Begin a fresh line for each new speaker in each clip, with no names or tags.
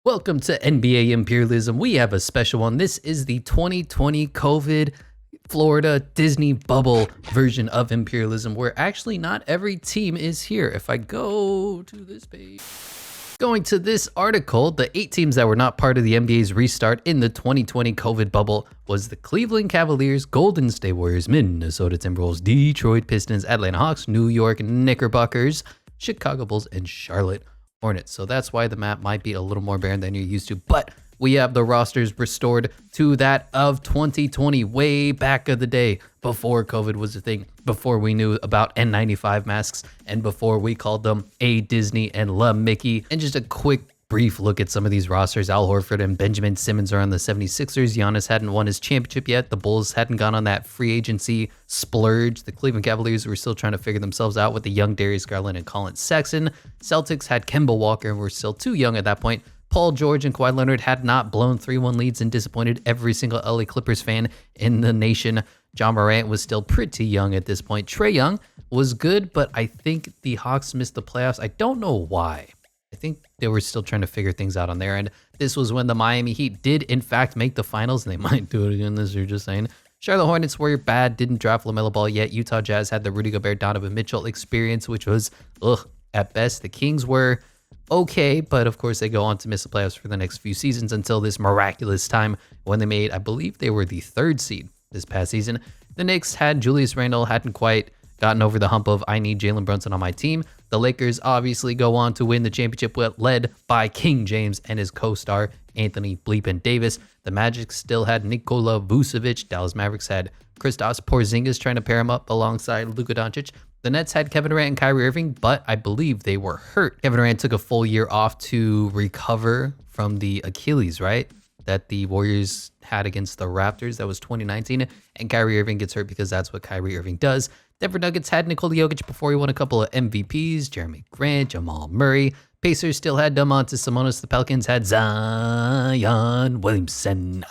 Welcome to NBA Imperialism. We have a special one. This is the 2020 COVID Florida Disney bubble version of Imperialism, where actually not every team is here. If I go to this page, going to this article, the 8 teams that were not part of the NBA's restart in the 2020 COVID bubble was the Cleveland Cavaliers, Golden State Warriors, Minnesota Timberwolves, Detroit Pistons, Atlanta Hawks, New York Knickerbockers, Chicago Bulls, and Charlotte Hornets. So that's why the map might be a little more barren than you're used to, but we have the rosters restored to that of 2020, way back of the day, before COVID was a thing, before we knew about N95 masks, and before we called them a Disney and LeMickey. And just a quick brief look at some of these rosters. Al Horford and Benjamin Simmons are on the 76ers. Giannis hadn't won his championship yet. The Bulls hadn't gone on that free agency splurge. The Cleveland Cavaliers were still trying to figure themselves out with the young Darius Garland and Colin Sexton. Celtics had Kemba Walker and were still too young at that point. Paul George and Kawhi Leonard had not blown 3-1 leads and disappointed every single LA Clippers fan in the nation. John Morant was still pretty young at this point. Trae Young was good, but I think the Hawks missed the playoffs. I don't know why. I think they were still trying to figure things out on their end. This was when the Miami Heat did, in fact, make the finals, and they might do it again this year, just saying. Charlotte Hornets were bad, didn't draft LaMelo Ball yet. Utah Jazz had the Rudy Gobert, Donovan Mitchell experience, which was, at best. The Kings were okay, but of course they go on to miss the playoffs for the next few seasons until this miraculous time when they made, I believe they were the 3rd seed this past season. The Knicks had Julius Randle, hadn't quite gotten over the hump of I need Jalen Brunson on my team. The Lakers obviously go on to win the championship, led by King James and his co-star Anthony Bleepin Davis. The Magic still had Nikola Vucevic. Dallas Mavericks had Kristaps Porzingis trying to pair him up alongside Luka Doncic. The Nets had Kevin Durant and Kyrie Irving, but I believe they were hurt. Kevin Durant took a full year off to recover from the Achilles, right? That the Warriors had against the Raptors. That was 2019. And Kyrie Irving gets hurt because that's what Kyrie Irving does. Denver Nuggets had Nikola Jokic before he won a couple of MVPs. Jeremy Grant, Jamal Murray. Pacers still had Domantas Sabonis. The Pelicans had Zion Williamson.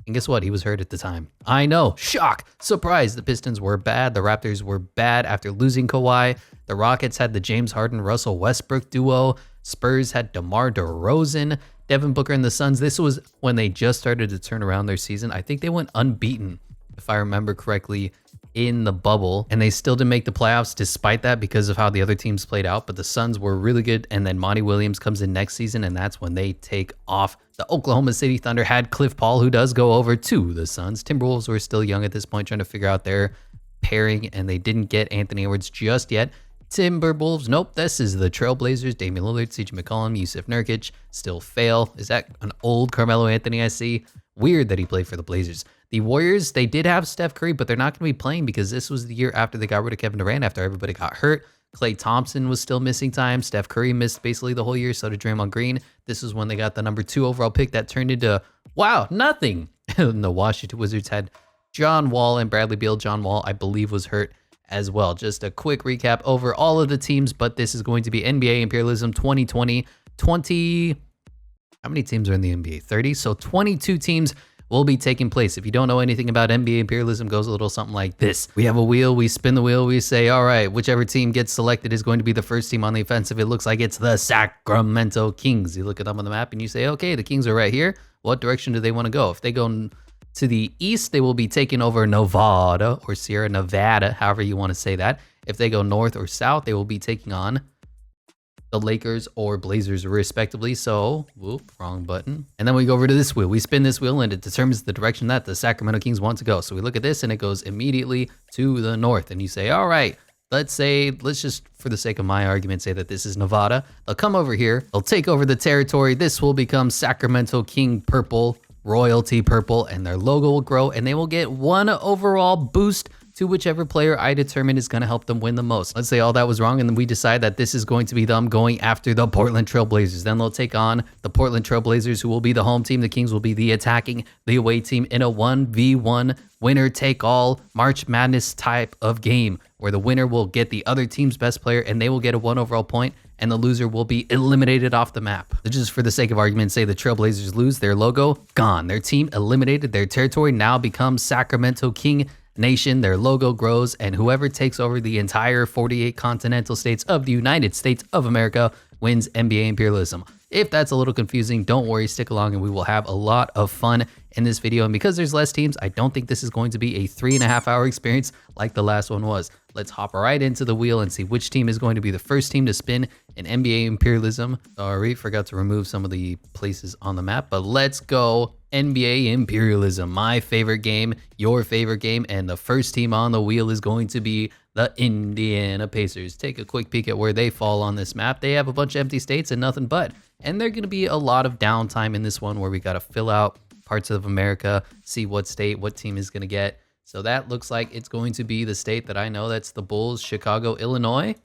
And guess what? He was hurt at the time. I know. Shock. Surprise. The Pistons were bad. The Raptors were bad after losing Kawhi. The Rockets had the James Harden-Russell Westbrook duo. Spurs had DeMar DeRozan. Devin Booker and the Suns. This was when they just started to turn around their season. I think they went unbeaten, if I remember correctly, in the bubble, and they still didn't make the playoffs despite that because of how the other teams played out. But the Suns were really good, and then Monty Williams comes in next season, and that's when they take off. The Oklahoma City Thunder had Cliff Paul, who does go over to the Suns. Timberwolves were still young at this point, trying to figure out their pairing, and they didn't get Anthony Edwards just yet. Timberwolves, nope, this is the Trailblazers. Damian Lillard, CJ McCollum, Yusuf Nurkic still fail. Is that an old Carmelo Anthony I see? Weird that he played for the Blazers. The Warriors, they did have Steph Curry, but they're not going to be playing because this was the year after they got rid of Kevin Durant, after everybody got hurt. Klay Thompson was still missing time. Steph Curry missed basically the whole year, so did Draymond Green. This is when they got the number 2 overall pick that turned into, wow, nothing. The Washington Wizards had John Wall and Bradley Beal. John Wall, I believe, was hurt as well. Just a quick recap over all of the teams, but this is going to be NBA Imperialism 2020. How many teams are in the NBA? 30? So 22 teams will be taking place. If you don't know anything about NBA Imperialism, it goes a little something like this. We have a wheel, we spin the wheel, we say, all right, whichever team gets selected is going to be the first team on the offensive. It looks like it's the Sacramento Kings. You look at them on the map and you say, okay, the Kings are right here. What direction do they want to go? If they go to the east, they will be taking over Nevada or Sierra Nevada, however you want to say that. If they go north or south, they will be taking on the Lakers or Blazers respectively. So, whoop, wrong button. And then we go over to this wheel. We spin this wheel and it determines the direction that the Sacramento Kings want to go. So we look at this and it goes immediately to the north. And you say, all right, let's just, for the sake of my argument, say that this is Nevada. They'll come over here. They'll take over the territory. This will become Sacramento King Purple, Royalty Purple, and their logo will grow and they will get 1 overall boost to whichever player I determine is going to help them win the most. Let's say all that was wrong and then we decide that this is going to be them going after the Portland Trailblazers. Then they'll take on the Portland Trailblazers, who will be the home team. The Kings will be the attacking, the away team in a 1v1 winner take all March Madness type of game where the winner will get the other team's best player and they will get a 1 overall point and the loser will be eliminated off the map. Just for the sake of argument, say the Trailblazers lose, their logo gone. Their team eliminated, their territory now becomes Sacramento King nation, their logo grows, and whoever takes over the entire 48 continental states of the United States of America wins NBA imperialism. If that's a little confusing, don't worry, stick along and we will have a lot of fun in this video. And because there's less teams, I don't think this is going to be a 3.5 hour experience like the last one was. Let's hop right into the wheel and see which team is going to be the first team to spin in NBA imperialism. Sorry, forgot to remove some of the places on the map, but let's go. NBA imperialism, my favorite game, your favorite game, and the first team on the wheel is going to be the Indiana Pacers. Take a quick peek at where they fall on this map. They have a bunch of empty states and nothing but, and they're going to be a lot of downtime in this one where we got to fill out parts of America, see what state, what team is going to get. So that looks like it's going to be the state that I know. That's the Bulls, Chicago, Illinois.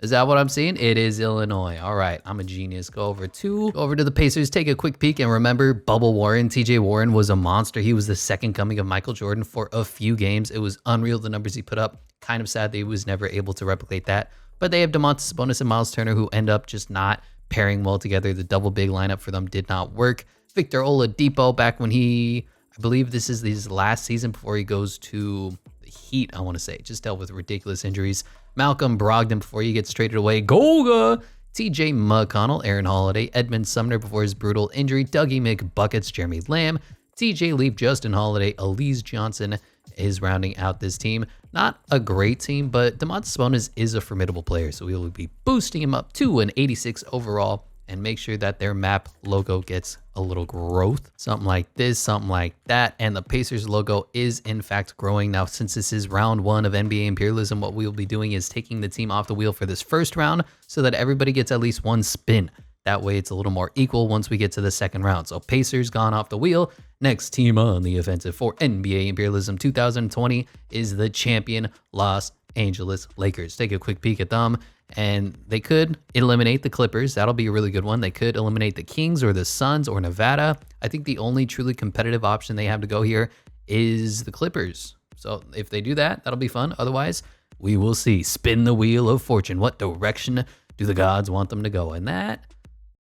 Is that what I'm seeing? It is Illinois. All right, I'm a genius. Go over to the Pacers, take a quick peek, and remember Bubble Warren. TJ Warren was a monster. He was the second coming of Michael Jordan for a few games. It was unreal, the numbers he put up. Kind of sad that he was never able to replicate that. But they have Domantas Sabonis and Miles Turner, who end up just not pairing well together. The double big lineup for them did not work. Victor Oladipo, back when I believe this is his last season before he goes to the Heat, I want to say. Just dealt with ridiculous injuries. Malcolm Brogdon before he gets traded away. Goga! TJ McConnell, Aaron Holiday, Edmund Sumner before his brutal injury. Dougie McBuckets, Jeremy Lamb, TJ Leaf, Justin Holiday, Elise Johnson is rounding out this team. Not a great team, but Domantas Sabonis is a formidable player, so we will be boosting him up to an 86 overall and make sure that their map logo gets a little growth. Something like this, something like that. And the Pacers logo is in fact growing. Now, since this is round one of NBA imperialism, what we will be doing is taking the team off the wheel for this first round so that everybody gets at least one spin. That way it's a little more equal once we get to the second round. So Pacers gone off the wheel. Next team on the offensive for NBA imperialism 2020 is the champion Los Angeles Lakers. Take a quick peek at them. And they could eliminate the Clippers. That'll be a really good one. They could eliminate the Kings or the Suns or Nevada. I think the only truly competitive option they have to go here is the Clippers. So if they do that, that'll be fun. Otherwise, we will see. Spin the wheel of fortune. What direction do the gods want them to go? And that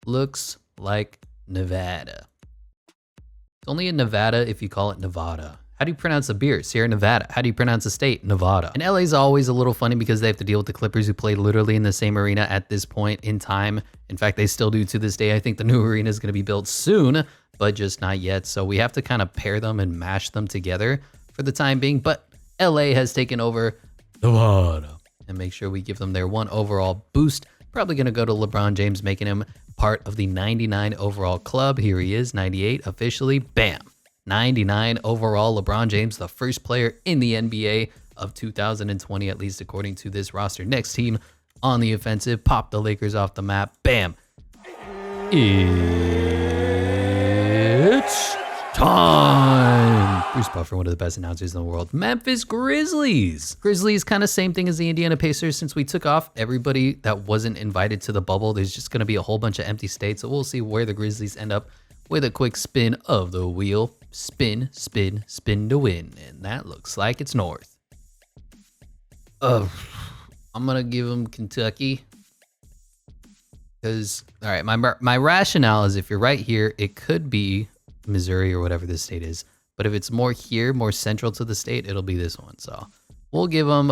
looks like Nevada. It's only in Nevada if you call it Nevada. How do you pronounce a beer? Sierra Nevada. How do you pronounce a state? Nevada. And LA is always a little funny because they have to deal with the Clippers, who play literally in the same arena at this point in time. In fact, they still do to this day. I think the new arena is going to be built soon, but just not yet. So we have to kind of pair them and mash them together for the time being. But LA has taken over Nevada, and make sure we give them their one overall boost. Probably going to go to LeBron James, making him part of the 99 overall club. Here he is, 98 officially. Bam. 99 overall, LeBron James, the first player in the NBA of 2020, at least according to this roster. Next team on the offensive, pop the Lakers off the map. Bam. It's time. Bruce Buffer, one of the best announcers in the world. Memphis Grizzlies. Grizzlies, kind of same thing as the Indiana Pacers. Since we took off everybody that wasn't invited to the bubble, there's just going to be a whole bunch of empty states. So we'll see where the Grizzlies end up with a quick spin of the wheel. Spin, spin, spin to win. And that looks like it's north. I'm going to give them Kentucky. Because, all right, my rationale is if you're right here, it could be Missouri or whatever this state is. But if it's more here, more central to the state, it'll be this one. So we'll give them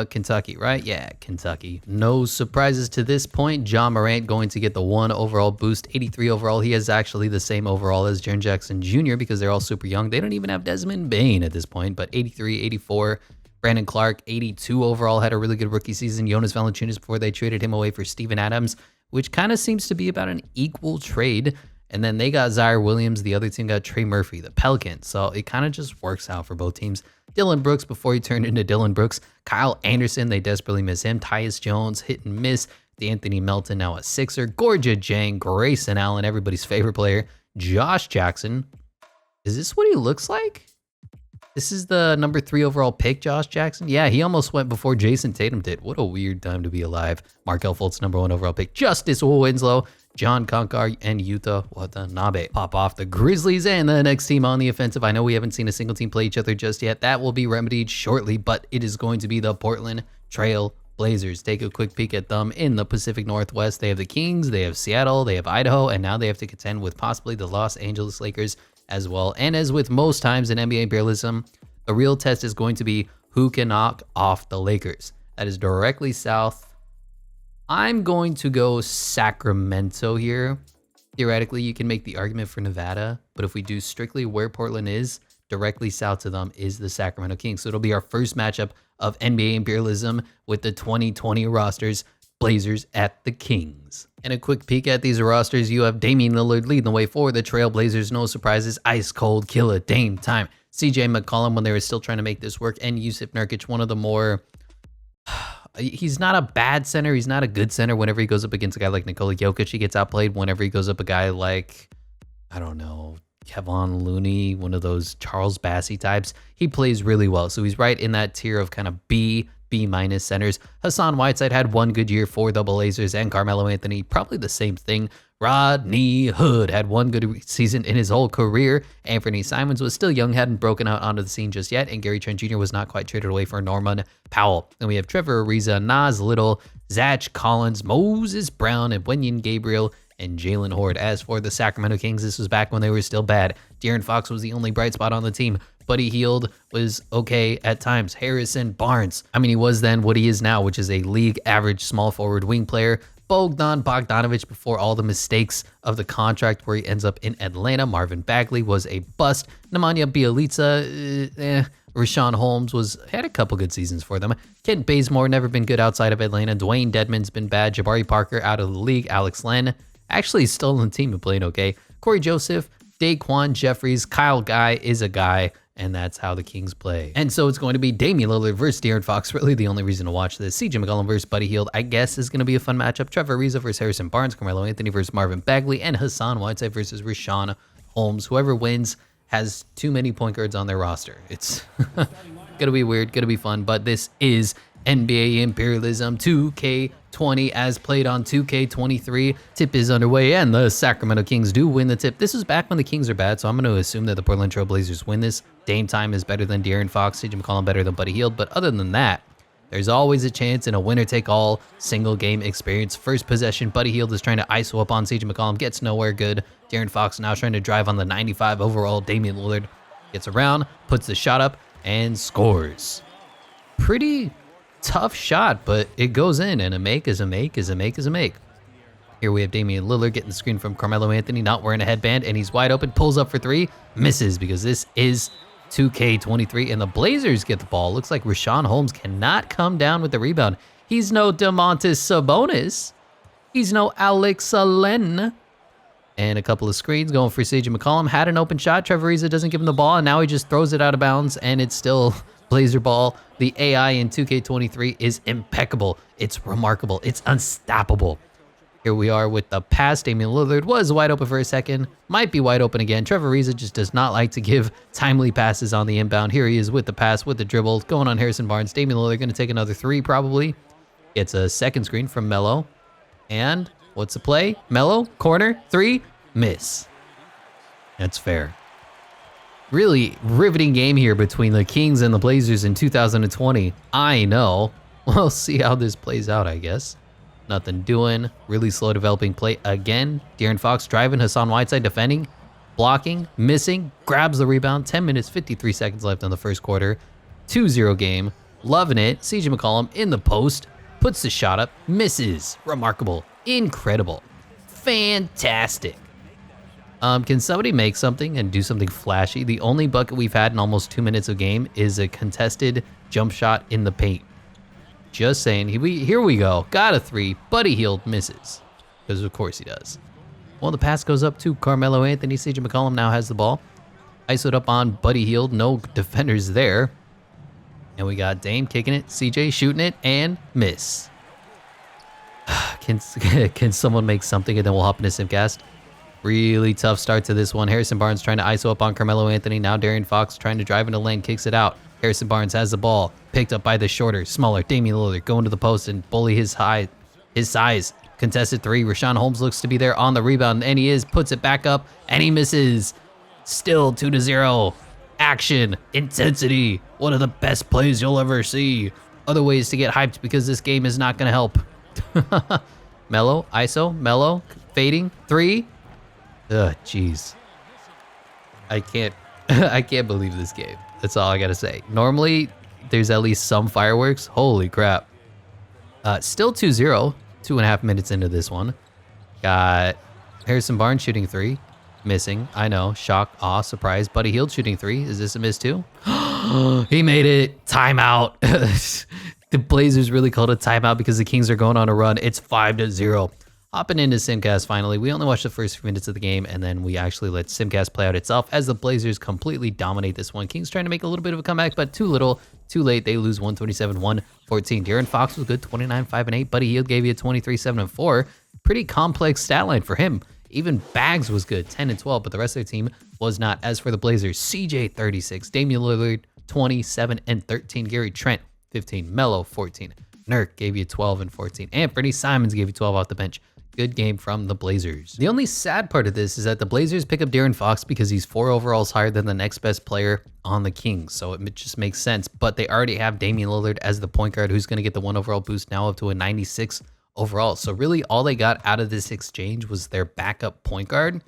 Kentucky, right? Yeah, Kentucky. No surprises to this point. John Morant going to get the 1 overall boost, 83 overall. He has actually the same overall as Jaren Jackson Jr. because they're all super young. They don't even have Desmond Bane at this point, but 83, 84. Brandon Clark, 82 overall, had a really good rookie season. Jonas Valanciunas before they traded him away for Steven Adams, which kind of seems to be about an equal trade. And then they got Zaire Williams. The other team got Trey Murphy, the Pelicans. So it kind of just works out for both teams. Dylan Brooks before he turned into Dylan Brooks. Kyle Anderson, they desperately miss him. Tyus Jones, hit and miss. D'Anthony Melton, now a Sixer. Gorgia Jang, Grayson Allen, everybody's favorite player. Josh Jackson. Is this what he looks like? This is the number 3 overall pick, Josh Jackson. Yeah, he almost went before Jason Tatum did. What a weird time to be alive. Markelle Fultz, number 1 overall pick. Justice Winslow, John Konkar, and Yuta Watanabe. Pop off the Grizzlies and the next team on the offensive. I know we haven't seen a single team play each other just yet. That will be remedied shortly, but it is going to be the Portland Trail Blazers. Take a quick peek at them in the Pacific Northwest. They have the Kings, they have Seattle, they have Idaho, and now they have to contend with possibly the Los Angeles Lakers as well. And as with most times in NBA imperialism, The real test is going to be who can knock off the Lakers. That is directly south. I'm going to go Sacramento here. Theoretically, you can make the argument for Nevada, but if we do strictly where Portland is, directly south to them is the Sacramento Kings. So it'll be our first matchup of NBA Imperialism with the 2020 rosters, Blazers at the Kings. And a quick peek at these rosters, you have Damian Lillard leading the way for the Trailblazers. No surprises, ice cold killer, Dame time. CJ McCollum when they were still trying to make this work, and Yusuf Nurkic, one of the more... He's not a bad center. He's not a good center. Whenever he goes up against a guy like Nikola Jokic, he gets outplayed. Whenever he goes up a guy like, I don't know, Kevon Looney, one of those Charles Bassey types, he plays really well. So he's right in that tier of kind of B minus centers. Hassan Whiteside had one good year for the Blazers, and Carmelo Anthony, probably the same thing. Rodney Hood had one good season in his whole career. Anthony Simons was still young, hadn't broken out onto the scene just yet, and Gary Trent Jr. was not quite traded away for Norman Powell. Then we have Trevor Ariza, Nas Little, Zach Collins, Moses Brown, and Wenyen Gabriel, and Jalen Horde. As for the Sacramento Kings, this was back when they were still bad. De'Aaron Fox was the only bright spot on the team. Buddy Hield was okay at times. Harrison Barnes, I mean, he was then what he is now, which is a league average small forward wing player. Bogdan Bogdanovic, before all the mistakes of the contract where he ends up in Atlanta. Marvin Bagley was a bust. Nemanja Bjelica, Rashawn Holmes had a couple good seasons for them. Kent Bazemore, never been good outside of Atlanta. Dwayne Dedman's been bad. Jabari Parker out of the league. Alex Len, actually still on the team and playing okay. Corey Joseph, Daquan Jeffries, Kyle Guy is a guy, and that's how the Kings play. And so it's going to be Damian Lillard versus De'Aaron Fox. Really the only reason to watch this. CJ McCollum versus Buddy Hield, I guess, is going to be a fun matchup. Trevor Ariza versus Harrison Barnes, Carmelo Anthony versus Marvin Bagley, and Hassan Whiteside versus Rashawn Holmes. Whoever wins has too many point guards on their roster. It's going to be weird, going to be fun, but this is NBA Imperialism 2K20 as played on 2K23. Tip is underway, and the Sacramento Kings do win the tip. This was back when the Kings are bad, so I'm going to assume that the Portland Trail Blazers win this. Dame time is better than De'Aaron Fox, CJ McCollum better than Buddy Hield, but other than that, there's always a chance in a winner-take-all single game experience. First possession, Buddy Hield is trying to ISO up on CJ McCollum, gets nowhere good. De'Aaron Fox now trying to drive on the 95 overall. Damian Lillard gets around, puts the shot up, and scores. Pretty tough shot, but it goes in, and a make is a make is a make is a make. Here we have Damian Lillard getting the screen from Carmelo Anthony, not wearing a headband, and he's wide open, pulls up for three, misses because this is 2K23, and the Blazers get the ball. Looks like Rashawn Holmes cannot come down with the rebound. He's no Domantas Sabonis. He's no Alex Len. And a couple of screens going for CJ McCollum. Had an open shot. Trevor Ariza doesn't give him the ball, and now he just throws it out of bounds, and it's still Blazer ball. The AI in 2K23 is impeccable. It's remarkable. It's unstoppable. Here we are with the pass. Damian Lillard was wide open for a second. Might be wide open again. Trevor Ariza just does not like to give timely passes on the inbound. Here he is with the pass, with the dribble, going on Harrison Barnes. Damian Lillard going to take another three probably. Gets a second screen from Melo. And what's the play? Melo, corner, three, miss. That's fair. Really riveting game here between the Kings and the Blazers in 2020. I know. We'll see how this plays out, I guess. Nothing doing. Really slow developing play again. De'Aaron Fox driving. Hassan Whiteside defending. Blocking. Missing. Grabs the rebound. 10 minutes, 53 seconds left in the first quarter. 2-0 game. Loving it. CJ McCollum in the post. Puts the shot up. Misses. Remarkable. Incredible. Fantastic. Can somebody make something and do something flashy? The only bucket we've had in almost 2 minutes of game is a contested jump shot in the paint. Just saying. Here we go. Got a three. Buddy Hield misses. Because of course he does. Well, the pass goes up to Carmelo Anthony. CJ McCollum now has the ball. ISO'd up on Buddy Hield. No defenders there. And we got Dame kicking it. CJ shooting it and miss. Can someone make something and then we'll hop into Simcast? Really tough start to this one. Harrison Barnes trying to ISO up on Carmelo Anthony. Now De'Aaron Fox trying to drive into lane, kicks it out. Harrison Barnes has the ball. Picked up by the shorter, smaller Damian Lillard. Going to the post and bully his size. Contested three. Rashawn Holmes looks to be there on the rebound. And he is. Puts it back up. And he misses. Still 2-0. Action. Intensity. One of the best plays you'll ever see. Other ways to get hyped because this game is not going to help. Melo. ISO. Melo. Fading. Three. Ugh, jeez. I I can't believe this game. That's all I gotta say. Normally, there's at least some fireworks. Holy crap. Still 2-0, 2.5 minutes into this one. Got Harrison Barnes shooting 3. Missing. I know. Shock, awe, surprise. Buddy Hield shooting 3. Is this a miss too? He made it. Timeout. The Blazers really called a timeout because the Kings are going on a run. It's 5-0. Hopping into Simcast finally. We only watched the first few minutes of the game, and then we actually let Simcast play out itself as the Blazers completely dominate this one. Kings trying to make a little bit of a comeback, but too little, too late. They lose 127-114. De'Aaron Fox was good, 29-5-8. Buddy Hield gave you a 23-7-4. Pretty complex stat line for him. Even Bags was good, 10-12, but the rest of their team was not. As for the Blazers, CJ 36, Damian Lillard 27-13, Gary Trent 15, Melo 14, Nurk gave you 12 and 14, Anthony Simons gave you 12 off the bench. Good game from the Blazers. The only sad part of this is that the Blazers pick up De'Aaron Fox because he's 4 overalls higher than the next best player on the Kings. So it just makes sense. But they already have Damian Lillard as the point guard who's going to get the 1 overall boost now up to a 96 overall. So really all they got out of this exchange was their backup point guard.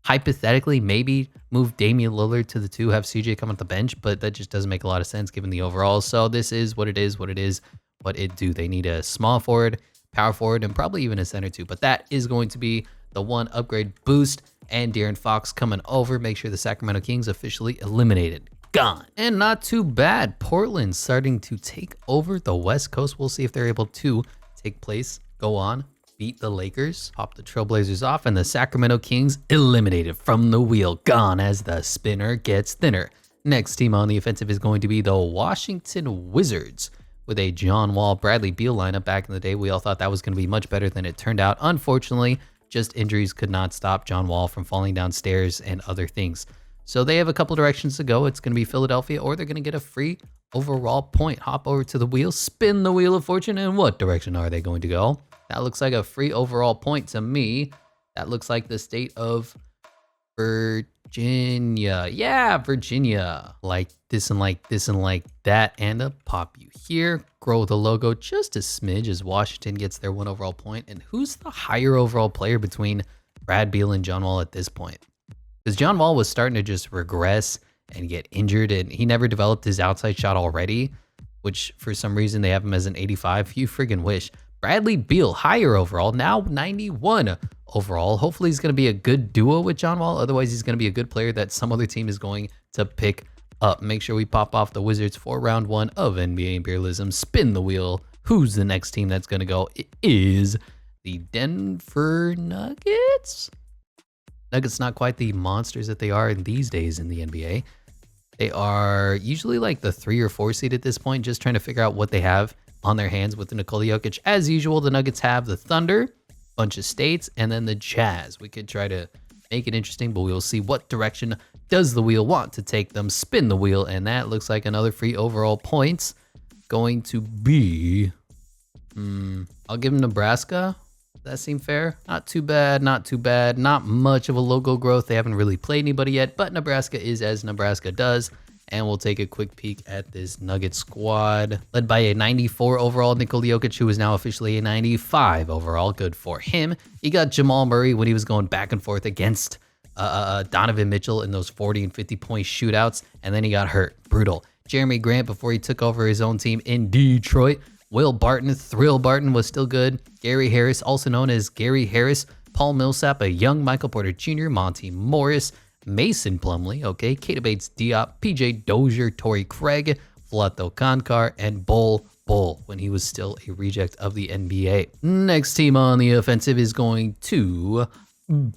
Hypothetically, maybe move Damian Lillard to the 2, have CJ come off the bench, but that just doesn't make a lot of sense given the overalls. So this is what it is, what it do. They need a small forward, power forward, and probably even a center too. But that is going to be the 1 upgrade boost. And De'Aaron Fox coming over. Make sure the Sacramento Kings officially eliminated. Gone. And not too bad. Portland starting to take over the West Coast. We'll see if they're able to take place, go on, beat the Lakers, pop the Trailblazers off, and the Sacramento Kings eliminated from the wheel. Gone as the spinner gets thinner. Next team on the offensive is going to be the Washington Wizards. With a John Wall, Bradley Beal lineup back in the day, we all thought that was going to be much better than it turned out. Unfortunately, just injuries could not stop John Wall from falling downstairs and other things. So they have a couple directions to go. It's going to be Philadelphia, or they're going to get a free overall point. Hop over to the wheel, spin the wheel of fortune, and what direction are they going to go? That looks like a free overall point to me. That looks like the state of Virginia. Yeah, Virginia. Like this and like this and like that. And a pop you here. Grow the logo just a smidge as Washington gets their 1 overall point. And who's the higher overall player between Brad Beal and John Wall at this point? Because John Wall was starting to just regress and get injured, and he never developed his outside shot already, which for some reason they have him as an 85. You friggin' wish. Bradley Beal, higher overall, now 91 overall. Hopefully he's going to be a good duo with John Wall. Otherwise, he's going to be a good player that some other team is going to pick up. Make sure we pop off the Wizards for round 1 of NBA Imperialism. Spin the wheel. Who's the next team that's going to go? It is the Denver Nuggets. Nuggets not quite the monsters that they are in these days in the NBA. They are usually like the 3 or 4 seed at this point, just trying to figure out what they have on their hands with Nikola Jokic. As usual, the Nuggets have the Thunder, bunch of states, and then the Jazz. We could try to make it interesting, but we'll see what direction does the wheel want to take them. Spin the wheel, and that looks like another free overall points. Going to be, I'll give them Nebraska. That seem fair? Not too bad, not too bad. Not much of a logo growth. They haven't really played anybody yet, but Nebraska is as Nebraska does. And we'll take a quick peek at this Nugget squad, led by a 94 overall Nikola Jokic, who is now officially a 95 overall. Good for him. He got Jamal Murray when he was going back and forth against Donovan Mitchell in those 40 and 50-point shootouts, and then he got hurt. Brutal. Jeremy Grant before he took over his own team in Detroit. Will Barton, Thrill Barton was still good. Gary Harris, also known as Gary Harris. Paul Millsap, a young Michael Porter Jr., Monty Morris, Mason Plumlee, okay, Keita Bates Diop, PJ Dozier, Torrey Craig, Vlato Konkar, and Bol when he was still a reject of the NBA. Next team on the offensive is going to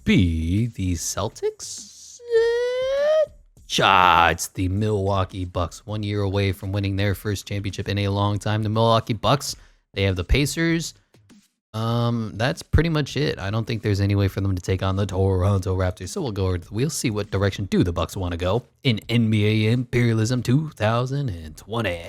be the Celtics. It's the Milwaukee Bucks, 1 year away from winning their first championship in a long time. The Milwaukee Bucks, they have the Pacers. That's pretty much it. I don't think there's any way for them to take on the Toronto Raptors. So we'll go over to the wheel, see what direction do the Bucks want to go in NBA Imperialism 2020.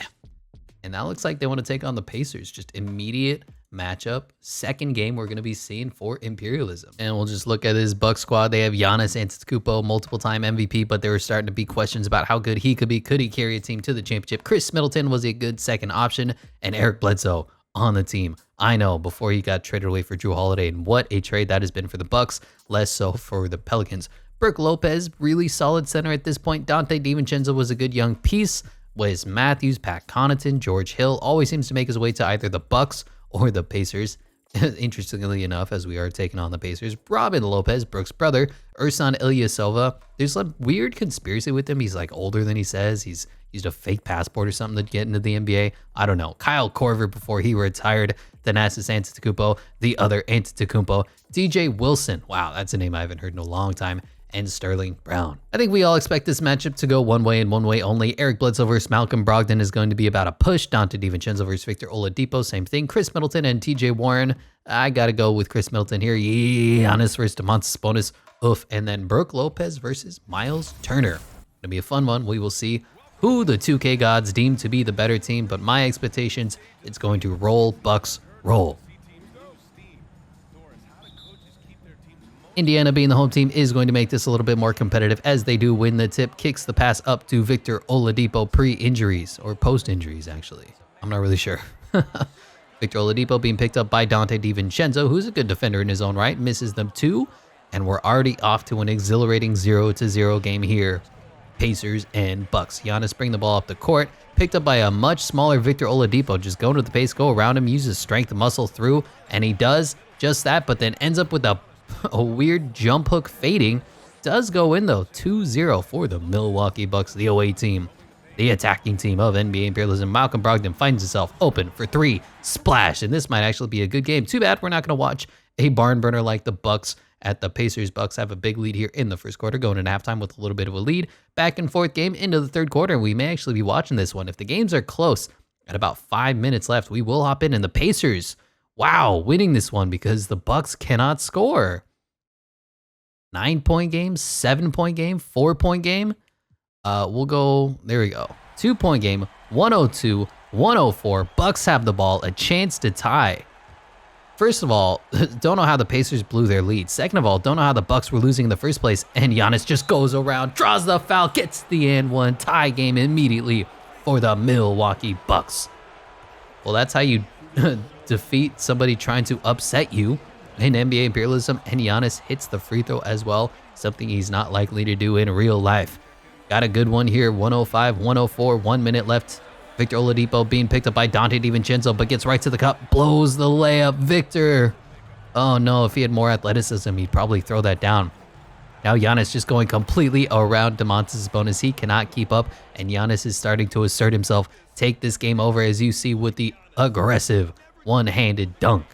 And that looks like they want to take on the Pacers. Just immediate matchup. Second game we're going to be seeing for Imperialism. And we'll just look at this Bucks squad. They have Giannis Antetokounmpo, multiple-time MVP, but there were starting to be questions about how good he could be. Could he carry a team to the championship? Chris Middleton was a good second option, and Eric Bledsoe on the team. I know, before he got traded away for Drew Holiday, and what a trade that has been for the Bucks, less so for the Pelicans. Brook Lopez, really solid center at this point. Dante DiVincenzo was a good young piece. Wes Matthews, Pat Connaughton, George Hill always seems to make his way to either the Bucks or the Pacers. Interestingly enough, as we are taking on the Pacers, Robin Lopez, Brooks' brother, Ersan Ilyasova. There's a weird conspiracy with him. He's like older than he says. He's used a fake passport or something to get into the NBA. I don't know. Kyle Korver before he retired. Thanasis Antetokounmpo, the other Antetokounmpo. DJ Wilson. Wow, that's a name I haven't heard in a long time. And Sterling Brown. I think we all expect this matchup to go one way and one way only. Eric Bledsoe versus Malcolm Brogdon is going to be about a push. Dante DiVincenzo versus Victor Oladipo, same thing. Chris Middleton and TJ Warren. I gotta go with Chris Middleton here. Giannis versus Domantas Sabonis. Oof. And then Brook Lopez versus Miles Turner. Gonna be a fun one. We will see who the 2K gods deem to be the better team, but my expectations, it's going to roll Bucks roll. Indiana being the home team is going to make this a little bit more competitive as they do win the tip. Kicks the pass up to Victor Oladipo pre-injuries or post-injuries, actually. I'm not really sure. Victor Oladipo being picked up by Dante DiVincenzo, who's a good defender in his own right, misses them too. And we're already off to an exhilarating 0-0 game here. Pacers and Bucks. Giannis bring the ball up the court, picked up by a much smaller Victor Oladipo. Just going to the pace, go around him, uses strength and muscle through, and he does just that, but then ends up with a weird jump hook fading. Does go in though. 2-0 for the Milwaukee Bucks, the away team. The attacking team of NBA Imperialism. Malcolm Brogdon finds himself open for three. Splash. And this might actually be a good game. Too bad we're not going to watch a barn burner like the Bucks at the Pacers. Bucks have a big lead here in the first quarter, going into halftime with a little bit of a lead. Back and forth game into the third quarter. We may actually be watching this one. If the games are close at about 5 minutes left, we will hop in. And the Pacers, wow, winning this one because the Bucks cannot score. 9-point game, 7-point game, 4-point game. We'll go, there we go. 2-point game, 102-104. Bucks have the ball, a chance to tie. First of all, don't know how the Pacers blew their lead. Second of all, don't know how the Bucks were losing in the first place. And Giannis just goes around, draws the foul, gets the and one. Tie game immediately for the Milwaukee Bucks. Well, that's how you defeat somebody trying to upset you in NBA Imperialism. And Giannis hits the free throw as well, something he's not likely to do in real life. Got a good one here, 105-104, 1 minute left. Victor Oladipo being picked up by Dante DiVincenzo, but gets right to the cup, blows the layup. Victor. Oh no, if he had more athleticism, he'd probably throw that down. Now Giannis just going completely around Domantas Sabonis. He cannot keep up, and Giannis is starting to assert himself. Take this game over, as you see, with the aggressive one-handed dunk.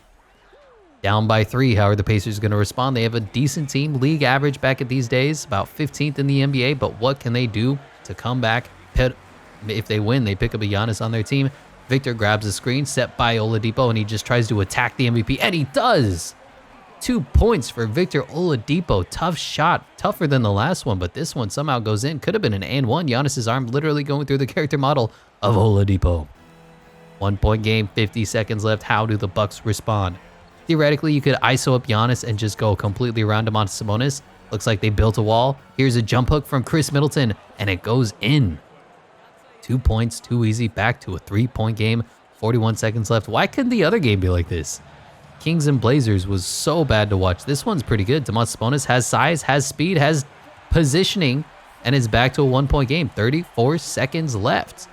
Down by 3, how are the Pacers going to respond? They have a decent team, league average back at these days, about 15th in the NBA, but what can they do to come back? If they win, they pick up a Giannis on their team. Victor grabs a screen set by Oladipo, and he just tries to attack the MVP, and he does! 2 points for Victor Oladipo. Tough shot, tougher than the last one, but this one somehow goes in. Could have been an and one. Giannis's arm literally going through the character model of Oladipo. 1-point game, 50 seconds left. How do the Bucks respond? Theoretically, you could ISO up Giannis and just go completely around Domantas Sabonis. Looks like they built a wall. Here's a jump hook from Chris Middleton, and it goes in. 2 points, too easy. Back to a 3-point game. 41 seconds left. Why couldn't the other game be like this? Kings and Blazers was so bad to watch. This one's pretty good. Domantas Sabonis has size, has speed, has positioning, and is back to a 1-point game. 34 seconds left.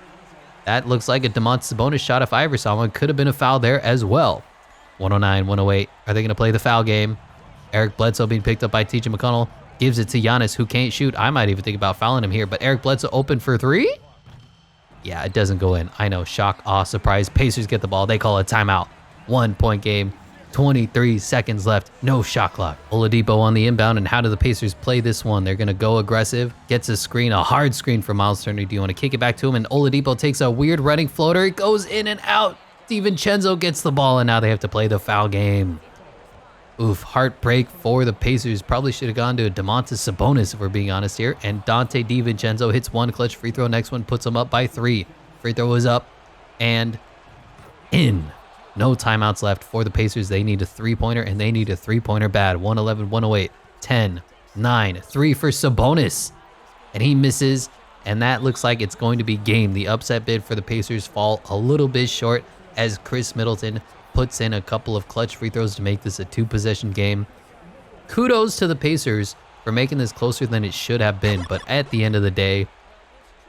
That looks like a Domantas Sabonis shot if I ever saw one. Could have been a foul there as well. 109, 108. Are they going to play the foul game? Eric Bledsoe being picked up by TJ McConnell. Gives it to Giannis, who can't shoot. I might even think about fouling him here, but Eric Bledsoe open for 3? Yeah, it doesn't go in. I know. Shock, awe, surprise. Pacers get the ball. They call a timeout. 1-point game. 23 seconds left. No shot clock. Oladipo on the inbound, and how do the Pacers play this one? They're going to go aggressive. Gets a screen, a hard screen for Miles Turner. Do you want to kick it back to him? And Oladipo takes a weird running floater. It goes in and out. DiVincenzo gets the ball, and now they have to play the foul game. Oof, heartbreak for the Pacers. Probably should have gone to Domantas Sabonis, if we're being honest here. And Dante DiVincenzo hits one clutch free throw. Next one puts him up by 3. Free throw is up and in. No timeouts left for the Pacers. They need a 3-pointer, and they need a 3-pointer bad. 111, 108, 10, 9, 3 for Sabonis. And he misses, and that looks like it's going to be game. The upset bid for the Pacers fall a little bit short, as Chris Middleton puts in a couple of clutch free throws to make this a 2-possession game. Kudos to the Pacers for making this closer than it should have been. But at the end of the day,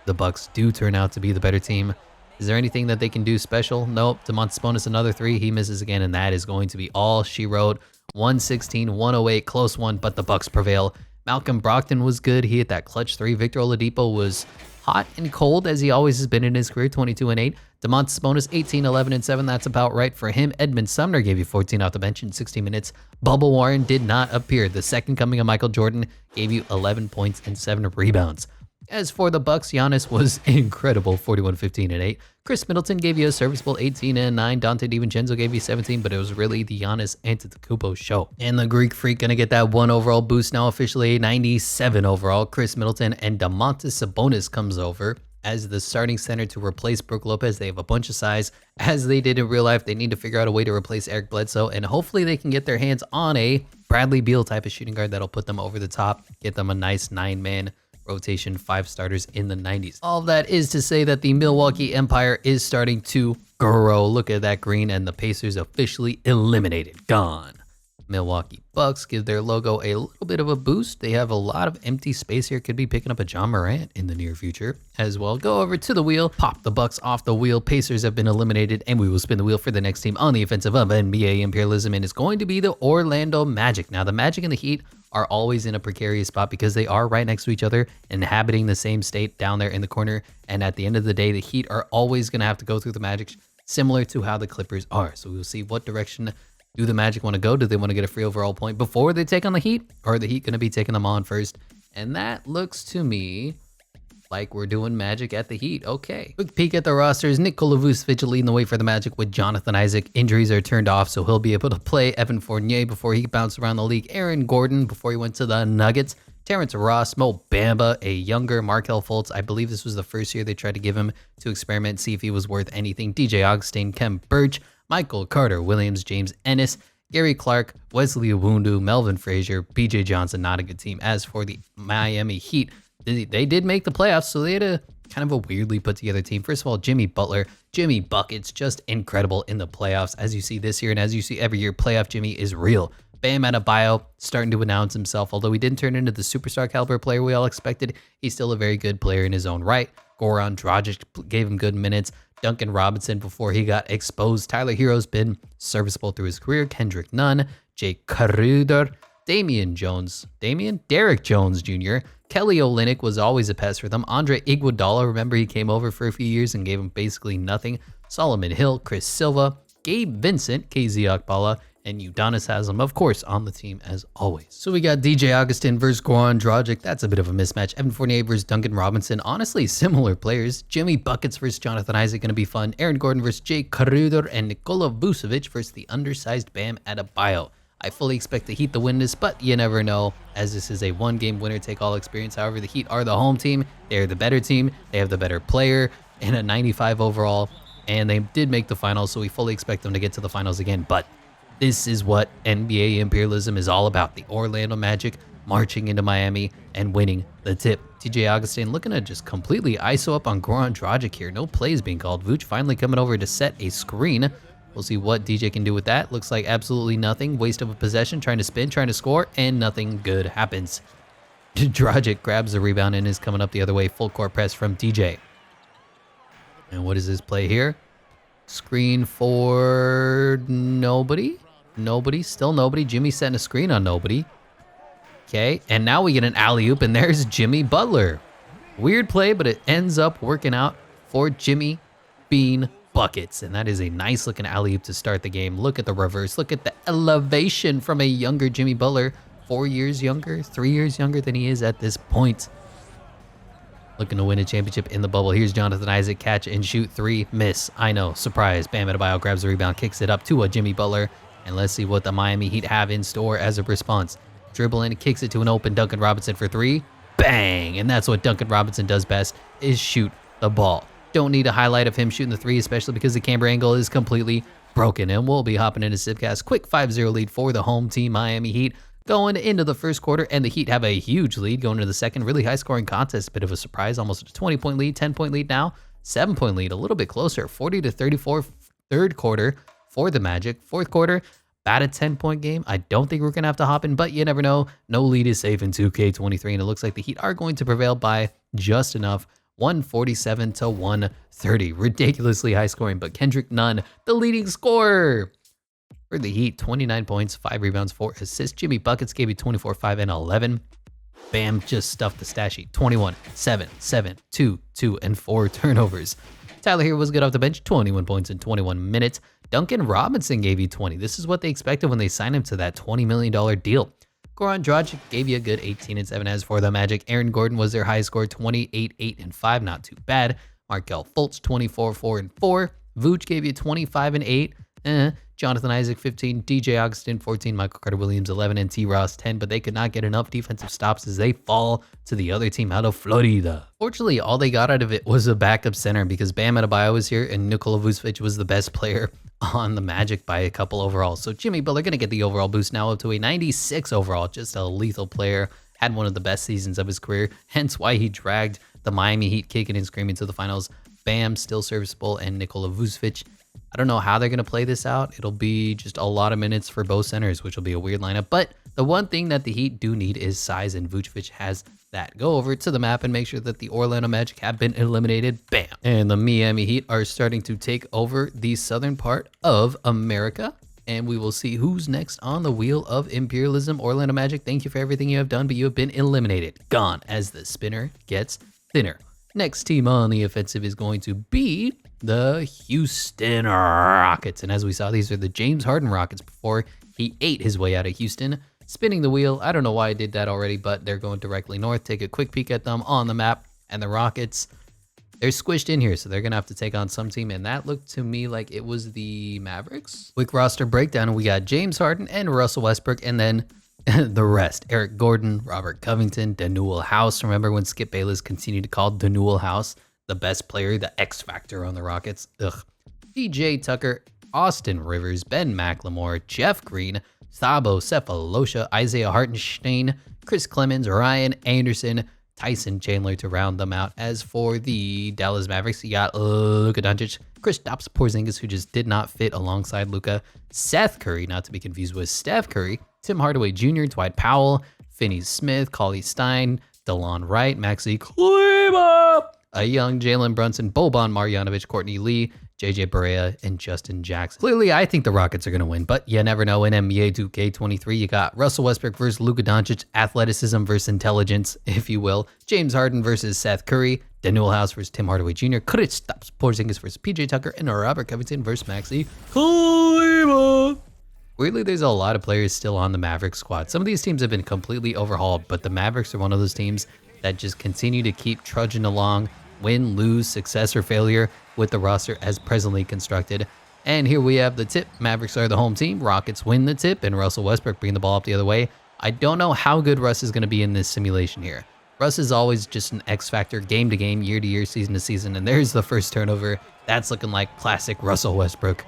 the Bucks do turn out to be the better team. Is there anything that they can do special? Nope. Domantas Sabonis, another three. He misses again, and that is going to be all she wrote. 116-108, close one, but the Bucks prevail. Malcolm Brogdon was good. He hit that clutch three. Victor Oladipo was hot and cold, as he always has been in his career, 22-8. Domantas Sabonis, 18-11-7. That's about right for him. Edmund Sumner gave you 14 off the bench in 60 minutes. Bubba Warren did not appear. The second coming of Michael Jordan gave you 11 points and 7 rebounds. As for the Bucks, Giannis was incredible, 41-15-8. Chris Middleton gave you a serviceable 18-9. Dante DiVincenzo gave you 17, but it was really the Giannis Antetokounmpo show. And the Greek Freak gonna get that 1 overall boost, now officially 97 overall. Chris Middleton and Domantas Sabonis comes over as the starting center to replace Brook Lopez. They have a bunch of size. As they did in real life, they need to figure out a way to replace Eric Bledsoe, and hopefully they can get their hands on a Bradley Beal type of shooting guard that'll put them over the top, get them a nice 9-man rotation, 5 starters in the 90s. All that is to say that the Milwaukee Empire is starting to grow. Look at that green, and the Pacers officially eliminated. Gone. Milwaukee Bucks give their logo a little bit of a boost. They have a lot of empty space here. Could be picking up a John Morant in the near future as well. Go over to the wheel, pop the Bucks off the wheel. Pacers have been eliminated, and we will spin the wheel for the next team on the offensive of NBA Imperialism, and it's going to be the Orlando Magic. Now, the Magic and the Heat are always in a precarious spot because they are right next to each other, inhabiting the same state down there in the corner. And at the end of the day, the Heat are always going to have to go through the Magic, similar to how the Clippers are. So we'll see what direction do the Magic want to go. Do they want to get a free overall point before they take on the Heat? Or are the Heat going to be taking them on first? And that looks to me like we're doing Magic at the Heat. Okay. Quick peek at the rosters. Nikola Vucevic leading the way for the Magic with Jonathan Isaac. Injuries are turned off, so he'll be able to play. Evan Fournier before he bounced around the league. Aaron Gordon before he went to the Nuggets. Terrence Ross, Mo Bamba, a younger Markelle Fultz. I believe this was the first year they tried to give him to experiment, see if he was worth anything. DJ Augustine, Kem Birch, Michael Carter Williams, James Ennis, Gary Clark, Wesley Iwundu, Melvin Frazier, BJ Johnson. Not a good team. As for the Miami Heat, they did make the playoffs, so they had a kind of a weirdly put together team. First of all, Jimmy Butler, Jimmy Buckets, just incredible in the playoffs. As you see this year and as you see every year, playoff Jimmy is real. Bam Adebayo starting to announce himself. Although he didn't turn into the superstar caliber player we all expected, he's still a very good player in his own right. Goran Dragic gave him good minutes. Duncan Robinson before he got exposed. Tyler Hero's been serviceable through his career. Kendrick Nunn, Jake Carruder, Derek Jones Jr., Kelly Olynyk was always a pest for them. Andre Iguodala, remember he came over for a few years and gave him basically nothing. Solomon Hill, Chris Silva, Gabe Vincent, KZ Okpala, and Udonis Haslem, of course, on the team as always. So we got DJ Augustin versus Goran Dragic. That's a bit of a mismatch. Evan Fournier versus Duncan Robinson. Honestly, similar players. Jimmy Buckets versus Jonathan Isaac, going to be fun. Aaron Gordon versus Jake Carruder, and Nikola Vucevic versus the undersized Bam Adebayo. I fully expect the Heat to win this, but you never know, as this is a one-game winner-take-all experience. However, the Heat are the home team. They're the better team. They have the better player and a 95 overall, and they did make the finals, so we fully expect them to get to the finals again. But this is what NBA Imperialism is all about. The Orlando Magic marching into Miami and winning the tip. TJ Augustin looking to just completely ISO up on Goran Dragic here. No plays being called. Vooch finally coming over to set a screen. We'll see what DJ can do with that. Looks like absolutely nothing. Waste of a possession, trying to spin, trying to score, and nothing good happens. Dragic grabs the rebound and is coming up the other way. Full court press from DJ. And what is this play here? Screen for nobody. Still nobody. Jimmy setting a screen on nobody. Okay, and now we get an alley-oop, and there's Jimmy Butler. Weird play, but it ends up working out for Jimmy Bean Buckets, and that is a nice looking alley-oop to start the game. Look at the reverse. Look at the elevation from a younger Jimmy Butler. 4 years younger, 3 years younger than he is at this point. Looking to win a championship in the bubble. Here's Jonathan Isaac, catch and shoot three, miss. I know, surprise. Bam Adebayo grabs the rebound, kicks it up to a Jimmy Butler, and let's see what the Miami Heat have in store as a response. Dribbling, kicks it to an open Duncan Robinson for three, bang! And that's what Duncan Robinson does best, is shoot the ball. Don't need a highlight of him shooting the three, especially because the camera angle is completely broken. And we'll be hopping into Sipcast. Quick 5-0 lead for the home team, Miami Heat, going into the first quarter. And the Heat have a huge lead going into the second. Really high-scoring contest. Bit of a surprise. Almost a 20-point lead, 10-point lead now. 7-point lead, a little bit closer. 40-34 third quarter for the Magic. Fourth quarter, about a 10-point game. I don't think we're going to have to hop in, but you never know. No lead is safe in 2K23, and it looks like the Heat are going to prevail by just enough. 147 to 130. Ridiculously high scoring, but Kendrick Nunn, the leading scorer for the Heat. 29 points, 5 rebounds, 4 assists. Jimmy Buckets gave you 24, 5, and 11. Bam just stuffed the stat sheet. 21, 7, 7, 2, 2, and 4 turnovers. Tyler Hero was good off the bench. 21 points in 21 minutes. Duncan Robinson gave you 20. This is what they expected when they signed him to that $20 million deal. Goran Dragic gave you a good 18 and 7. As for the Magic, Aaron Gordon was their highest score, 28, 8, and 5. Not too bad. Markelle Fultz, 24, 4, and 4. Vooch gave you 25 and 8. Jonathan Isaac, 15. DJ Augustin, 14. Michael Carter-Williams, 11. And T. Ross, 10. But they could not get enough defensive stops as they fall to the other team out of Florida. Fortunately, all they got out of it was a backup center because Bam Adebayo was here and Nikola Vucevic was the best player on the Magic by a couple overall. So Jimmy Butler going to get the overall boost now up to a 96 overall. Just a lethal player. Had one of the best seasons of his career. Hence why he dragged the Miami Heat kicking and screaming to the finals. Bam, still serviceable, and Nikola Vucevic. I don't know how they're going to play this out. It'll be just a lot of minutes for both centers, which will be a weird lineup. But the one thing that the Heat do need is size, and Vucevic has that. Go over to the map and make sure that the Orlando Magic have been eliminated. Bam. And the Miami Heat are starting to take over the southern part of America. And we will see who's next on the wheel of imperialism. Orlando Magic, thank you for everything you have done, but you have been eliminated. Gone as the spinner gets thinner. Next team on the offensive is going to be the Houston Rockets. And as we saw, these are the James Harden Rockets before he ate his way out of Houston. Spinning the wheel. I don't know why I did that already, but they're going directly north. Take a quick peek at them on the map. And the Rockets, they're squished in here, so they're going to have to take on some team. And that looked to me like it was the Mavericks. Quick roster breakdown. We got James Harden and Russell Westbrook, and then the rest. Eric Gordon, Robert Covington, Danuel House. Remember when Skip Bayless continued to call Danuel House the best player, the X factor on the Rockets? Ugh. PJ Tucker, Austin Rivers, Ben McLemore, Jeff Green, Thabo Cephalosha, Isaiah Hartenstein, Chris Clemens, Ryan Anderson, Tyson Chandler to round them out. As for the Dallas Mavericks, you got Luka Doncic, Kristaps Porzingis, who just did not fit alongside Luka, Seth Curry, not to be confused with Steph Curry, Tim Hardaway Jr., Dwight Powell, Finney Smith, Cauley Stein, DeLon Wright, Maxi Kleber, a young Jalen Brunson, Boban Marjanovic, Courtney Lee, JJ Barea, and Justin Jackson. Clearly, I think the Rockets are going to win, but you never know. In NBA 2K23, you got Russell Westbrook versus Luka Doncic, athleticism versus intelligence, if you will. James Harden versus Seth Curry, Danuel House versus Tim Hardaway Jr., Kristaps Porzingis versus PJ Tucker, and Robert Covington versus Maxi Kleber. Weirdly, there's a lot of players still on the Mavericks squad. Some of these teams have been completely overhauled, but the Mavericks are one of those teams that just continue to keep trudging along, win, lose, success, or failure with the roster as presently constructed. And here we have the tip. Mavericks are the home team. Rockets win the tip, and Russell Westbrook bringing the ball up the other way. I don't know how good Russ is going to be in this simulation here. Russ is always just an X factor, game to game, year to year, season to season. And there's the first turnover. That's looking like classic Russell Westbrook.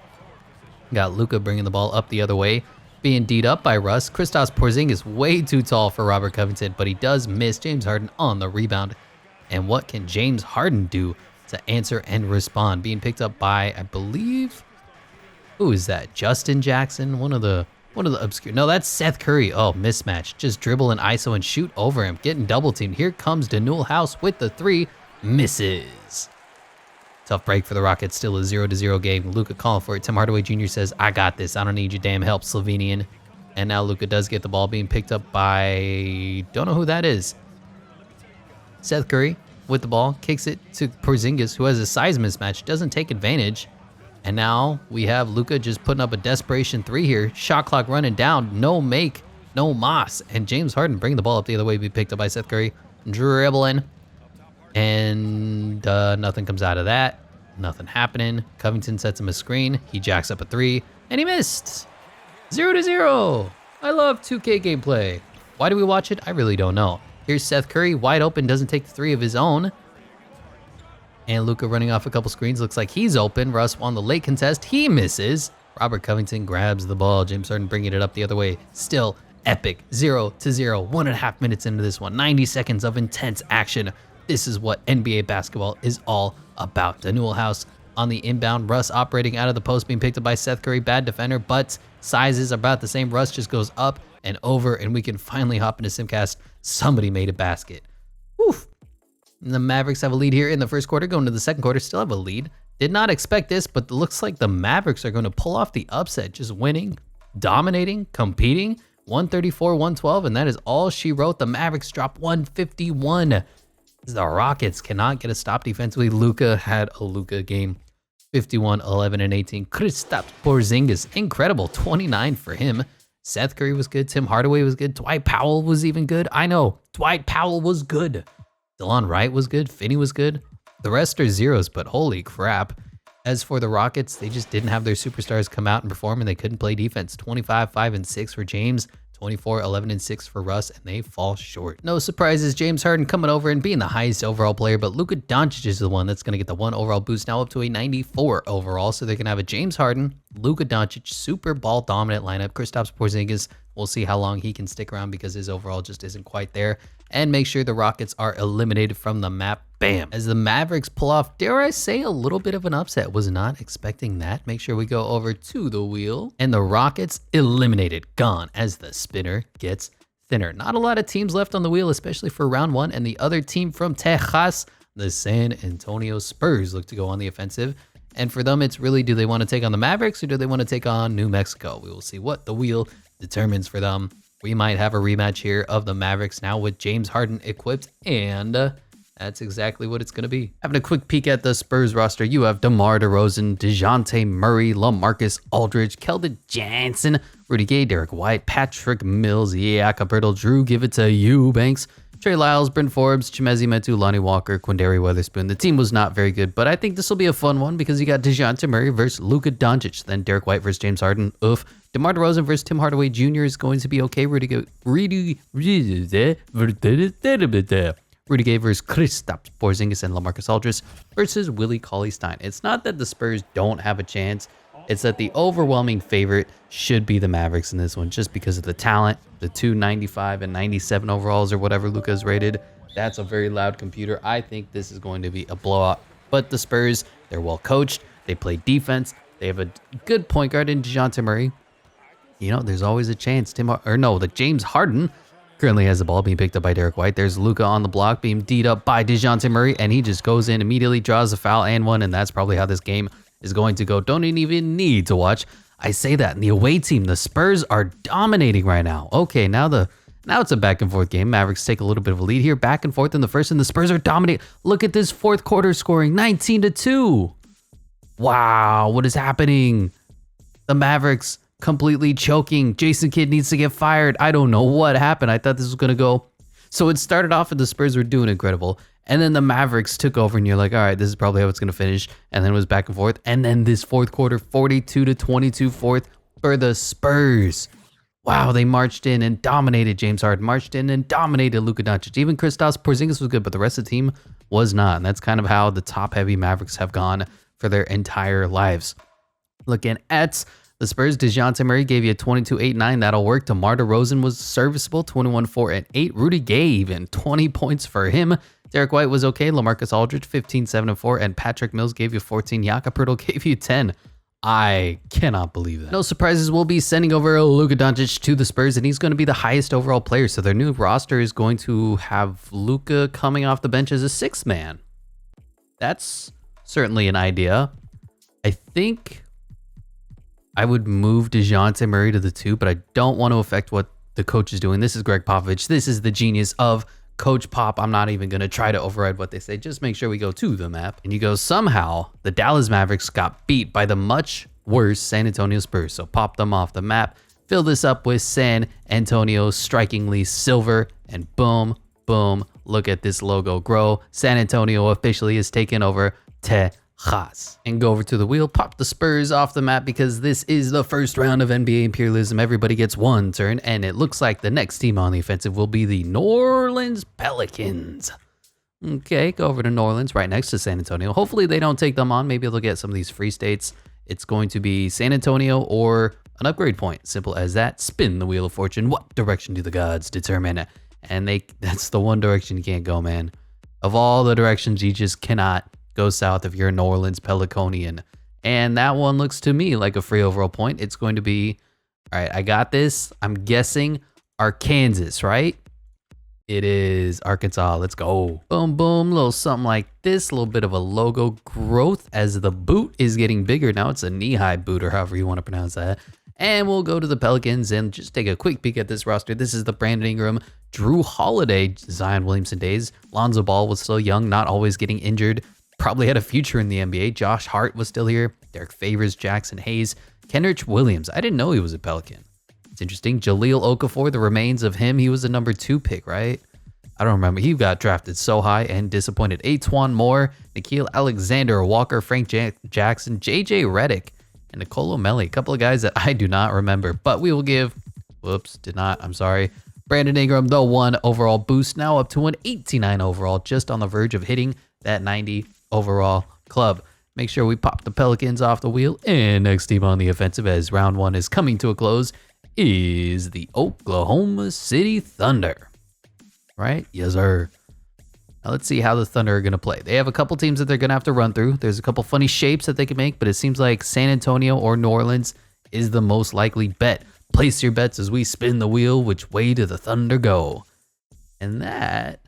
Got Luka bringing the ball up the other way, being D'd up by Russ. Kristaps Porzingis is way too tall for Robert Covington, but he does miss James Harden on the rebound. And what can James Harden do to answer and respond? Being picked up by, I believe, who is that? Justin Jackson, one of the obscure. No, that's Seth Curry. Oh, mismatch. Just dribble and ISO and shoot over him, getting double teamed. Here comes Danuel House with the 3, misses. Tough break for the Rockets. Still a 0-0 game. Luka calling for it. Tim Hardaway Jr. says, I got this. I don't need your damn help, Slovenian. And now Luka does get the ball, being picked up by, don't know who that is. Seth Curry with the ball, kicks it to Porzingis, who has a size mismatch, doesn't take advantage. And now we have Luka just putting up a desperation 3 here. Shot clock running down. No make, no moss. And James Harden bringing the ball up the other way, be picked up by Seth Curry. Dribbling. And nothing comes out of that. Nothing happening. Covington sets him a screen. He jacks up a 3, and he missed. 0-0. I love 2K gameplay. Why do we watch it? I really don't know. Here's Seth Curry, wide open, doesn't take the 3 of his own. And Luka running off a couple screens. Looks like he's open. Russ on the late contest. He misses. Robert Covington grabs the ball. James Harden bringing it up the other way. Still epic. 0-0. 1.5 minutes into this one. 90 seconds of intense action. This is what NBA basketball is all about. Danuel House on the inbound. Russ operating out of the post, being picked up by Seth Curry. Bad defender, but sizes are about the same. Russ just goes up and over, and we can finally hop into Simcast. Somebody made a basket. Woof. And the Mavericks have a lead here in the first quarter. Going to the second quarter, still have a lead. Did not expect this, but it looks like the Mavericks are going to pull off the upset. Just winning, dominating, competing. 134-112, and that is all she wrote. The Mavericks drop 151. The Rockets cannot get a stop defensively. Luka had a Luka game. 51, 11, and 18. Kristaps Porzingis, incredible. 29 for him. Seth Curry was good. Tim Hardaway was good. Dwight Powell was even good. I know, Dwight Powell was good. DeLon Wright was good. Finney was good. The rest are zeros, but holy crap. As for the Rockets, they just didn't have their superstars come out and perform, and they couldn't play defense. 25, 5, and 6 for James. 24, 11, and 6 for Russ, and they fall short. No surprises, James Harden coming over and being the highest overall player, but Luka Doncic is the one that's going to get the 1 overall boost, now up to a 94 overall. So they're going to have a James Harden, Luka Doncic, super ball dominant lineup. Kristaps Porzingis, we'll see how long he can stick around because his overall just isn't quite there. And make sure the Rockets are eliminated from the map. Bam. As the Mavericks pull off, dare I say, a little bit of an upset. Was not expecting that. Make sure we go over to the wheel. And the Rockets eliminated. Gone as the spinner gets thinner. Not a lot of teams left on the wheel, especially for round one. And the other team from Texas, the San Antonio Spurs, look to go on the offensive. And for them, it's really, do they want to take on the Mavericks or do they want to take on New Mexico? We will see what the wheel determines for them. We might have a rematch here of the Mavericks now with James Harden equipped, and that's exactly what it's going to be. Having a quick peek at the Spurs roster, you have DeMar DeRozan, DeJounte Murray, LaMarcus Aldridge, Keldon Johnson, Rudy Gay, Derek White, Patrick Mills, Jakob Poeltl, Drew, give it to you, Banks, Trey Lyles, Bryn Forbes, Chimezie Metu, Lonnie Walker, Quindary Weatherspoon. The team was not very good, but I think this will be a fun one because you got DeJounte Murray versus Luka Doncic, then Derek White versus James Harden. Oof. DeMar DeRozan versus Tim Hardaway Jr. is going to be okay. Rudy Gay versus Kristaps Porzingis and LaMarcus Aldridge versus Willie Cauley-Stein. It's not that the Spurs don't have a chance. It's that the overwhelming favorite should be the Mavericks in this one just because of the talent, the 295 and 97 overalls or whatever Luka is rated. That's a very loud computer. I think this is going to be a blowout. But the Spurs, they're well coached. They play defense. They have a good point guard in DeJounte Murray. You know, there's always a chance. James Harden currently has the ball being picked up by Derek White. There's Luka on the block being D'd up by DeJounte Murray, and he just goes in, immediately draws a foul and one, and that's probably how this game is going to go. Don't even need to watch. I say that in the away team, the Spurs are dominating right now. Okay, now it's a back and forth game. Mavericks take a little bit of a lead here, back and forth in the first, and the Spurs are dominating. Look at this fourth quarter scoring, 19-2. Wow, what is happening? The Mavericks completely choking. Jason Kidd needs to get fired. I don't know what happened. I thought this was going to go. So it started off and the Spurs were doing incredible. And then the Mavericks took over and you're like, all right, this is probably how it's going to finish. And then it was back and forth. And then this fourth quarter, 42-22 fourth for the Spurs. Wow, they marched in and dominated James Harden, marched in and dominated Luka Doncic. Even Kristaps Porzingis was good, but the rest of the team was not. And that's kind of how the top-heavy Mavericks have gone for their entire lives. Looking at the Spurs, DeJounte Murray gave you a 22-8-9. That'll work. DeMar DeRozan was serviceable, 21-4-8. Rudy Gay even 20 points for him. Derek White was okay. LaMarcus Aldridge 15-7-4, and Patrick Mills gave you 14. Jakob Poeltl gave you 10. I cannot believe that. No surprises. We'll be sending over Luka Doncic to the Spurs, and he's going to be the highest overall player. So their new roster is going to have Luka coming off the bench as a sixth man. That's certainly an idea. I think I would move DeJounte Murray to the 2, but I don't want to affect what the coach is doing. This is Greg Popovich. This is the genius of Coach Pop. I'm not even going to try to override what they say. Just make sure we go to the map. And you go, somehow, the Dallas Mavericks got beat by the much worse San Antonio Spurs. So pop them off the map. Fill this up with San Antonio strikingly silver. And boom, boom. Look at this logo grow. San Antonio officially has taken over Texas. And go over to the wheel, pop the Spurs off the map because this is the first round of NBA Imperialism. Everybody gets one turn, and it looks like the next team on the offensive will be the New Orleans Pelicans. Okay, go over to New Orleans, right next to San Antonio. Hopefully they don't take them on. Maybe they'll get some of these free states. It's going to be San Antonio or an upgrade point. Simple as that. Spin the wheel of fortune. What direction do the gods determine? And that's the one direction you can't go, man. Of all the directions, you just cannot go south if you're a New Orleans Pelicanian. And that one looks to me like a free overall point. It's going to be, all right, I got this. I'm guessing Arkansas, right? It is Arkansas. Let's go. Boom, boom. Little something like this. A little bit of a logo growth as the boot is getting bigger. Now it's a knee-high boot, or however you want to pronounce that. And we'll go to the Pelicans and just take a quick peek at this roster. This is the Brandon Ingram, Drew Holiday, Zion Williamson days. Lonzo Ball was still young, not always getting injured. Probably had a future in the NBA. Josh Hart was still here. Derek Favors, Jackson Hayes, Kenrich Williams. I didn't know he was a Pelican. It's interesting. Jahlil Okafor, the remains of him. He was the number 2 pick, right? I don't remember. He got drafted so high and disappointed. Atwan Moore, Nikhil Alexander, Walker, Frank Jackson, JJ Redick, and Nicolo Melli. A couple of guys that I do not remember, but we will give, I'm sorry, Brandon Ingram the 1 overall boost, now up to an 89 overall, just on the verge of hitting that 90 overall club. Make sure we pop the Pelicans off the wheel. And next team on the offensive as round 1 is coming to a close is the Oklahoma City Thunder. Right? Yes, sir. Now let's see how the Thunder are going to play. They have a couple teams that they're going to have to run through. There's a couple funny shapes that they can make, but it seems like San Antonio or New Orleans is the most likely bet. Place your bets as we spin the wheel. Which way do the Thunder go? And that,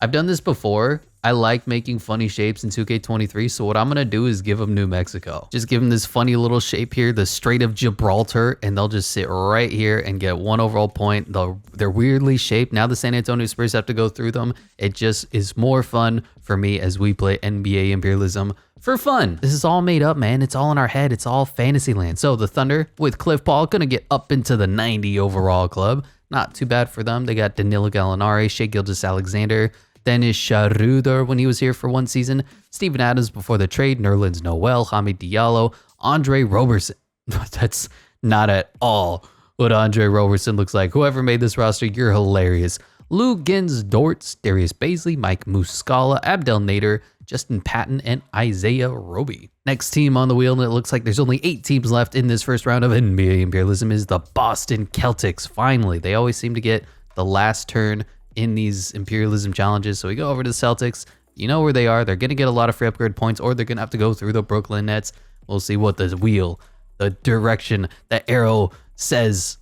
I've done this before. I like making funny shapes in 2K23, so what I'm going to do is give them New Mexico. Just give them this funny little shape here, the Strait of Gibraltar, and they'll just sit right here and get 1 overall point. They're weirdly shaped. Now the San Antonio Spurs have to go through them. It just is more fun for me as we play NBA Imperialism for fun. This is all made up, man. It's all in our head. It's all fantasy land. So the Thunder with Cliff Paul going to get up into the 90 overall club. Not too bad for them. They got Danilo Gallinari, Shai Gilgeous-Alexander, Dennis Schroeder when he was here for 1 season, Steven Adams before the trade, Nerlens Noel, Hamid Diallo, Andre Roberson. That's not at all what Andre Roberson looks like. Whoever made this roster, you're hilarious. Lou Gins Dortz, Darius Baisley, Mike Muscala, Abdel Nader, Justin Patton, and Isaiah Roby. Next team on the wheel, and it looks like there's only 8 teams left in this first round of NBA Imperialism, is the Boston Celtics. Finally, they always seem to get the last turn in these Imperialism challenges. So we go over to the Celtics. You know where they are. They're going to get a lot of free upgrade points, or they're going to have to go through the Brooklyn Nets. We'll see what the wheel, the direction, the arrow says.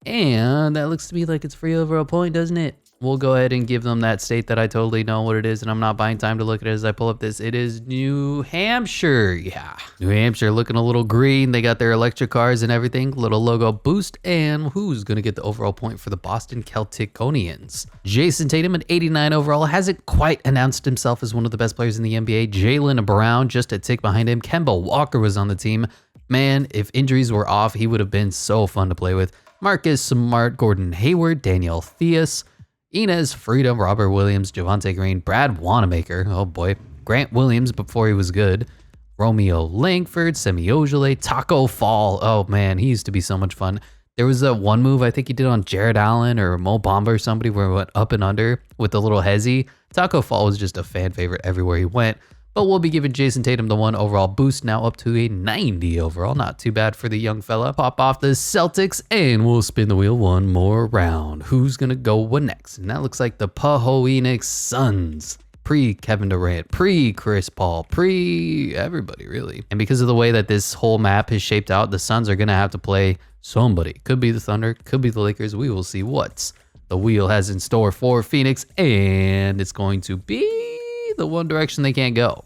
And that looks to me like it's free overall point, doesn't it? We'll go ahead and give them that state that I totally know what it is, and I'm not buying time to look at it as I pull up this. It is New Hampshire. Yeah, New Hampshire looking a little green. They got their electric cars and everything. Little logo boost. And who's going to get the overall point for the Boston Celticonians? Jason Tatum at 89 overall. Hasn't quite announced himself as one of the best players in the NBA. Jaylen Brown just a tick behind him. Kemba Walker was on the team. Man, if injuries were off, he would have been so fun to play with. Marcus Smart, Gordon Hayward, Daniel Theus, Inez Freedom, Robert Williams, Javonte Green, Brad Wanamaker, oh boy, Grant Williams before he was good, Romeo Langford, Semi Ojeleye, Taco Fall. Oh man, he used to be so much fun. There was that one move I think he did on Jared Allen or Mo Bamba or somebody where he went up and under with the little hezzy. Taco Fall was just a fan favorite everywhere he went. But we'll be giving Jason Tatum the 1 overall boost, now up to a 90 overall. Not too bad for the young fella. Pop off the Celtics, and we'll spin the wheel one more round. Who's going to go next? And that looks like the Phoenix Suns. Pre-Kevin Durant, pre-Chris Paul, pre-everybody, really. And because of the way that this whole map is shaped out, the Suns are going to have to play somebody. Could be the Thunder, could be the Lakers. We will see what the wheel has in store for Phoenix, and it's going to be the one direction they can't go.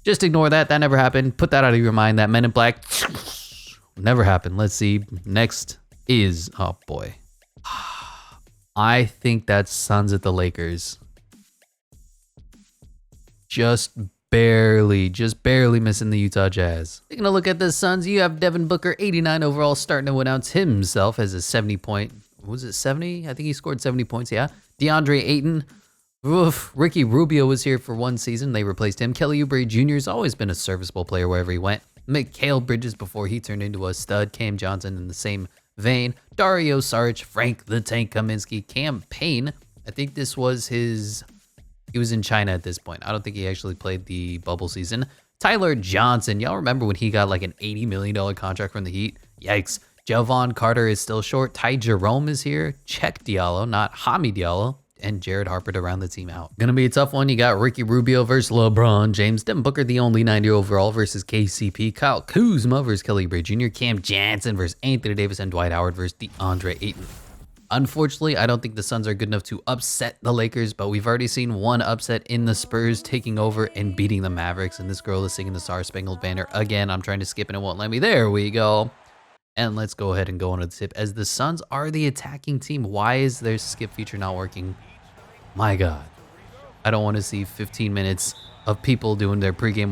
Just ignore that. That never happened. Put that out of your mind. That Men in Black never happened. Let's see. Next is, oh boy. I think that's Suns at the Lakers. Just barely missing the Utah Jazz. Taking a look at the Suns, you have Devin Booker, 89 overall, starting to announce himself as a 70 point. Was it 70? I think he scored 70 points. Yeah. DeAndre Ayton. Oof. Ricky Rubio was here for 1 season. They replaced him. Kelly Oubre Jr. has always been a serviceable player wherever he went. Mikal Bridges before he turned into a stud. Cam Johnson in the same vein. Dario Saric, Frank the Tank Kaminsky, Cam Payne. I think this was his... He was in China at this point. I don't think he actually played the bubble season. Tyler Johnson. Y'all remember when he got like an $80 million contract from the Heat? Yikes. Javon Carter is still short. Ty Jerome is here. Check Diallo, not Hamid Diallo. and Jared Harper to round the team out. Gonna be a tough one. You got Ricky Rubio versus LeBron James, Devin Booker, the only 90 overall versus KCP, Kyle Kuzma versus Kelly Oubre Jr., Cam Johnson versus Anthony Davis, and Dwight Howard versus DeAndre Ayton. Unfortunately, I don't think the Suns are good enough to upset the Lakers, but we've already seen one upset in the Spurs taking over and beating the Mavericks, and this girl is singing the Star Spangled Banner again. I'm trying to skip and it won't let me. There we go. And let's go ahead and go on to the tip. As the Suns are the attacking team, why is their skip feature not working? My God. I don't want to see 15 minutes of people doing their pregame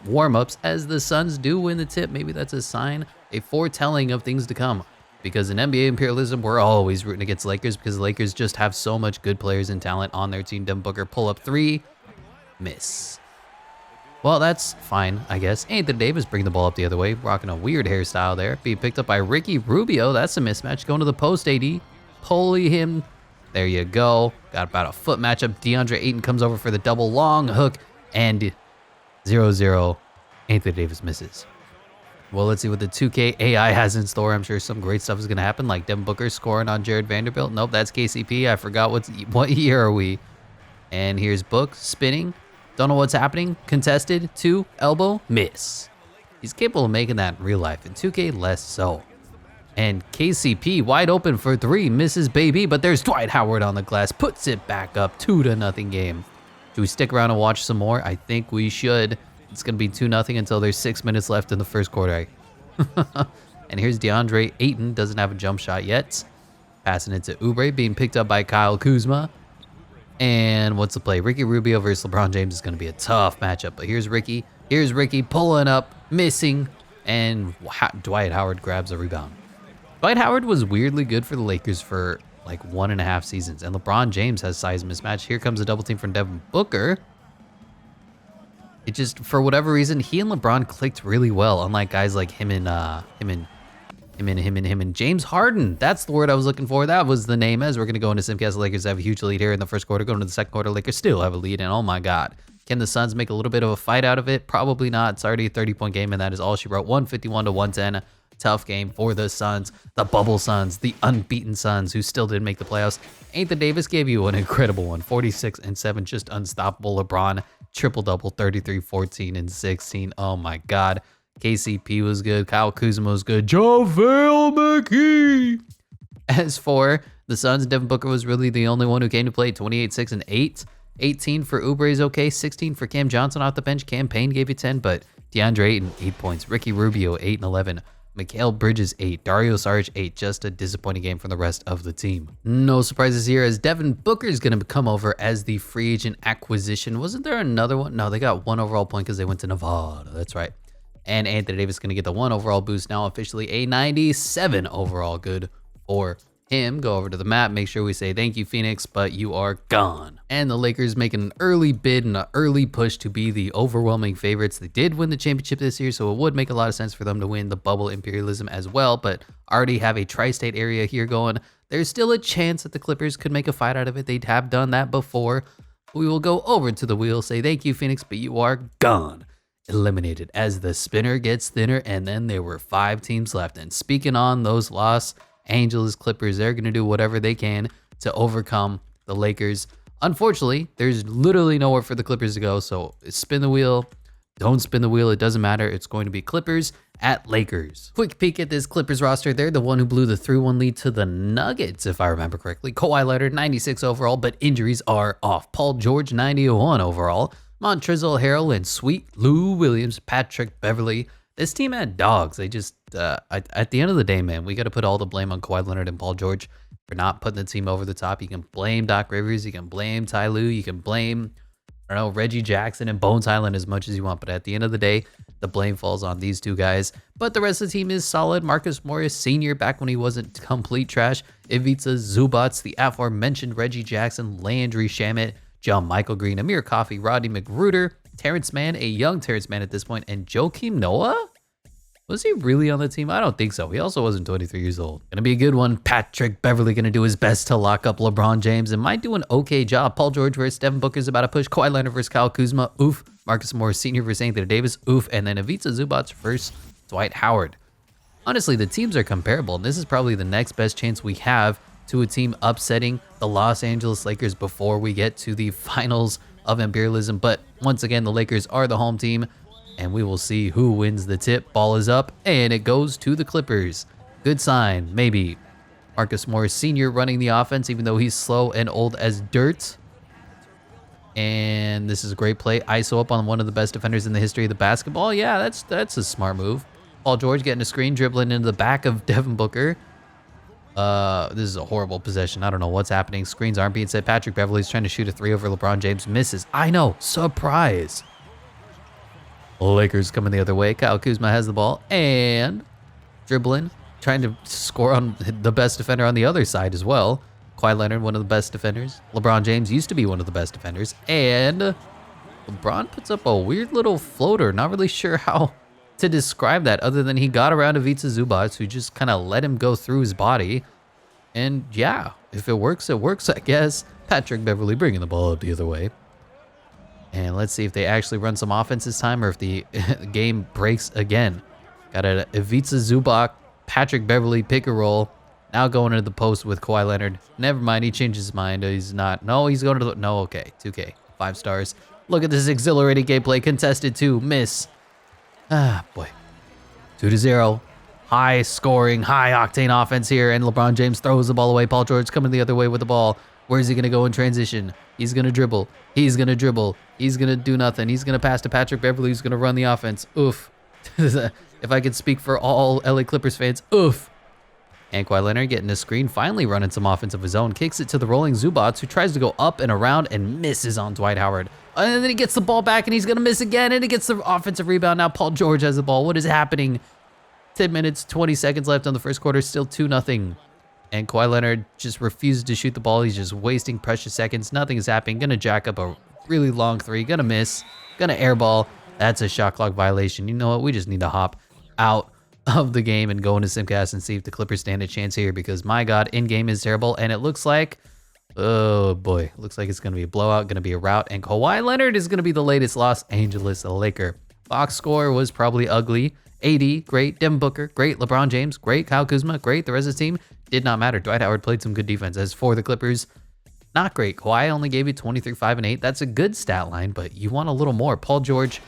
warm-ups as the Suns do win the tip. Maybe that's a sign, a foretelling of things to come. Because in NBA Imperialism, we're always rooting against Lakers because the Lakers just have so much good players and talent on their team. Devin Booker pull up 3, miss. Well, that's fine, I guess. Anthony Davis bringing the ball up the other way, rocking a weird hairstyle there. Being picked up by Ricky Rubio. That's a mismatch. Going to the post, AD. Pulley him. There you go. Got about a foot matchup. DeAndre Ayton comes over for the double long hook. And 0-0. Anthony Davis misses. Well, let's see what the 2K AI has in store. I'm sure some great stuff is going to happen, like Devin Booker scoring on Jared Vanderbilt. Nope, that's KCP. I forgot what year are we. And here's Book spinning. Don't know what's happening. Contested. 2, elbow, miss. He's capable of making that in real life. In 2K, less so. And KCP wide open for 3. Misses, baby. But there's Dwight Howard on the glass. Puts it back up. 2-0 game. Do we stick around and watch some more? I think we should. It's going to be 2-0 until there's 6 minutes left in the first quarter. And here's DeAndre Ayton. Doesn't have a jump shot yet. Passing it to Oubre. Being picked up by Kyle Kuzma. And what's the play? Ricky Rubio versus LeBron James is going to be a tough matchup. But here's Ricky. Here's Ricky pulling up. Missing. And Dwight Howard grabs a rebound. Dwight Howard was weirdly good for the Lakers for like 1.5 seasons. And LeBron James has size mismatch. Here comes a double team from Devin Booker. It just, for whatever reason, he and LeBron clicked really well, unlike guys like him and James Harden. That's the word I was looking for. That was the name. As we're going to go into Simcast, the Lakers have a huge lead here in the first quarter. Going to the second quarter, Lakers still have a lead, and oh my God. Can the Suns make a little bit of a fight out of it? Probably not. It's already a 30-point game, and that is all she wrote. 151-110. Tough game for the Suns, the bubble Suns, the unbeaten Suns who still didn't make the playoffs. Anthony Davis gave you an incredible one. 46 and 7, just unstoppable. LeBron, triple-double, 33, 14, and 16. Oh my God. KCP was good. Kyle Kuzma was good. JaVale McGee. As for the Suns, Devin Booker was really the only one who came to play. 28, 6, and 8. 18 for Oubre is okay. 16 for Cam Johnson off the bench. Cam Payne gave you 10, but DeAndre Ayton, 8 points. Ricky Rubio, 8 and 11. Mikal Bridges, 8. Dario Saric, 8. Just a disappointing game for the rest of the team. No surprises here as Devin Booker is going to come over as the free agent acquisition. Wasn't there another one? No, they got 1 overall point because they went to Nevada. That's right. And Anthony Davis is going to get the 1 overall boost now, officially a 97 overall. Good for him. Go over to the map. Make sure we say thank you, Phoenix, but you are gone. And the Lakers making an early bid and an early push to be the overwhelming favorites. They did win the championship this year, so it would make a lot of sense for them to win the bubble Imperialism as well, but already have a tri-state area here going. There's still a chance that the Clippers could make a fight out of it. They have done that before. We will go over to the wheel, say thank you, Phoenix, but you are gone. Eliminated as the spinner gets thinner, and then there were 5 teams left. And speaking on those Los Angeles Clippers, they're going to do whatever they can to overcome the Lakers. Unfortunately, there's literally nowhere for the Clippers to go, so spin the wheel. Don't spin the wheel. It doesn't matter. It's going to be Clippers at Lakers. Quick peek at this Clippers roster. They're the one who blew the 3-1 lead to the Nuggets, if I remember correctly. Kawhi Leonard, 96 overall, but injuries are off. Paul George, 91 overall. Montrezl Harrell and Sweet Lou Williams, Patrick Beverly. This team had dogs. They just, at the end of the day, man, we got to put all the blame on Kawhi Leonard and Paul George for not putting the team over the top. You can blame Doc Rivers. You can blame Ty Lue. You can blame, I don't know, Reggie Jackson and Bones Highland as much as you want. But at the end of the day, the blame falls on these 2 guys. But the rest of the team is solid. Marcus Morris Sr. back when he wasn't complete trash. Ivica Zubats, the aforementioned Reggie Jackson, Landry Shamet, John Michael Green, Amir Coffey, Rodney McGruder, Terrence Mann, a young Terrence Mann at this point, and Joakim Noah? Was he really on the team? I don't think so. He also wasn't 23 years old. Gonna be a good one. Patrick Beverly gonna do his best to lock up LeBron James and might do an okay job. Paul George versus Devin Booker's about to push. Kawhi Leonard versus Kyle Kuzma. Oof. Marcus Morris Sr. versus Anthony Davis. Oof. And then Ivica Zubats versus Dwight Howard. Honestly, the teams are comparable, and this is probably the next best chance we have to a team upsetting the Los Angeles Lakers before we get to the finals of Imperialism. But once again, the Lakers are the home team, and we will see who wins the tip. Ball is up, and it goes to the Clippers. Good sign, maybe. Marcus Morris Sr. running the offense, even though he's slow and old as dirt. And this is a great play. ISO up on one of the best defenders in the history of the basketball. Yeah, that's a smart move. Paul George getting a screen, dribbling into the back of Devin Booker. This is a horrible possession. I don't know what's happening. Screens aren't being set. Patrick Beverley's trying to shoot a 3 over LeBron James. Misses. I know. Surprise. Lakers coming the other way. Kyle Kuzma has the ball and dribbling, trying to score on the best defender on the other side as well. Kawhi Leonard, one of the best defenders. LeBron James used to be one of the best defenders. And LeBron puts up a weird little floater. Not really sure how to describe that other than he got around Ivica Zubac, who just kind of let him go through his body. And yeah, if it works, I guess. Patrick Beverley bringing the ball up the other way. And let's see if they actually run some offense this time or if the game breaks again. Got a Ivica Zubac, Patrick Beverley pick and roll. Now going into the post with Kawhi Leonard. Never mind, he changed his mind. He's not. No, he's going to the... No, okay. 2K. 5 stars. Look at this exhilarating gameplay. Contested 2. Miss. Ah, boy. 2-0. High scoring, high octane offense here. And LeBron James throws the ball away. Paul George coming the other way with the ball. Where's he going to go in transition? He's going to dribble. He's going to dribble. He's going to do nothing. He's going to pass to Patrick Beverley, who's going to run the offense. Oof. If I could speak for all LA Clippers fans, oof. And Kawhi Leonard getting a screen, finally running some offense of his own. Kicks it to the rolling Zubac, who tries to go up and around and misses on Dwight Howard. And then he gets the ball back, and he's going to miss again, and he gets the offensive rebound. Now Paul George has the ball. What is happening? 10 minutes, 20 seconds left on the first quarter, still 2-0. And Kawhi Leonard just refuses to shoot the ball. He's just wasting precious seconds. Nothing is happening. Going to jack up a really long 3. Going to miss. Going to airball. That's a shot clock violation. You know what? We just need to hop out of the game and go into Simcast and see if the Clippers stand a chance here, because my God, in-game is terrible. And it looks like, oh boy, looks like it's going to be a blowout, going to be a rout. And Kawhi Leonard is going to be the latest Los Angeles Laker. Box score was probably ugly. AD, great. Devin Booker, great. LeBron James, great. Kyle Kuzma, great. The rest of the team did not matter. Dwight Howard played some good defense. As for the Clippers, not great. Kawhi only gave you 23, 5, and 8. That's a good stat line, but you want a little more. Paul George,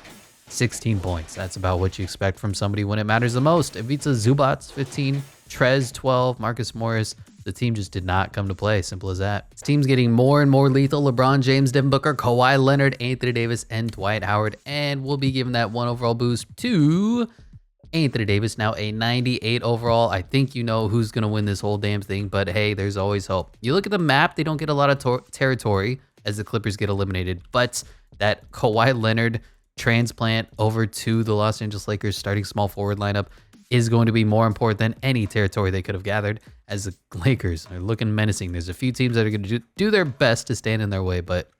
16 points. That's about what you expect from somebody when it matters the most. Ivica Zubac, 15. Trez, 12. Marcus Morris. The team just did not come to play. Simple as that. This team's getting more and more lethal. LeBron James, Devin Booker, Kawhi Leonard, Anthony Davis, and Dwight Howard. And we'll be giving that 1 overall boost to Anthony Davis, now a 98 overall. I think you know who's going to win this whole damn thing, but hey, there's always hope. You look at the map, they don't get a lot of territory as the Clippers get eliminated, but that Kawhi Leonard transplant over to the Los Angeles Lakers starting small forward lineup is going to be more important than any territory they could have gathered, as the Lakers are looking menacing. There's a few teams that are going to do their best to stand in their way, but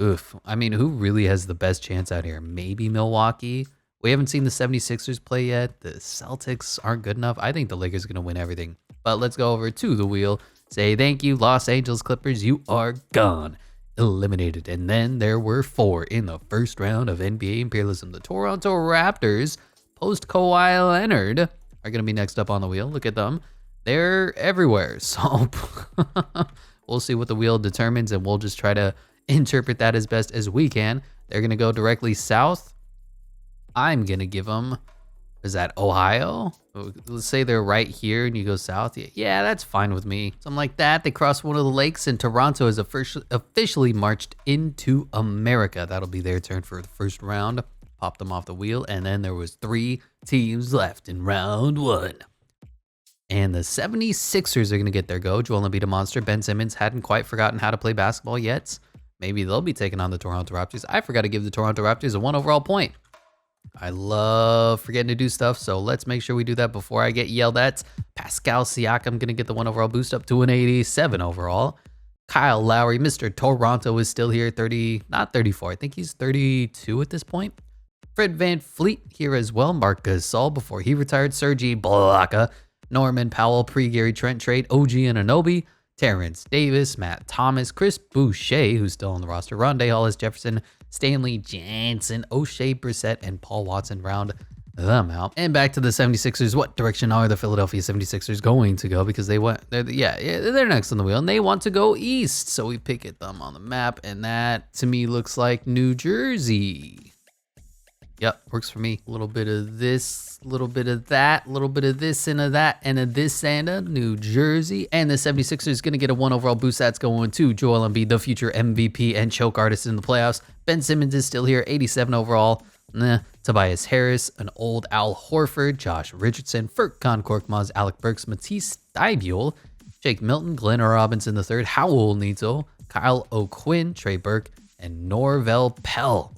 oof. I mean, who really has the best chance out here? Maybe Milwaukee. We haven't seen the 76ers play yet. The Celtics aren't good enough. I think the Lakers are going to win everything. But let's go over to the wheel. Say thank you, Los Angeles Clippers. You are gone. Eliminated. And then there were 4 in the first round of NBA Imperialism. The Toronto Raptors, post Kawhi Leonard, are going to be next up on the wheel. Look at them. They're everywhere. So we'll see what the wheel determines, and we'll just try to interpret that as best as we can. They're going to go directly south. I'm going to give them, is that Ohio? Let's say they're right here and you go south. Yeah, that's fine with me. Something like that. They cross one of the lakes, and Toronto has officially marched into America. That'll be their turn for the first round. Pop them off the wheel. And then there was 3 teams left in round 1. And the 76ers are going to get their go. Joel Embiid, a monster. Ben Simmons hadn't quite forgotten how to play basketball yet. Maybe they'll be taking on the Toronto Raptors. I forgot to give the Toronto Raptors a 1 overall point. I love forgetting to do stuff, so let's make sure we do that before I get yelled at. Pascal Siakam going to get the 1 overall boost up to an 87 overall. Kyle Lowry, Mr. Toronto, is still here, not 34. I think he's 32 at this point. Fred VanVleet here as well. Marc Gasol before he retired. Serge Ibaka, Norman Powell, pre-Gary Trent trade. OG Anunoby, Terrence Davis, Matt Thomas, Chris Boucher, who's still on the roster. Rondé Hollis Jefferson, Stanley Jansen, O'Shea Brissett, and Paul Watson round them out. And back to the 76ers. What direction are the Philadelphia 76ers going to go? Because they're next on the wheel and they want to go east. So we pick at them on the map, and that to me looks like New Jersey. Yep, works for me. A little bit of this, a little bit of that, a little bit of this and of that, and of this and a New Jersey. And the 76ers going to get a 1 overall boost. That's going to Joel Embiid, the future MVP and choke artist in the playoffs. Ben Simmons is still here, 87 overall. Tobias Harris, an old Al Horford, Josh Richardson, Furkan Korkmaz, Alec Burks, Matisse Thybulle, Jake Milton, Glenn Robinson III, Howell Neto, Kyle O'Quinn, Trey Burke, and Norvel Pell.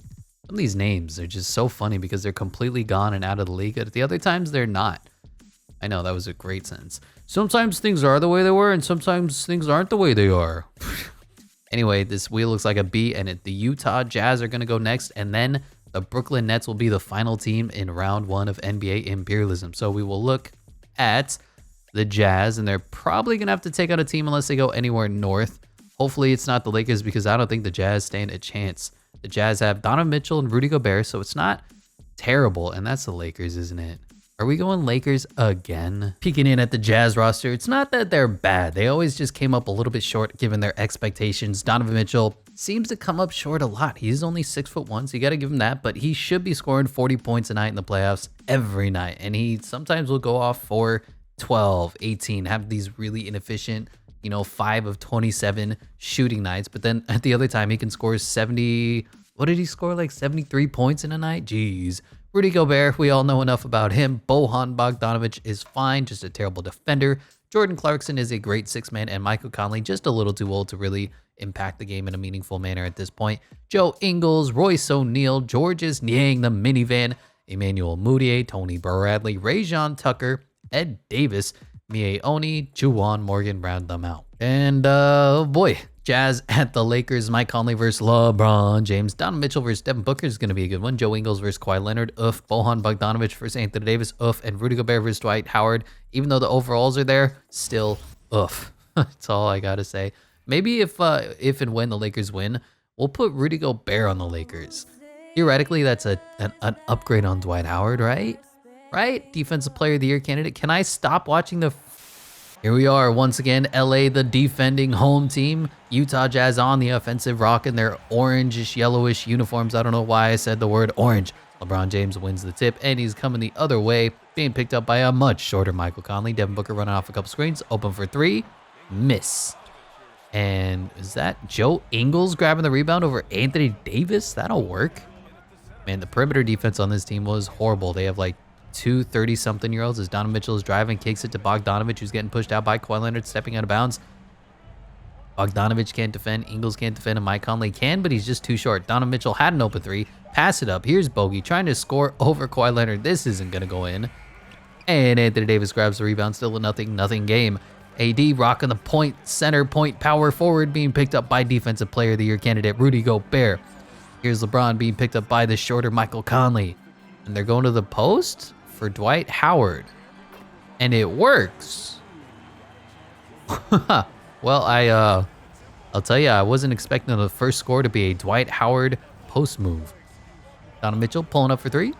Some of these names are just so funny because they're completely gone and out of the league. At the other times, they're not. I know, that was a great sentence. Sometimes things are the way they were, and sometimes things aren't the way they are. Anyway, this wheel looks like a B, and the Utah Jazz are going to go next, and then the Brooklyn Nets will be the final team in round 1 of NBA Imperialism. So we will look at the Jazz, and they're probably going to have to take out a team unless they go anywhere north. Hopefully it's not the Lakers, because I don't think the Jazz stand a chance. The Jazz have Donovan Mitchell and Rudy Gobert, so it's not terrible. And that's the Lakers, isn't it? Are we going Lakers again? Peeking in at the Jazz roster, it's not that they're bad. They always just came up a little bit short given their expectations. Donovan Mitchell seems to come up short a lot. He's only 6'1", so you got to give him that. But he should be scoring 40 points a night in the playoffs every night. And he sometimes will go off for 12, 18, have these really inefficient, 5 of 27 shooting nights. But then at the other time, he can score 70. What did he score? Like 73 points in a night? Jeez. Rudy Gobert, we all know enough about him. Bojan Bogdanovic is fine, just a terrible defender. Jordan Clarkson is a great 6-man, and Michael Conley just a little too old to really impact the game in a meaningful manner at this point. Joe Ingles, Royce O'Neal, Georges Niang, the minivan, Emmanuel Mudiay, Tony Bradley, Rajon Tucker, Ed Davis, Mie Oni, Juwan Morgan round them out. And boy, Jazz at the Lakers. Mike Conley versus LeBron James. Donovan Mitchell versus Devin Booker is going to be a good one. Joe Ingles versus Kawhi Leonard. Oof. Bojan Bogdanovic versus Anthony Davis. Oof. And Rudy Gobert versus Dwight Howard. Even though the overalls are there, still oof. That's all I got to say. Maybe if and when the Lakers win, we'll put Rudy Gobert on the Lakers. Theoretically, that's an upgrade on Dwight Howard, right? Right? Defensive Player of the Year candidate. Can I stop watching the... Here we are once again, LA, the defending home team. Utah Jazz on the offensive, rocking their orangish, yellowish uniforms. I don't know why I said the word orange. LeBron James wins the tip, and he's coming the other way, being picked up by a much shorter Michael Conley. Devin Booker running off a couple screens, open for 3, miss. And is that Joe Ingles grabbing the rebound over Anthony Davis? That'll work. Man, the perimeter defense on this team was horrible. They have like 2 30-something-year-olds as Donovan Mitchell is driving, kicks it to Bogdanovic, who's getting pushed out by Kawhi Leonard, stepping out of bounds. Bogdanovic can't defend, Ingles can't defend, and Mike Conley can, but he's just too short. Donovan Mitchell had an open 3, pass it up. Here's Bogey trying to score over Kawhi Leonard. This isn't going to go in. And Anthony Davis grabs the rebound, still a nothing game. AD rocking the point, center point, power forward, being picked up by Defensive Player of the Year candidate Rudy Gobert. Here's LeBron being picked up by the shorter Michael Conley. And they're going to the post for Dwight Howard, and it works. Well, I'll tell you, I wasn't expecting the first score to be a Dwight Howard post move. Donovan Mitchell pulling up for 3,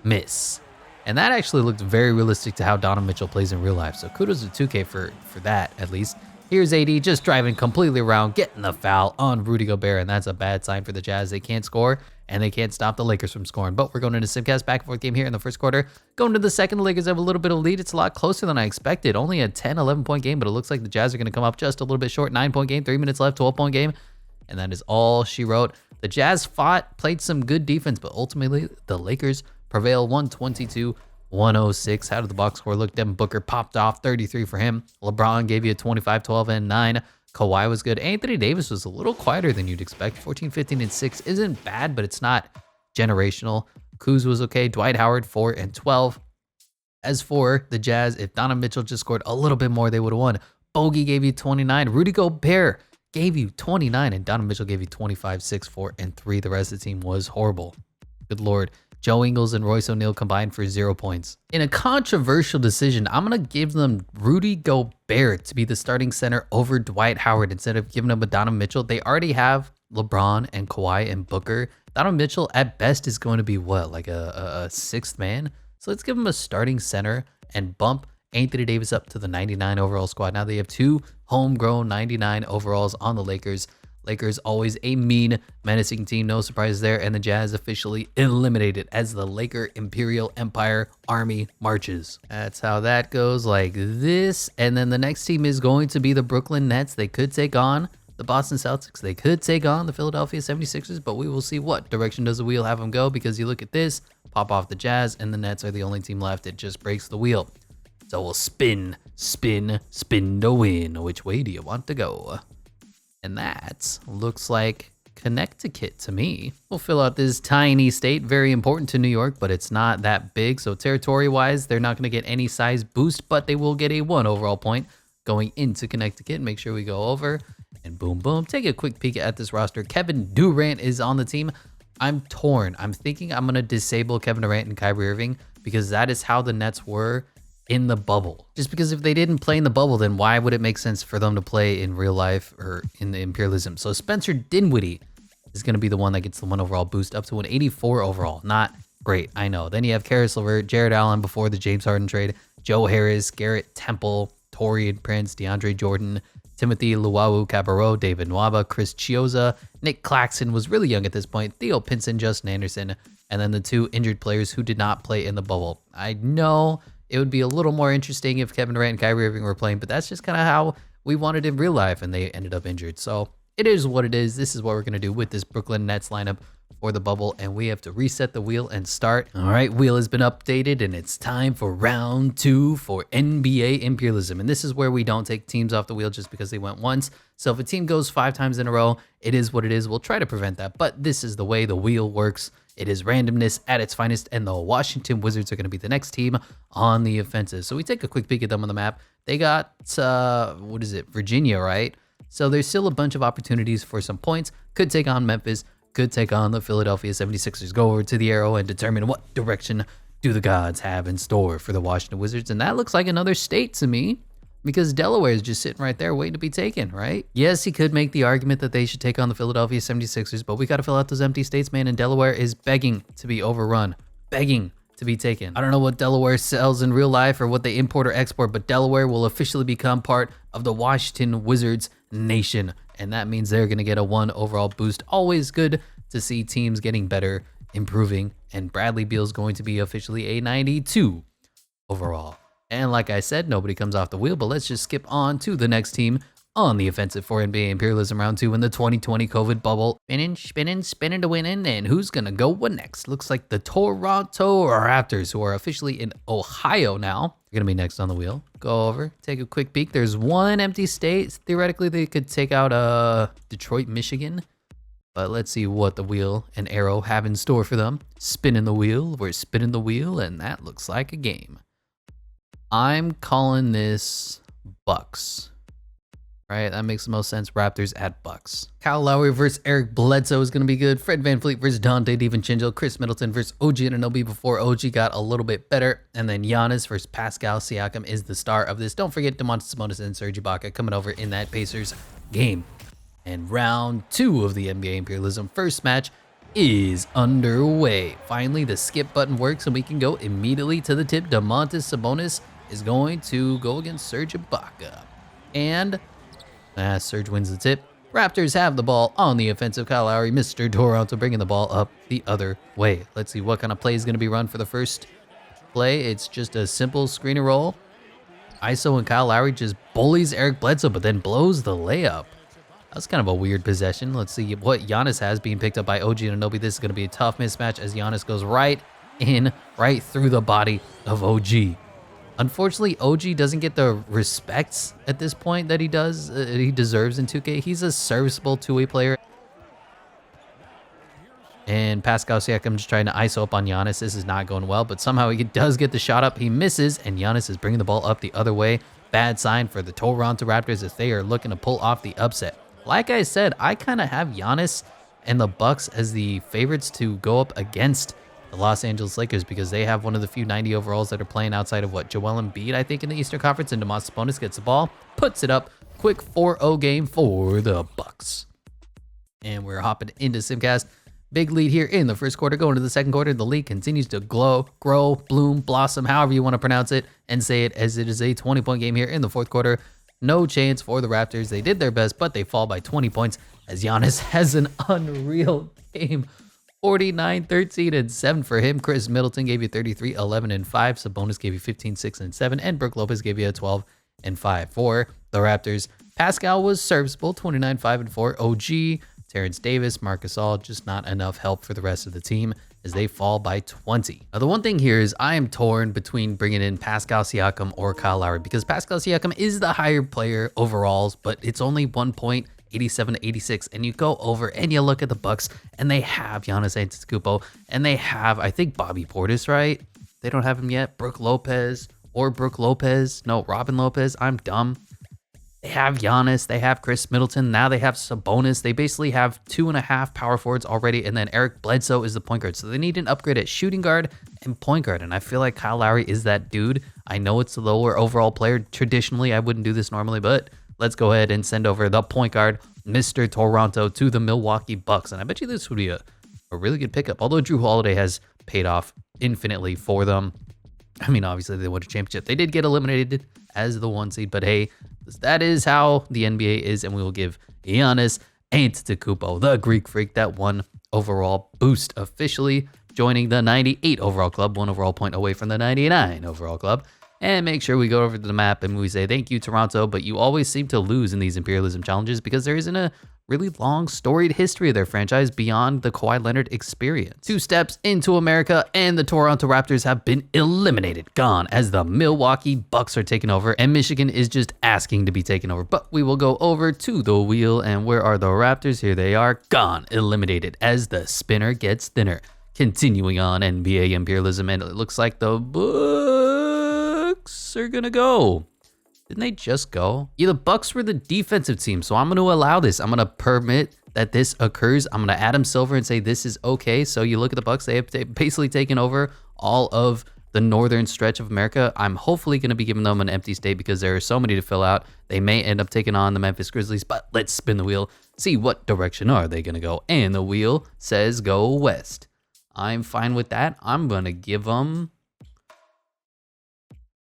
miss, and that actually looked very realistic to how Donovan Mitchell plays in real life. So kudos to 2K for that at least. Here's AD just driving completely around, getting the foul on Rudy Gobert, and that's a bad sign for the Jazz. They can't score, and they can't stop the Lakers from scoring. But we're going into Simcast back and forth game here in the first quarter. Going to the second, the Lakers have a little bit of lead. It's a lot closer than I expected. Only a 10, 11-point game, but it looks like the Jazz are going to come up just a little bit short. 9-point game, 3 minutes left, 12-point game, and that is all she wrote. The Jazz played some good defense, but ultimately the Lakers prevail 122-106. How did the box score look? Devin Booker popped off, 33 for him. LeBron gave you a 25, 12, and 9. Kawhi was good. Anthony Davis was a little quieter than you'd expect. 14, 15, and 6 isn't bad, but it's not generational. Kuz was okay. Dwight Howard, 4 and 12. As for the Jazz, if Donovan Mitchell just scored a little bit more, they would have won. Bogey gave you 29. Rudy Gobert gave you 29, and Donovan Mitchell gave you 25, 6, 4, and 3. The rest of the team was horrible. Good Lord. Joe Ingles and Royce O'Neal combined for 0 points. In a controversial decision, I'm going to give them Rudy Gobert to be the starting center over Dwight Howard instead of giving him a Donovan Mitchell. They already have LeBron and Kawhi and Booker. Donovan Mitchell at best is going to be what, like a 6th man? So let's give them a starting center and bump Anthony Davis up to the 99 overall squad. Now they have 2 homegrown 99 overalls on the Lakers. Lakers always a mean, menacing team, no surprise there, and the Jazz officially eliminated as the Laker Imperial Empire Army marches. That's how that goes, like this. And then the next team is going to be the Brooklyn Nets. They could take on the Boston Celtics. They could take on the Philadelphia 76ers, but we will see what direction does the wheel have them go, because you look at this, pop off the Jazz, and the Nets are the only team left. It just breaks the wheel. So we'll spin, spin, spin to win. Which way do you want to go? And that looks like Connecticut to me. We'll fill out this tiny state, very important to New York, but it's not that big. So territory-wise, they're not going to get any size boost, but they will get a 1 overall point going into Connecticut. Make sure we go over and boom, boom. Take a quick peek at this roster. Kevin Durant is on the team. I'm torn. I'm thinking I'm going to disable Kevin Durant and Kyrie Irving because that is how the Nets were in the bubble. Just because if they didn't play in the bubble, then why would it make sense for them to play in real life or in the Imperialism? So Spencer Dinwiddie is going to be the one that gets the 1 overall boost up to an 84 overall. Not great, I know. Then you have Karis LeVert, Jared Allen before the James Harden trade, Joe Harris, Garrett Temple, Torian Prince, DeAndre Jordan, Timothy Luwawu-Cabarrot, David Nwaba, Chris Chioza, Nick Claxton was really young at this point, Theo Pinson, Justin Anderson, and then the 2 injured players who did not play in the bubble. I know it would be a little more interesting if Kevin Durant and Kyrie Irving were playing, but that's just kind of how we wanted in real life, and they ended up injured. So it is what it is. This is what we're going to do with this Brooklyn Nets lineup for the bubble, and we have to reset the wheel and start. All right, wheel has been updated, and it's time for round 2 for NBA Imperialism. And this is where we don't take teams off the wheel just because they went once. So if a team goes 5 times in a row, it is what it is. We'll try to prevent that, but this is the way the wheel works. It is randomness at its finest, and the Washington Wizards are going to be the next team on the offensive. So we take a quick peek at them on the map. They got, Virginia, right? So there's still a bunch of opportunities for some points. Could take on Memphis, could take on the Philadelphia 76ers. Go over to the arrow and determine what direction do the gods have in store for the Washington Wizards. And that looks like another state to me, because Delaware is just sitting right there waiting to be taken, right? Yes, he could make the argument that they should take on the Philadelphia 76ers, but we got to fill out those empty states, man, and Delaware is begging to be overrun, begging to be taken. I don't know what Delaware sells in real life or what they import or export, but Delaware will officially become part of the Washington Wizards nation, and that means they're going to get a 1 overall boost. Always good to see teams getting better, improving, and Bradley Beal's going to be officially a 92 overall. And like I said, nobody comes off the wheel, but let's just skip on to the next team on the offensive for NBA Imperialism round 2 in the 2020 COVID bubble. Spinning, spinning, spinning to winning, and who's going to go next? Looks like the Toronto Raptors, who are officially in Ohio now. They're going to be next on the wheel. Go over, take a quick peek. There's 1 empty state. Theoretically, they could take out Detroit, Michigan. But let's see what the wheel and arrow have in store for them. Spinning the wheel, we're spinning the wheel, and that looks like a game. I'm calling this Bucks. Right, that makes the most sense. Raptors at Bucks. Kyle Lowry versus Eric Bledsoe is going to be good. Fred VanVleet versus Dante DiVincenzo. Chris Middleton versus OG Anunoby before OG got a little bit better. And then Giannis versus Pascal Siakam is the star of this. Don't forget Domantas Sabonis and Serge Ibaka coming over in that Pacers game. And round 2 of the NBA Imperialism first match is underway. Finally, the skip button works and we can go immediately to the tip. Domantas Sabonis is going to go against Serge Ibaka. And Serge wins the tip. Raptors have the ball on the offensive. Kyle Lowry, Mr. Toronto, bringing the ball up the other way. Let's see what kind of play is going to be run for the first play. It's just a simple screen and roll. ISO and Kyle Lowry just bullies Eric Bledsoe, but then blows the layup. That's kind of a weird possession. Let's see what Giannis has being picked up by OG Anunoby. This is going to be a tough mismatch as Giannis goes right through the body of OG. Unfortunately, OG doesn't get the respect at this point that he deserves in 2K. He's a serviceable 2-way player. And Pascal Siakam just trying to ISO up on Giannis. This is not going well, but somehow he does get the shot up. He misses, and Giannis is bringing the ball up the other way. Bad sign for the Toronto Raptors as they are looking to pull off the upset. Like I said, I kind of have Giannis and the Bucks as the favorites to go up against the Los Angeles Lakers because they have one of the few 90 overalls that are playing outside of Joel Embiid, I think, in the Eastern Conference. And Domantas Sabonis gets the ball, puts it up. Quick 4-0 game for the Bucks. And we're hopping into Simcast. Big lead here in the first quarter. Going to the second quarter, the lead continues to grow, bloom, blossom, however you want to pronounce it, and say it, as it is a 20-point game here in the fourth quarter. No chance for the Raptors. They did their best, but they fall by 20 points as Giannis has an unreal game. 49, 13, and 7 for him. Chris Middleton gave you 33, 11, and 5. Sabonis gave you 15, 6, and 7. And Brook Lopez gave you a 12 and 5 for the Raptors. Pascal was serviceable, 29, 5, and 4. OG, Terrence Davis, Marc Gasol, just not enough help for the rest of the team as they fall by 20. Now, the one thing here is I am torn between bringing in Pascal Siakam or Kyle Lowry because Pascal Siakam is the higher player overalls, but it's only 1 point, 87 to 86, and you go over and you look at the Bucks and they have Giannis Antetokounmpo and they have, I think, Bobby Portis, right? They don't have him yet. Robin Lopez. I'm dumb. They have Giannis, they have Chris Middleton, now they have Sabonis. They basically have 2.5 power forwards already, and then Eric Bledsoe is the point guard. So they need an upgrade at shooting guard and point guard, and I feel like Kyle Lowry is that dude. I know it's the lower overall player. Traditionally, I wouldn't do this normally, but let's go ahead and send over the point guard, Mr. Toronto, to the Milwaukee Bucks. And I bet you this would be a really good pickup, although Drew Holiday has paid off infinitely for them. I mean, obviously, they won a championship. They did get eliminated as the 1 seed, but hey, that is how the NBA is, and we will give Giannis Antetokounmpo, the Greek Freak, that 1 overall boost, officially joining the 98 overall club, 1 overall point away from the 99 overall club. And make sure we go over to the map and we say, thank you, Toronto, but you always seem to lose in these Imperialism challenges because there isn't a really long storied history of their franchise beyond the Kawhi Leonard experience. 2 steps into America and the Toronto Raptors have been eliminated, gone, as the Milwaukee Bucks are taking over and Michigan is just asking to be taken over. But we will go over to the wheel, and where are the Raptors? Here they are, gone, eliminated as the spinner gets thinner. Continuing on NBA Imperialism, and it looks like the Bucks are gonna go. Didn't they just go? Yeah, the Bucks were the defensive team, so I'm going to allow this. I'm going to permit that this occurs. I'm going to Adam Silver and say this is okay. So you look at the Bucks, they have basically taken over all of the northern stretch of America. I'm hopefully going to be giving them an empty state because there are so many to fill out. They may end up taking on the Memphis Grizzlies, but let's spin the wheel, see what direction are they going to go. And the wheel says go west. I'm fine with that. I'm going to give them...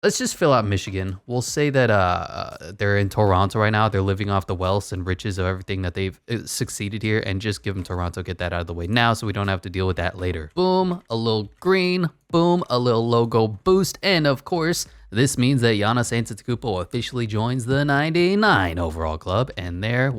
Let's just fill out Michigan. We'll say that they're in Toronto right now. They're living off the wealth and riches of everything that they've succeeded here, and just give them Toronto, get that out of the way now so we don't have to deal with that later. Boom, a little green. Boom, a little logo boost. And of course, this means that Giannis Antetokounmpo officially joins the 99 overall club. And there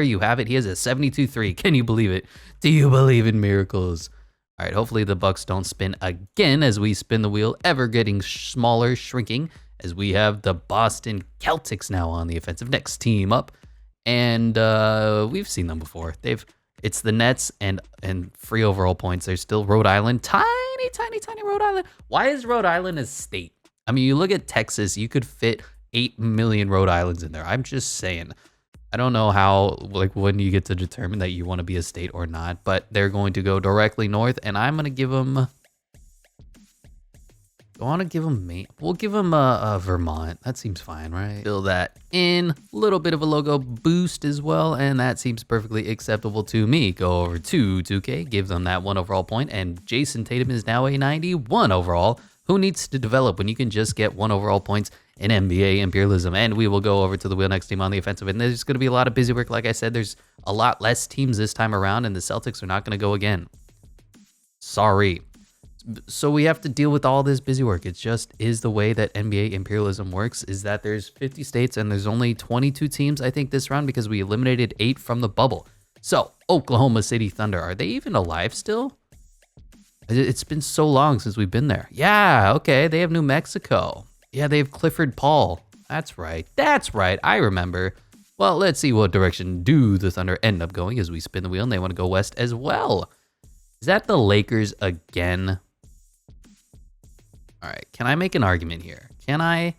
you have it. He has a 72-3. Can you believe it? Do you believe in miracles? All right, hopefully the Bucks don't spin again as we spin the wheel, ever getting smaller, shrinking, as we have the Boston Celtics now on the offensive. Next team up, and we've seen them before. It's the Nets and free overall points. There's still Rhode Island, tiny Rhode Island. Why is Rhode Island a state? I mean, you look at Texas, you could fit 8 million Rhode Islands in there. I'm just saying. I don't know how, when you get to determine that you want to be a state or not, but they're going to go directly north, and I'm going to give them... We'll give them Vermont. That seems fine, right? Fill that in. A little bit of a logo boost as well, and that seems perfectly acceptable to me. Go over to 2K, give them that 1 overall point, and Jason Tatum is now a 91 overall. Who needs to develop when you can just get 1 overall points in NBA Imperialism? And we will go over to the wheel next team on the offensive. And there's going to be a lot of busy work. Like I said, there's a lot less teams this time around, and the Celtics are not going to go again. Sorry. So we have to deal with all this busy work. It just is the way that NBA Imperialism works, is that there's 50 states and there's only 22 teams, I think, this round because we eliminated 8 from the bubble. So Oklahoma City Thunder, are they even alive still? It's been so long since we've been there. Yeah, okay, they have New Mexico. Yeah, they have Clifford Paul. That's right. I remember. Well, let's see what direction do the Thunder end up going as we spin the wheel, and they want to go west as well. Is that the Lakers again? All right, can I make an argument here? Can I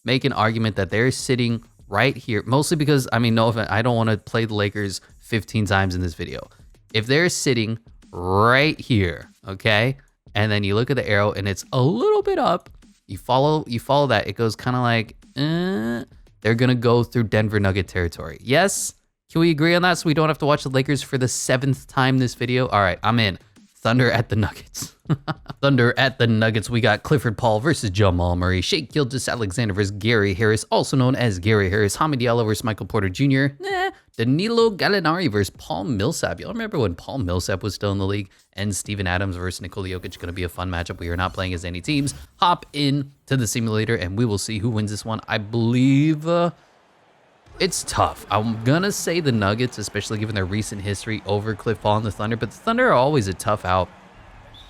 make an argument that they're sitting right here? Mostly because, I mean, no offense, I don't want to play the Lakers 15 times in this video. If they're sitting right here, okay, and then you look at the arrow and it's a little bit up, you follow that, it goes kind of like they're gonna go through Denver Nugget territory. Yes, Can we agree on that so we don't have to watch the Lakers for the 7th time this video? All right, I'm in. Thunder at the Nuggets. Thunder at the Nuggets. We got Clifford Paul versus Jamal Murray. Shai Gilgeous-Alexander versus Gary Harris, also known as Gary Harris. Hamid Diallo versus Michael Porter Jr. Danilo Gallinari versus Paul Millsap. Y'all remember when Paul Millsap was still in the league? And Steven Adams versus Nikola Jokic. Going to be a fun matchup. We are not playing as any teams. Hop in to the simulator and we will see who wins this one. I believe it's tough. I'm going to say the Nuggets, especially given their recent history over Cliff Paul and the Thunder. But the Thunder are always a tough out,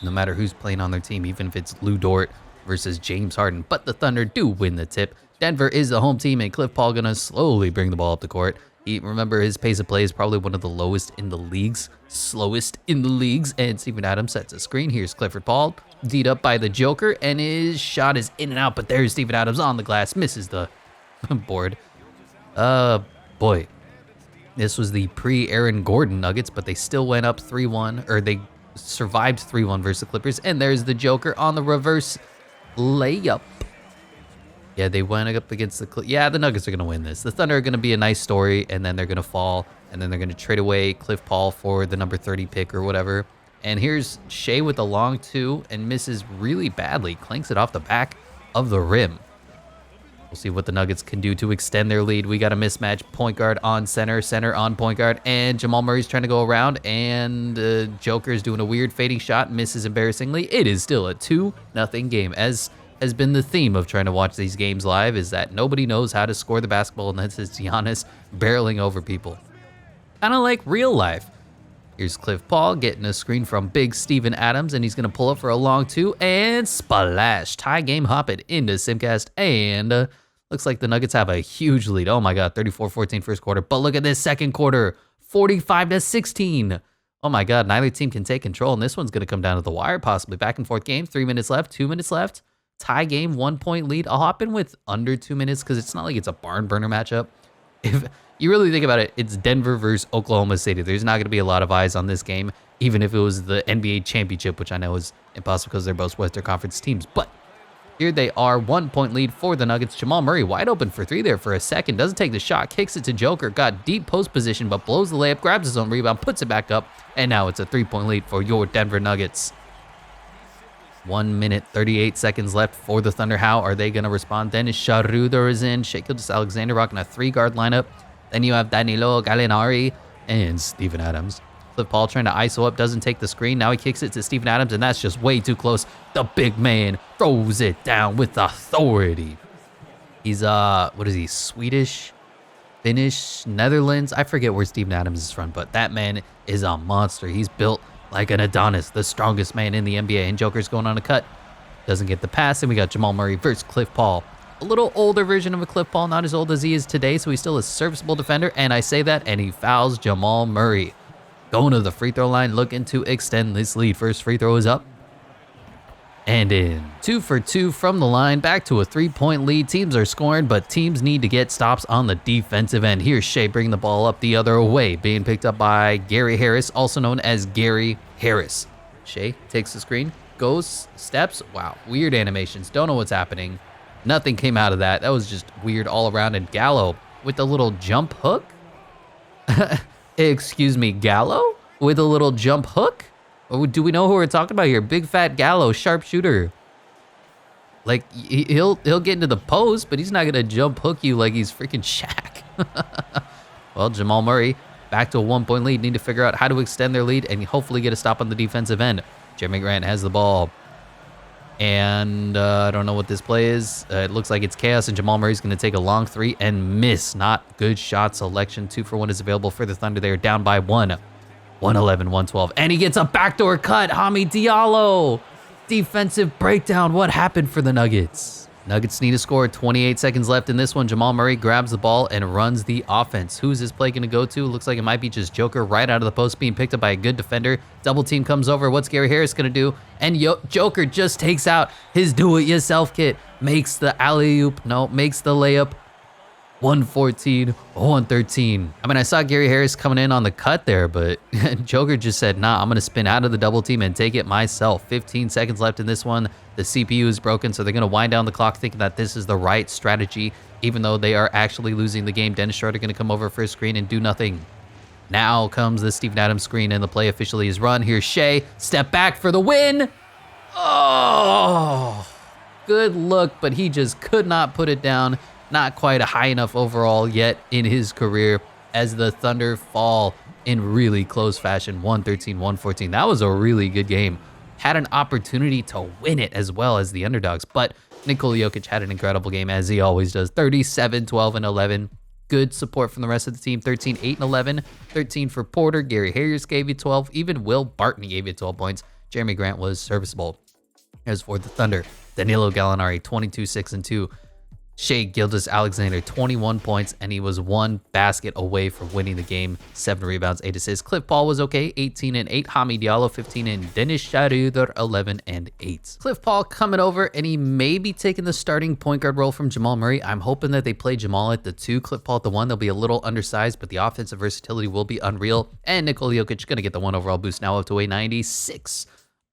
no matter who's playing on their team, even if it's Lou Dort versus James Harden. But the Thunder do win the tip. Denver is the home team, and Cliff Paul going to slowly bring the ball up the court. Remember, his pace of play is probably one of the lowest in the leagues, slowest in the leagues. And Steven Adams sets a screen. Here's Clifford Paul, D'd up by the Joker, and his shot is in and out. But there's Steven Adams on the glass, misses the board. Boy, this was the pre-Aaron Gordon Nuggets, but they still went up 3-1, or they survived 3-1 versus the Clippers. And there's the Joker on the reverse layup. Yeah, they went up against the the Nuggets are going to win this. The Thunder are going to be a nice story, and then they're going to fall, and then they're going to trade away Cliff Paul for the number 30 pick or whatever. And here's Shai with a long 2 and misses really badly, clanks it off the back of the rim. We'll see what the Nuggets can do to extend their lead. We got a mismatch. Point guard on center, center on point guard, and Jamal Murray's trying to go around, and Joker's doing a weird fading shot, misses embarrassingly. It is still a 2-0 game, as has been the theme of trying to watch these games live, is that nobody knows how to score the basketball, and that's Giannis barreling over people. Kind of like real life. Here's Cliff Paul getting a screen from big Steven Adams, and he's going to pull up for a long 2, and splash. Tie game, hop it into Simcast, and looks like the Nuggets have a huge lead. Oh my God, 34-14 first quarter. But look at this second quarter, 45-16. Oh my God, neither team can take control, and this one's going to come down to the wire, possibly. Back and forth game, 3 minutes left, 2 minutes left. Tie game, 1-point lead. I'll hop in with under 2 minutes because it's not like it's a barn burner matchup. If you really think about it, it's Denver versus Oklahoma City. There's not going to be a lot of eyes on this game, even if it was the NBA championship, which I know is impossible because they're both Western Conference teams. But here they are, 1-point lead for the Nuggets. Jamal Murray wide open for 3 there for a second. Doesn't take the shot, kicks it to Joker. Got deep post position, but blows the layup, grabs his own rebound, puts it back up. And now it's a 3-point lead for your Denver Nuggets. 1 minute, 38 seconds left for the Thunder. How are they going to respond? Dennis Schroeder is in. Shai Gilgeous-Alexander rocking a 3-guard lineup. Then you have Danilo Gallinari and Steven Adams. Cliff Paul trying to ISO up, doesn't take the screen. Now he kicks it to Steven Adams, and that's just way too close. The big man throws it down with authority. He's, what is he, Swedish, Finnish, Netherlands? I forget where Steven Adams is from, but that man is a monster. He's built like an Adonis, the strongest man in the NBA, and Joker's going on a cut. Doesn't get the pass, and we got Jamal Murray versus Cliff Paul. A little older version of a Cliff Paul, not as old as he is today, so he's still a serviceable defender, and I say that, and he fouls Jamal Murray. Going to the free throw line, looking to extend this lead. First free throw is up. And in. 2 for 2 from the line, back to a 3-point lead. Teams are scoring, but teams need to get stops on the defensive end. Here's Shai bringing the ball up the other way, being picked up by Gary Harris, also known as Gary Harris. Shai takes the screen, goes, steps. Wow, weird animations. Don't know what's happening. Nothing came out of that. That was just weird all around. And Gallo with a little jump hook. Excuse me, Gallo with a little jump hook? Or do we know who we're talking about here? Big fat Gallo, sharpshooter. Like, he'll get into the post, but he's not going to jump hook you like he's freaking Shaq. Well, Jamal Murray back to a 1-point lead. Need to figure out how to extend their lead and hopefully get a stop on the defensive end. Jeremy Grant has the ball. And I don't know what this play is. It looks like it's chaos, and Jamal Murray's going to take a long 3 and miss. Not good shot selection. 2 for 1 is available for the Thunder. They are down by 1. 111-112. And he gets a backdoor cut. Hamid Diallo. Defensive breakdown. What happened for the Nuggets? Nuggets need to score. 28 seconds left in this one. Jamal Murray grabs the ball and runs the offense. Who's this play going to go to? Looks like it might be just Joker right out of the post, being picked up by a good defender. Double team comes over. What's Gary Harris going to do? And Joker just takes out his do-it-yourself kit. Makes the alley-oop. No, makes the layup. 114-113. I mean, I saw Gary Harris coming in on the cut there, but Joker just said, nah, I'm going to spin out of the double team and take it myself. 15 seconds left in this one. The CPU is broken, so they're going to wind down the clock thinking that this is the right strategy. even though they are actually losing the game. Dennis Schroeder going to come over for a screen and do nothing. Now comes the Steven Adams screen, and the play officially is run. Here's Shea. Step back for the win. Oh, good look, but he just could not put it down. Not quite a high enough overall yet in his career as the Thunder fall in really close fashion, 113-114. That was a really good game. Had an opportunity to win it as well as the underdogs, but Nikola Jokic had an incredible game, as he always does. 37, 12, and 11. Good support from the rest of the team. 13, 8, and 11. 13 for Porter. Gary Harris gave you 12. Even Will Barton gave you 12 points. Jeremy Grant was serviceable. As for the Thunder, Danilo Gallinari, 22, 6, and 2. Shea Gilgeous-Alexander, 21 points, and he was one basket away from winning the game. 7 rebounds, 8 assists. Cliff Paul was okay, 18 and 8. Hamid Diallo, 15, and Dennis Schroeder, 11 and 8. Cliff Paul coming over, and he may be taking the starting point guard role from Jamal Murray. I'm hoping that they play Jamal at the 2, Cliff Paul at the 1. They'll be a little undersized, but the offensive versatility will be unreal. And Nikola Jokic going to get the 1 overall boost now up to a 96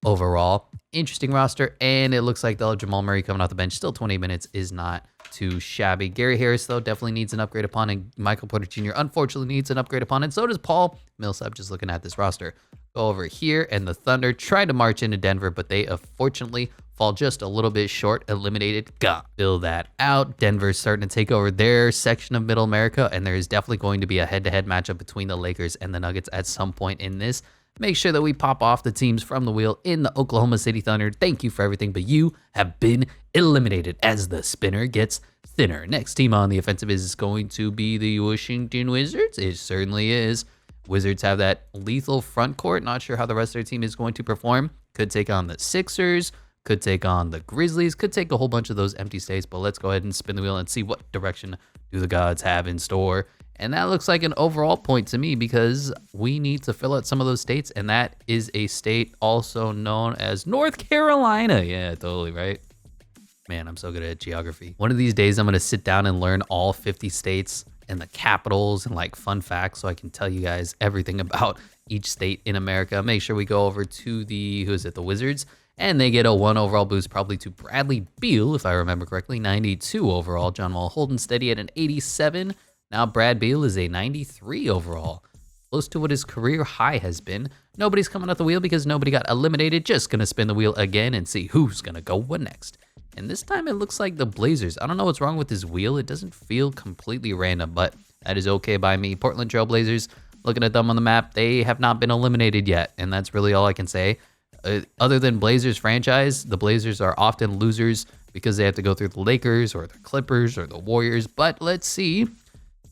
overall. Interesting roster, and it looks like they'll have Jamal Murray coming off the bench. Still 20 minutes is not too shabby. Gary Harris, though, definitely needs an upgrade upon, and Michael Porter Jr. unfortunately needs an upgrade upon, and so does Paul Millsap. Just looking at this roster. Go over here, and the Thunder tried to march into Denver, but they unfortunately fall just a little bit short. Eliminated. Fill that out. Denver's starting to take over their section of Middle America, and there is definitely going to be a head-to-head matchup between the Lakers and the Nuggets at some point in this. Make sure that we pop off the teams from the wheel in the Oklahoma City Thunder. Thank you for everything, but you have been eliminated as the spinner gets thinner. Next team on the offensive is going to be the Washington Wizards. It certainly is. Wizards have that lethal front court. Not sure how the rest of their team is going to perform. Could take on the Sixers, could take on the Grizzlies, could take a whole bunch of those empty states, but let's go ahead and spin the wheel and see what direction do the gods have in store. And that looks like an overall point to me, because we need to fill out some of those states, and that is a state also known as North Carolina. Yeah, totally right. Man, I'm so good at geography. One of these days, I'm going to sit down and learn all 50 states and the capitals and like fun facts, so I can tell you guys everything about each state in America. Make sure we go over to the Wizards, and they get a 1 overall boost, probably to Bradley Beal, if I remember correctly. 92 overall. John Wall holding steady at an 87. Now Brad Beal is a 93 overall, close to what his career high has been. Nobody's coming off the wheel because nobody got eliminated. Just going to spin the wheel again and see who's going to go next. And this time it looks like the Blazers. I don't know what's wrong with this wheel. It doesn't feel completely random, but that is okay by me. Portland Trail Blazers, looking at them on the map, they have not been eliminated yet, and that's really all I can say. Other than Blazers franchise, the Blazers are often losers because they have to go through the Lakers or the Clippers or the Warriors, but let's see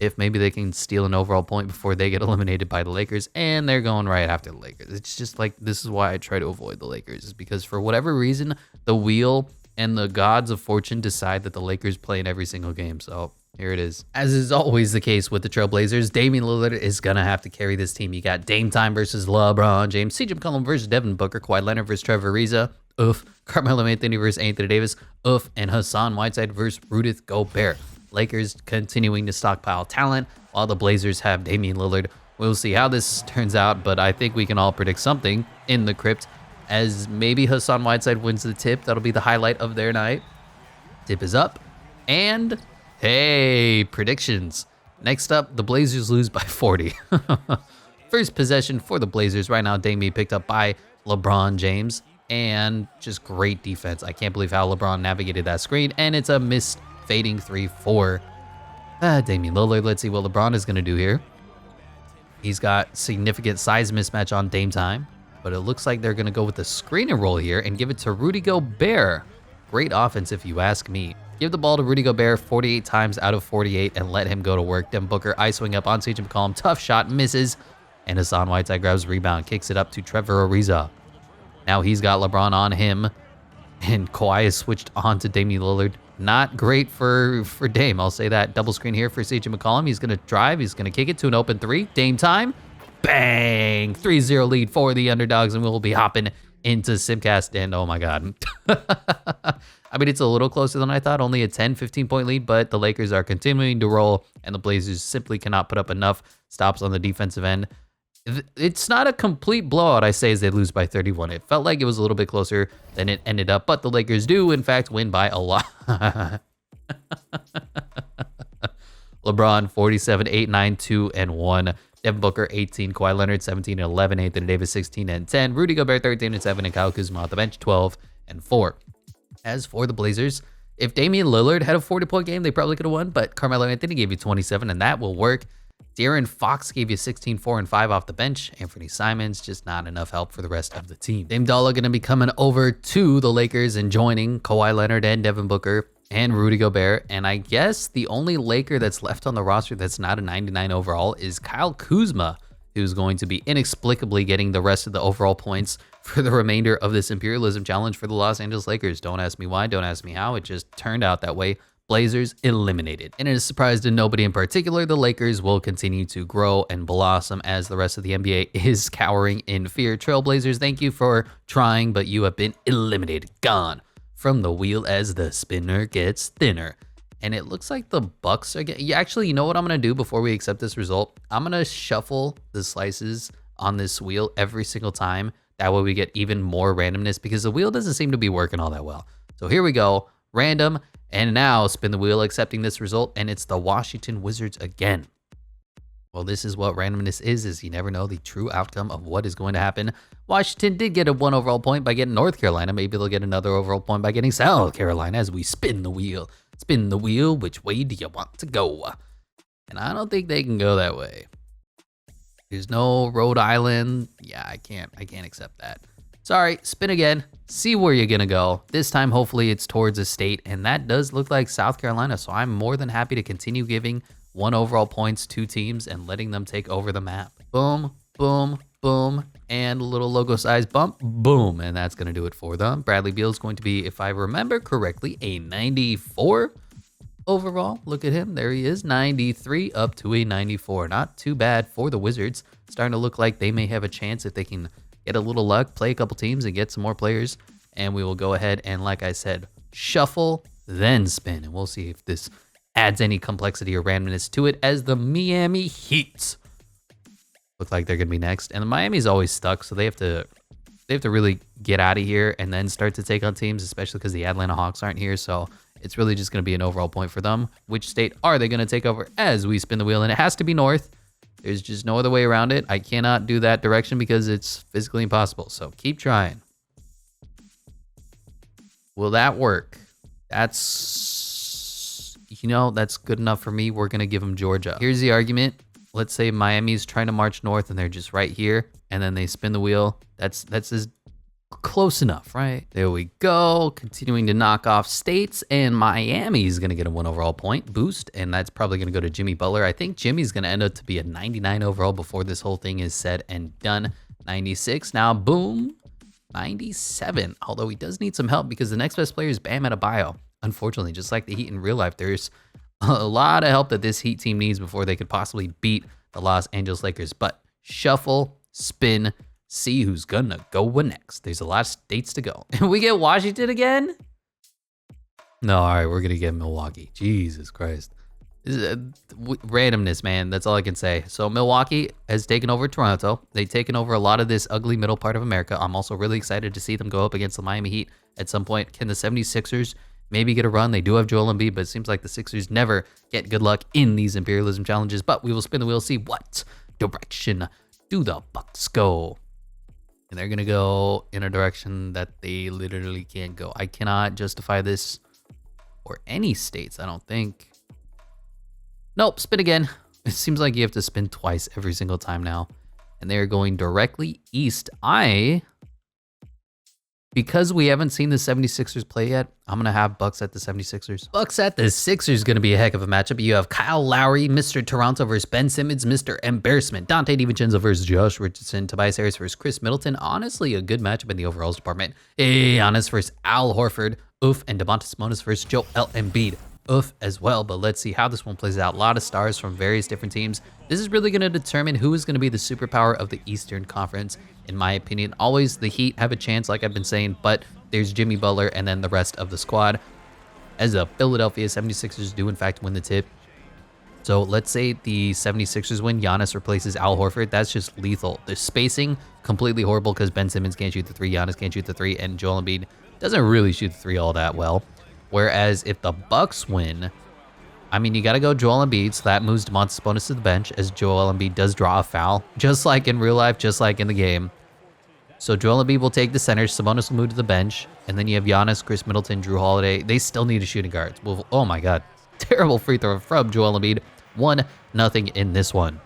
if maybe they can steal an overall point before they get eliminated by the Lakers, and they're going right after the Lakers. It's just like, this is why I try to avoid the Lakers, is because for whatever reason, the wheel and the gods of fortune decide that the Lakers play in every single game. So here it is. As is always the case with the Trailblazers, Damian Lillard is going to have to carry this team. You got Dame Time versus LeBron James, CJ McCollum versus Devin Booker, Kawhi Leonard versus Trevor Ariza, oof, Carmelo Anthony versus Anthony Davis, oof, and Hassan Whiteside versus Rudy Gobert. Lakers continuing to stockpile talent, while the Blazers have Damian Lillard. We'll see how this turns out, but I think we can all predict something in the crypt, as maybe Hassan Whiteside wins the tip. That'll be the highlight of their night. Tip is up, and hey, predictions. Next up, the Blazers lose by 40. First possession for the Blazers. Right now, Dame picked up by LeBron James, and just great defense. I can't believe how LeBron navigated that screen, and it's a missed fading 3-4. Damian Lillard, let's see what LeBron is going to do here. He's got significant size mismatch on Dame Time, but it looks like they're going to go with the screen and roll here and give it to Rudy Gobert. Great offense, if you ask me. Give the ball to Rudy Gobert 48 times out of 48 and let him go to work. Devin Booker isoing up on CJ McCollum. Tough shot, misses. And Hassan Whiteside grabs the rebound, kicks it up to Trevor Ariza. Now he's got LeBron on him, and Kawhi is switched on to Damian Lillard. Not great for Dame, I'll say that. Double screen here for CJ McCollum. He's going to drive. He's going to kick it to an open 3. Dame Time. Bang! 3-0 lead for the underdogs, and we'll be hopping into Simcast. And oh my God. I mean, it's a little closer than I thought. Only a 10, 15-point lead, but the Lakers are continuing to roll, and the Blazers simply cannot put up enough stops on the defensive end. It's not a complete blowout, I say, as they lose by 31. It felt like it was a little bit closer than it ended up, but the Lakers do, in fact, win by a lot. LeBron, 47, 8, 9, 2, and 1. Devin Booker, 18. Kawhi Leonard, 17 and 11. Anthony Davis, 16 and 10. Rudy Gobert, 13 and 7. And Kyle Kuzma off the bench, 12 and 4. As for the Blazers, if Damian Lillard had a 40-point game, they probably could have won, but Carmelo Anthony gave you 27, and that will work. De'Aaron Fox gave you 16, 4, and 5 off the bench. Anthony Simons, just not enough help for the rest of the team. Dame Dollar going to be coming over to the Lakers and joining Kawhi Leonard and Devin Booker and Rudy Gobert. And I guess the only Laker that's left on the roster that's not a 99 overall is Kyle Kuzma, who's going to be inexplicably getting the rest of the overall points for the remainder of this Imperialism challenge for the Los Angeles Lakers. Don't ask me why, don't ask me how, it just turned out that way. Blazers eliminated. And it is a surprise to nobody in particular, the Lakers will continue to grow and blossom as the rest of the NBA is cowering in fear. Trailblazers, thank you for trying, but you have been eliminated. Gone from the wheel as the spinner gets thinner. And it looks like the Bucks are getting... Actually, you know what I'm going to do before we accept this result? I'm going to shuffle the slices on this wheel every single time. That way we get even more randomness because the wheel doesn't seem to be working all that well. So here we go. Random. And now spin the wheel accepting this result. And it's the Washington Wizards again. Well, this is what randomness is you never know the true outcome of what is going to happen. Washington did get a 1 overall point by getting North Carolina. Maybe they'll get another overall point by getting South Carolina as we spin the wheel. Spin the wheel. Which way do you want to go? And I don't think they can go that way. There's no Rhode Island. Yeah, I can't accept that. Sorry, spin again. See where you're going to go. This time, hopefully, it's towards a state. And that does look like South Carolina. So I'm more than happy to continue giving 1 overall points to teams and letting them take over the map. Boom, boom, boom. And a little logo size bump. Boom. And that's going to do it for them. Bradley Beal is going to be, if I remember correctly, a 94 overall. Look at him. There he is. 93 up to a 94. Not too bad for the Wizards. Starting to look like they may have a chance if they can get a little luck, play a couple teams, and get some more players. And we will go ahead and, like I said, shuffle, then spin. And we'll see if this adds any complexity or randomness to it as the Miami Heat look like they're going to be next. And the Miami's always stuck, so they have to really get out of here and then start to take on teams, especially because the Atlanta Hawks aren't here. So it's really just going to be an overall point for them. Which state are they going to take over as we spin the wheel? And it has to be North. There's just no other way around it. I cannot do that direction because it's physically impossible. So keep trying. Will that work? That's good enough for me. We're going to give them Georgia. Here's the argument. Let's say Miami's trying to march north and they're just right here. And then they spin the wheel. That's as close enough, right? There we go. Continuing to knock off states, and Miami's going to get a 1 overall point boost, and that's probably going to go to Jimmy Butler. I think Jimmy's going to end up to be a 99 overall before this whole thing is said and done. 96 now, boom, 97. Although he does need some help because the next best player is Bam Adebayo. Unfortunately, just like the Heat in real life, there's a lot of help that this Heat team needs before they could possibly beat the Los Angeles Lakers. But shuffle, spin, see who's gonna go next. There's a lot of states to go. And we get Washington again? No, all right, we're gonna get Milwaukee. Jesus Christ. This is randomness, man. That's all I can say. So Milwaukee has taken over Toronto. They've taken over a lot of this ugly middle part of America. I'm also really excited to see them go up against the Miami Heat at some point. Can the 76ers maybe get a run? They do have Joel Embiid, but it seems like the Sixers never get good luck in these Imperialism challenges. But we will spin the wheel, see what direction do the Bucks go. And they're going to go in a direction that they literally can't go. I cannot justify this for any states, I don't think. Nope, spin again. It seems like you have to spin twice every single time now. And they're going directly east. Because we haven't seen the 76ers play yet, I'm going to have Bucks at the 76ers. Bucks at the Sixers is going to be a heck of a matchup. You have Kyle Lowry, Mr. Toronto versus Ben Simmons, Mr. Embarrassment. Dante DiVincenzo versus Josh Richardson. Tobias Harris versus Chris Middleton. Honestly, a good matchup in the overalls department. Giannis versus Al Horford. Oof. And DeMontis Sabonis versus Joel Embiid. Oof as well. But let's see how this one plays out. A lot of stars from various different teams. This is really going to determine who is going to be the superpower of the Eastern Conference. In my opinion, always the Heat have a chance, like I've been saying, but there's Jimmy Butler and then the rest of the squad. As the Philadelphia 76ers do, in fact, win the tip. So let's say the 76ers win. Giannis replaces Al Horford. That's just lethal. The spacing, completely horrible because Ben Simmons can't shoot the three, Giannis can't shoot the three, and Joel Embiid doesn't really shoot the three all that well. Whereas if the Bucks win, I mean, you got to go Joel Embiid, so that moves Domantas Sabonis to the bench as Joel Embiid does draw a foul, just like in real life, just like in the game. So Joel Embiid will take the center, Sabonis will move to the bench, and then you have Giannis, Chris Middleton, Drew Holiday. They still need a shooting guard. Well, oh my God, terrible free throw from Joel Embiid. 1-0 in this one.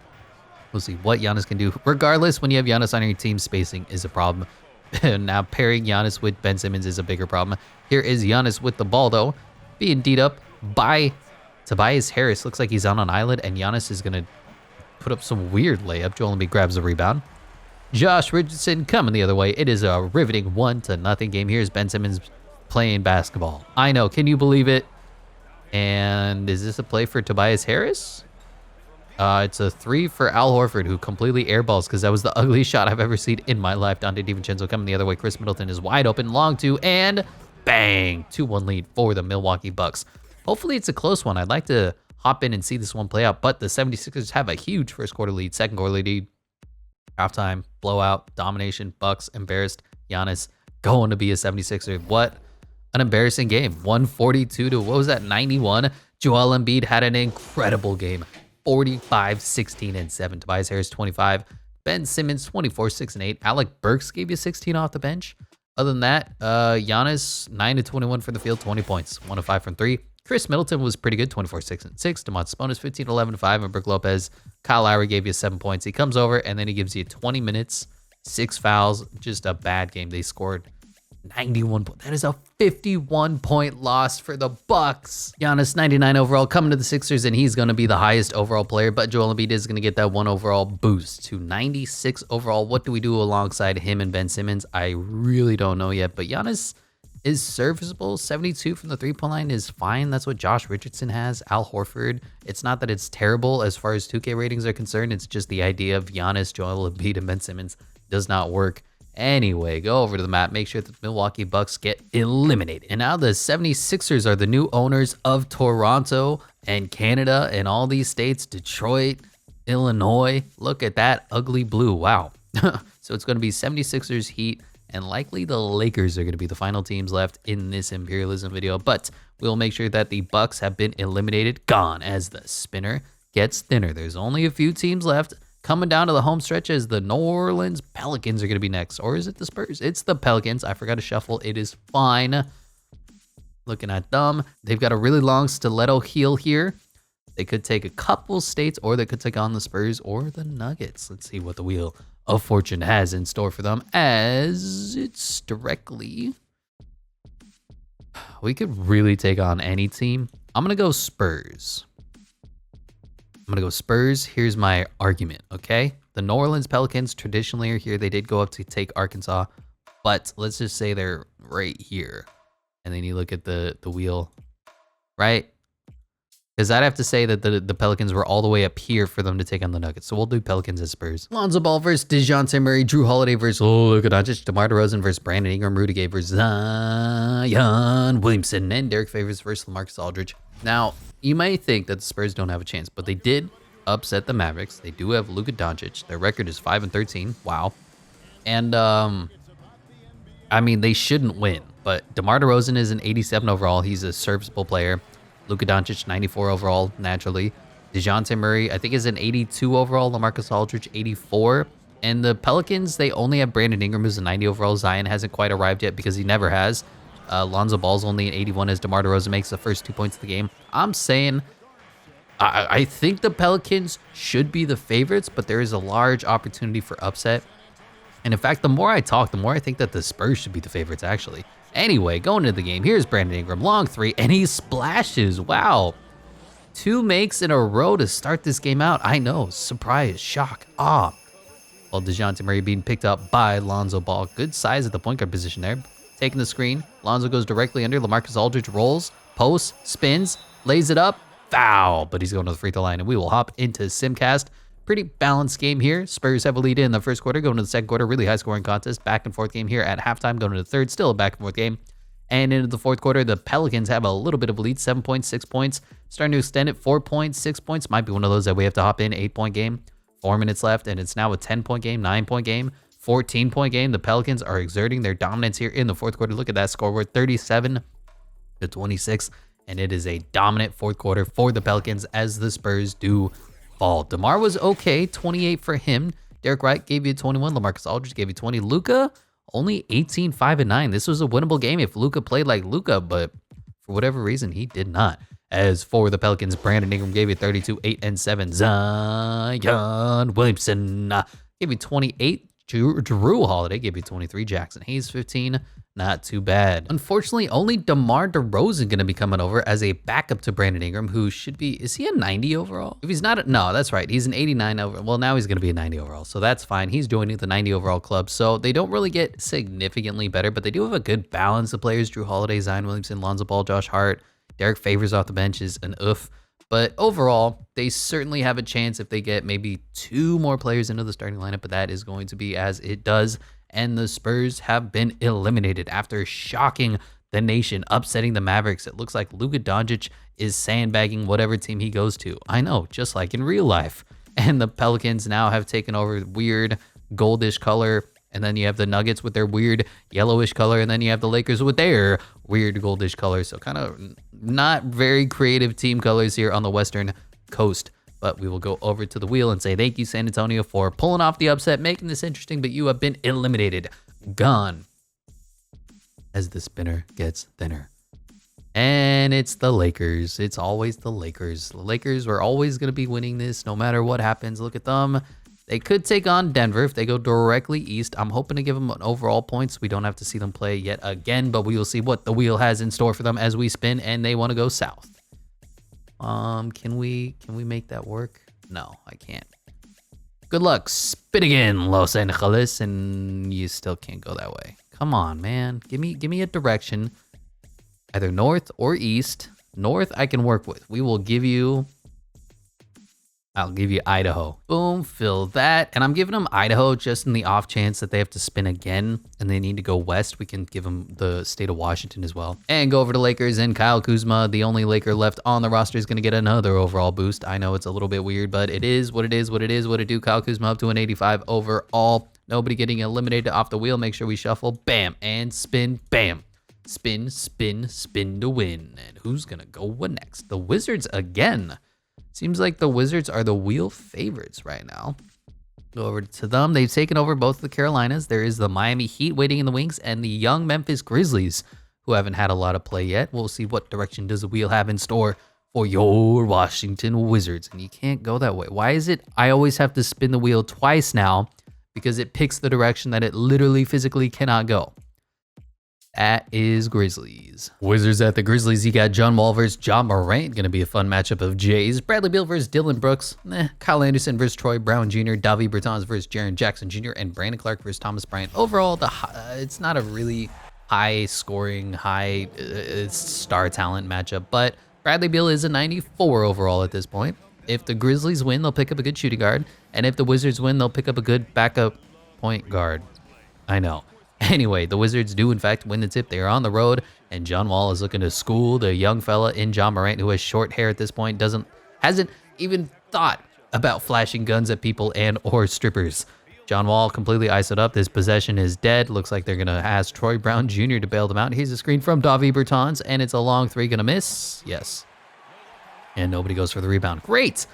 We'll see what Giannis can do. Regardless, when you have Giannis on your team, spacing is a problem. Now pairing Giannis with Ben Simmons is a bigger problem. Here is Giannis with the ball, though, being D'd up by Tobias Harris. Looks like he's on an island, and Giannis is going to put up some weird layup. Joel Embiid grabs the rebound. Josh Richardson coming the other way. It is a riveting 1-0 game. Here's Ben Simmons playing basketball. I know. Can you believe it? And is this a play for Tobias Harris? It's a 3 for Al Horford, who completely airballs because that was the ugliest shot I've ever seen in my life. Dante DiVincenzo coming the other way. Chris Middleton is wide open. Long 2, and bang! 2-1 lead for the Milwaukee Bucks. Hopefully it's a close one. I'd like to hop in and see this one play out, but the 76ers have a huge first quarter lead, second quarter lead. Halftime, blowout, domination, Bucks embarrassed. Giannis going to be a 76er. What an embarrassing game. 142 to, what was that, 91? Joel Embiid had an incredible game. 45, 16, and 7. Tobias Harris, 25. Ben Simmons, 24, 6, and 8. Alec Burks gave you 16 off the bench. Other than that, Giannis, 9 to 21 from the field, 20 points. 1 of 5 from 3. Chris Middleton was pretty good, 24, 6, and 6. Domantas Sabonis, 15, 11, 5. And Brook Lopez, Kyle Lowry gave you 7 points. He comes over, and then he gives you 20 minutes, 6 fouls. Just a bad game. They scored 91 points. That is a 51-point loss for the Bucks. Giannis, 99 overall, coming to the Sixers, and he's going to be the highest overall player, but Joel Embiid is going to get that 1 overall boost to 96 overall. What do we do alongside him and Ben Simmons? I really don't know yet, but Giannis is serviceable. 72 from the three-point line is fine. That's what Josh Richardson has. Al Horford. It's not that it's terrible as far as 2K ratings are concerned. It's just the idea of Giannis, Joel Embiid, and Ben Simmons does not work. Anyway, go over to the map. Make sure that the Milwaukee Bucks get eliminated. And now the 76ers are the new owners of Toronto and Canada and all these states. Detroit, Illinois. Look at that ugly blue. Wow. So it's going to be 76ers, Heat, and likely the Lakers are going to be the final teams left in this Imperialism video. But we'll make sure that the Bucks have been eliminated. Gone as the spinner gets thinner. There's only a few teams left. Coming down to the home stretch as the New Orleans Pelicans are going to be next. Or is it the Spurs? It's the Pelicans. I forgot to shuffle. It is fine. Looking at them. They've got a really long stiletto heel here. They could take a couple states, or they could take on the Spurs or the Nuggets. Let's see what the Wheel of Fortune has in store for them, as it's directly... We could really take on any team. I'm going to go Spurs. I'm going to go Spurs. Here's my argument, okay? The New Orleans Pelicans traditionally are here. They did go up to take Arkansas, but let's just say they're right here. And then you look at the wheel, right? Because I'd have to say that the Pelicans were all the way up here for them to take on the Nuggets. So we'll do Pelicans as Spurs. Lonzo Ball versus DeJounte Murray. Drew Holiday versus Luka Doncic. DeMar DeRozan versus Brandon Ingram. Rudy Gay versus Zion Williamson. And Derek Favors versus LaMarcus Aldridge. Now, you might think that the Spurs don't have a chance, but they did upset the Mavericks. They do have Luka Doncic. Their record is 5-13. Wow. And, I mean, they shouldn't win. But DeMar DeRozan is an 87 overall. He's a serviceable player. Luka Doncic, 94 overall, naturally. DeJounte Murray, I think, is an 82 overall. LaMarcus Aldridge, 84. And the Pelicans, they only have Brandon Ingram, who's a 90 overall. Zion hasn't quite arrived yet because he never has. Lonzo Ball's only an 81 as DeMar DeRozan makes the first 2 points of the game. I'm saying I think the Pelicans should be the favorites, but there is a large opportunity for upset. And in fact, the more I talk, the more I think that the Spurs should be the favorites, actually. Anyway, going into the game, here's Brandon Ingram, long 3, and he splashes. Wow. 2 makes in a row to start this game out. I know, surprise, shock, awe. Well, DeJounte Murray being picked up by Lonzo Ball. Good size at the point guard position there. Taking the screen, Lonzo goes directly under. LaMarcus Aldridge rolls, posts, spins, lays it up, foul. But he's going to the free throw line, and we will hop into Simcast. Pretty balanced game here. Spurs have a lead in the first quarter, going to the second quarter. Really high scoring contest. Back and forth game here at halftime, going to the third. Still a back and forth game. And into the fourth quarter, the Pelicans have a little bit of a lead. 7 points, 6 points. Starting to extend it. 4 points, 6 points. Might be one of those that we have to hop in. 8-point game. 4 minutes left, and it's now a 10-point game, 9-point game, 14-point game. The Pelicans are exerting their dominance here in the fourth quarter. Look at that scoreboard. 37 to 26. And it is a dominant fourth quarter for the Pelicans as the Spurs do fall. DeMar was okay, 28 for him. Derek Wright gave you 21. LaMarcus Aldridge gave you 20. Luka, only 18, 5, and 9. This was a winnable game if Luka played like Luka, but for whatever reason, he did not. As for the Pelicans, Brandon Ingram gave you 32, 8, and 7. Zion Williamson gave you 28. Drew Holiday gave you 23. Jackson Hayes, 15. Not too bad. Unfortunately, only DeMar DeRozan going to be coming over as a backup to Brandon Ingram, who should be, is he a 90 overall? If he's not, no, that's right. He's an 89 overall. Well, now he's going to be a 90 overall, so that's fine. He's joining the 90 overall club, so they don't really get significantly better, but they do have a good balance of players. Drew Holiday, Zion Williamson, Lonzo Ball, Josh Hart, Derek Favors off the bench is an oof. But overall, they certainly have a chance if they get maybe 2 more players into the starting lineup, but that is going to be as it does. And the Spurs have been eliminated after shocking the nation, upsetting the Mavericks. It looks like Luka Doncic is sandbagging whatever team he goes to. I know, just like in real life. And the Pelicans now have taken over weird goldish color. And then you have the Nuggets with their weird yellowish color. And then you have the Lakers with their weird goldish color. So kind of not very creative team colors here on the Western Coast. But we will go over to the wheel and say thank you, San Antonio, for pulling off the upset, making this interesting. But you have been eliminated. Gone. As the spinner gets thinner. And it's the Lakers. It's always the Lakers. The Lakers were always going to be winning this no matter what happens. Look at them. They could take on Denver if they go directly east. I'm hoping to give them an overall point so we don't have to see them play yet again, but we will see what the wheel has in store for them as we spin, and they want to go south. Can we make that work? No, I can't. Good luck. Spin again, Los Angeles, and you still can't go that way. Come on, man. Give me a direction, either north or east. North I can work with. I'll give you Idaho. Boom, fill that. And I'm giving them Idaho just in the off chance that they have to spin again and they need to go west. We can give them the state of Washington as well. And go over to Lakers, and Kyle Kuzma, the only Laker left on the roster, is going to get another overall boost. I know it's a little bit weird, but it is what it is, what it do. Kyle Kuzma up to an 85 overall. Nobody getting eliminated off the wheel. Make sure we shuffle. Bam. And spin. Bam. Spin, spin, spin to win. And who's going to go next? The Wizards again. Seems like the Wizards are the wheel favorites right now. Go over to them. They've taken over both the Carolinas. There is the Miami Heat waiting in the wings and the young Memphis Grizzlies, who haven't had a lot of play yet. We'll see what direction does the wheel have in store for your Washington Wizards. And you can't go that way. Why is it I always have to spin the wheel twice now? Because it picks the direction that it literally physically cannot go. That is Grizzlies. Wizards at the Grizzlies. You got John Wall versus John Morant. Going to be a fun matchup of Jays. Bradley Beal versus Dylan Brooks. Kyle Anderson versus Troy Brown Jr. Davi Bertans versus Jaren Jackson Jr. And Brandon Clark versus Thomas Bryant. Overall, it's not a really high-scoring, star talent matchup. But Bradley Beal is a 94 overall at this point. If the Grizzlies win, they'll pick up a good shooting guard. And if the Wizards win, they'll pick up a good backup point guard. I know. Anyway, the Wizards do, in fact, win the tip. They are on the road, and John Wall is looking to school the young fella in John Morant, who has short hair at this point, hasn't even thought about flashing guns at people and or strippers. John Wall completely ISO'd up. This possession is dead. Looks like they're going to ask Troy Brown Jr. to bail them out. Here's a screen from Davi Bertans, and it's a long three. Going to miss? Yes. And nobody goes for the rebound. Great.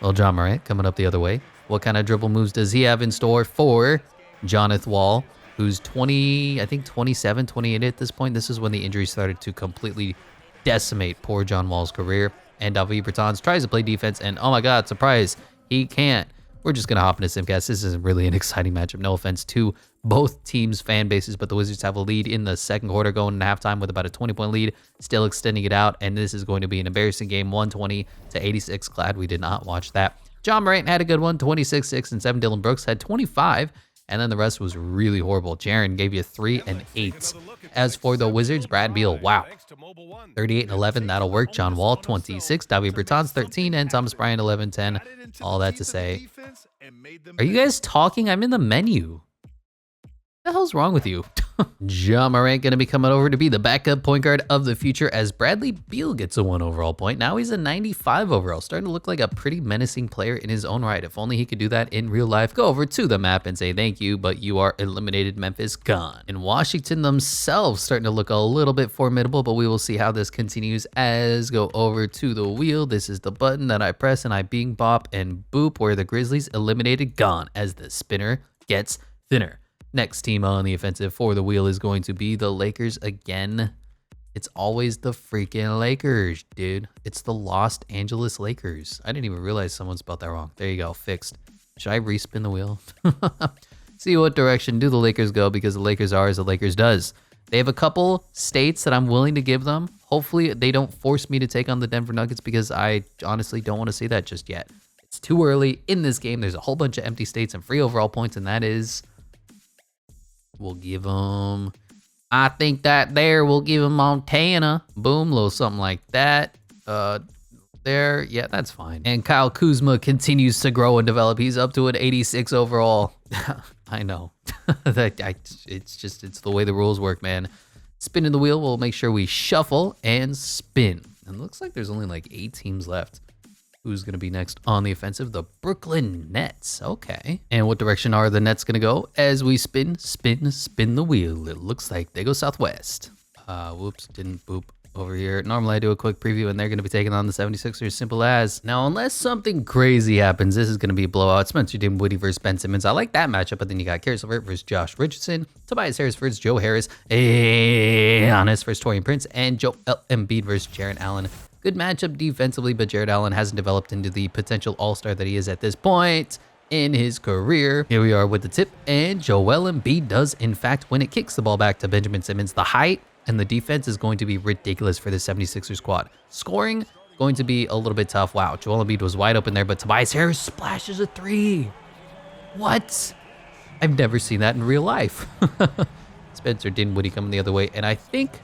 Well, John Morant coming up the other way. What kind of dribble moves does he have in store for Jonathan Wall, who's 27, 28 at this point? This is when the injury started to completely decimate poor John Wall's career. And Davi Bertans tries to play defense, and oh my God, surprise, he can't. We're just going to hop into Simcast. This isn't really an exciting matchup. No offense to both teams' fan bases, but the Wizards have a lead in the second quarter, going into halftime with about a 20-point lead, still extending it out, and this is going to be an embarrassing game, 120-86. Glad we did not watch that. John Morant had a good one, 26, 6, and 7. Dylan Brooks had 25. And then the rest was really horrible. Jaren gave you 3 and 8. As for the Wizards, Brad Beal, wow. 38 and 11, that'll work. John Wall, 26. Davi Bertans, 13. And Thomas Bryant, 11, 10. All that to say, are you guys talking? I'm in the menu. The hell's wrong with you? Ja Morant gonna be coming over to be the backup point guard of the future as Bradley Beal gets a 1 overall point. Now he's a 95 overall, starting to look like a pretty menacing player in his own right. If only he could do that in real life. Go over to the map and say thank you, but you are eliminated. Memphis gone. And Washington themselves starting to look a little bit formidable, but we will see how this continues as go over to the wheel. This is the button that I press and I bing bop and boop, where the Grizzlies eliminated gone as the spinner gets thinner. Next team on the offensive for the wheel is going to be the Lakers again. It's always the freaking Lakers, dude. It's the Los Angeles Lakers. I didn't even realize someone spelled that wrong. There you go, fixed. Should I respin the wheel? See what direction do the Lakers go, because the Lakers are as the Lakers does. They have a couple states that I'm willing to give them. Hopefully they don't force me to take on the Denver Nuggets, because I honestly don't want to see that just yet. It's too early in this game. There's a whole bunch of empty states and free overall points, and that is... We'll give them, I think that there, we'll give them Montana. Boom, little something like that. There, yeah, that's fine. And Kyle Kuzma continues to grow and develop. He's up to an 86 overall. I know. It's the way the rules work, man. Spinning the wheel, we'll make sure we shuffle and spin. And it looks like there's only like 8 teams left. Who's going to be next on the offensive? The Brooklyn Nets. Okay. And what direction are the Nets going to go as we spin the wheel? It looks like they go southwest. Whoops, didn't boop over here. Normally I do a quick preview and they're going to be taking on the 76ers, simple as. Now, unless something crazy happens, this is going to be a blowout. Spencer Dinwiddie versus Ben Simmons. I like that matchup, but then you got Caris LeVert versus Josh Richardson, Tobias Harris versus Joe Harris, Giannis versus Taurean Prince, and Joel Embiid versus Jarrett Allen. Good matchup defensively, but Jarrett Allen hasn't developed into the potential all-star that he is at this point in his career. Here we are with the tip, and Joel Embiid does, in fact, when it kicks the ball back to Benjamin Simmons. The height and the defense is going to be ridiculous for the 76ers squad. Scoring, going to be a little bit tough. Wow, Joel Embiid was wide open there, but Tobias Harris splashes a 3. What? I've never seen that in real life. Spencer Dinwiddie coming the other way, and I think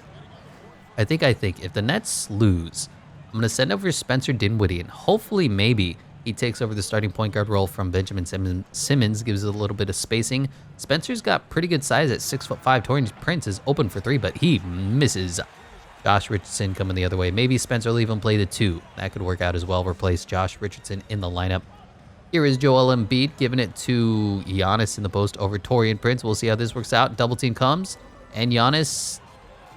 if the Nets lose, I'm going to send over Spencer Dinwiddie, and hopefully maybe he takes over the starting point guard role from Benjamin Simmons, gives it a little bit of spacing. Spencer's got pretty good size at 6'5". Taurean Prince is open for 3, but he misses. Josh Richardson coming the other way. Maybe Spencer will even play the 2. That could work out as well. Replace Josh Richardson in the lineup. Here is Joel Embiid giving it to Giannis in the post over Taurean Prince. We'll see how this works out. Double team comes, and Giannis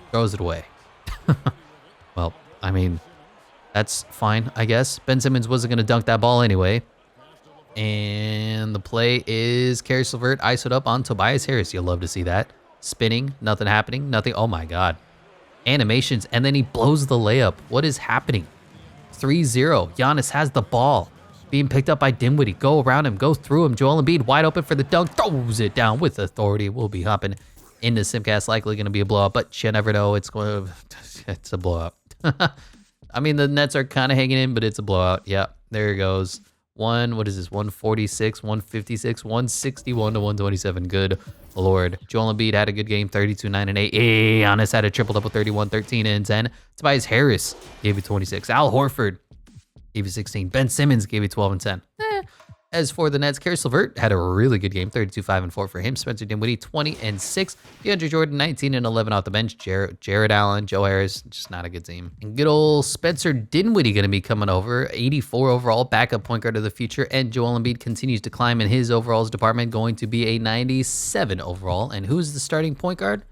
throws it away. Well, I mean... that's fine, I guess. Ben Simmons wasn't going to dunk that ball anyway. And the play is Caris LeVert ISO'd up on Tobias Harris. You'll love to see that. Spinning, nothing happening, nothing. Oh my God. Animations, and then he blows the layup. What is happening? 3-0. Giannis has the ball. Being picked up by Dinwiddie. Go around him, go through him. Joel Embiid wide open for the dunk. Throws it down with authority. We'll be hopping into Simcast. Likely going to be a blowout, but you never know. It's a blowout. I mean, the Nets are kind of hanging in, but it's a blowout. Yeah, there it goes. What is this? 146, 156, 161 to 127. Good Lord. Joel Embiid had a good game, 32, 9, and 8. Giannis had a triple-double, 31, 13, and 10. Tobias Harris gave you 26. Al Horford gave you 16. Ben Simmons gave you 12 and 10. As for the Nets, Caris LeVert had a really good game, 32, 5, and 4 for him. Spencer Dinwiddie, 20 and 6. DeAndre Jordan, 19 and 11 off the bench. Jarrett Allen, Joe Harris, just not a good team. And good old Spencer Dinwiddie going to be coming over, 84 overall, backup point guard of the future. And Joel Embiid continues to climb in his overalls department, going to be a 97 overall. And who's the starting point guard?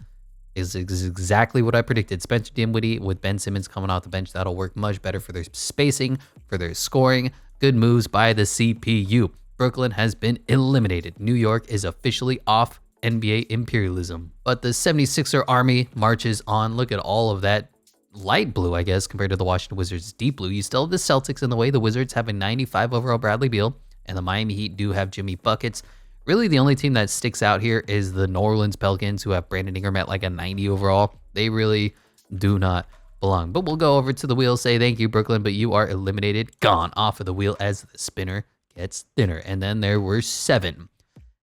Is exactly what I predicted. Spencer Dinwiddie with Ben Simmons coming off the bench. That'll work much better for their spacing, for their scoring. Good moves by the CPU. Brooklyn has been eliminated. New York is officially off NBA imperialism. But the 76er army marches on. Look at all of that light blue, I guess, compared to the Washington Wizards' deep blue. You still have the Celtics in the way. The Wizards have a 95 overall Bradley Beal, and the Miami Heat do have Jimmy Buckets. Really, the only team that sticks out here is the New Orleans Pelicans, who have Brandon Ingram at like a 90 overall. They really do not belong. But we'll go over to the wheel, say thank you, Brooklyn, but you are eliminated, gone off of the wheel as the spinner gets thinner. And then there were 7.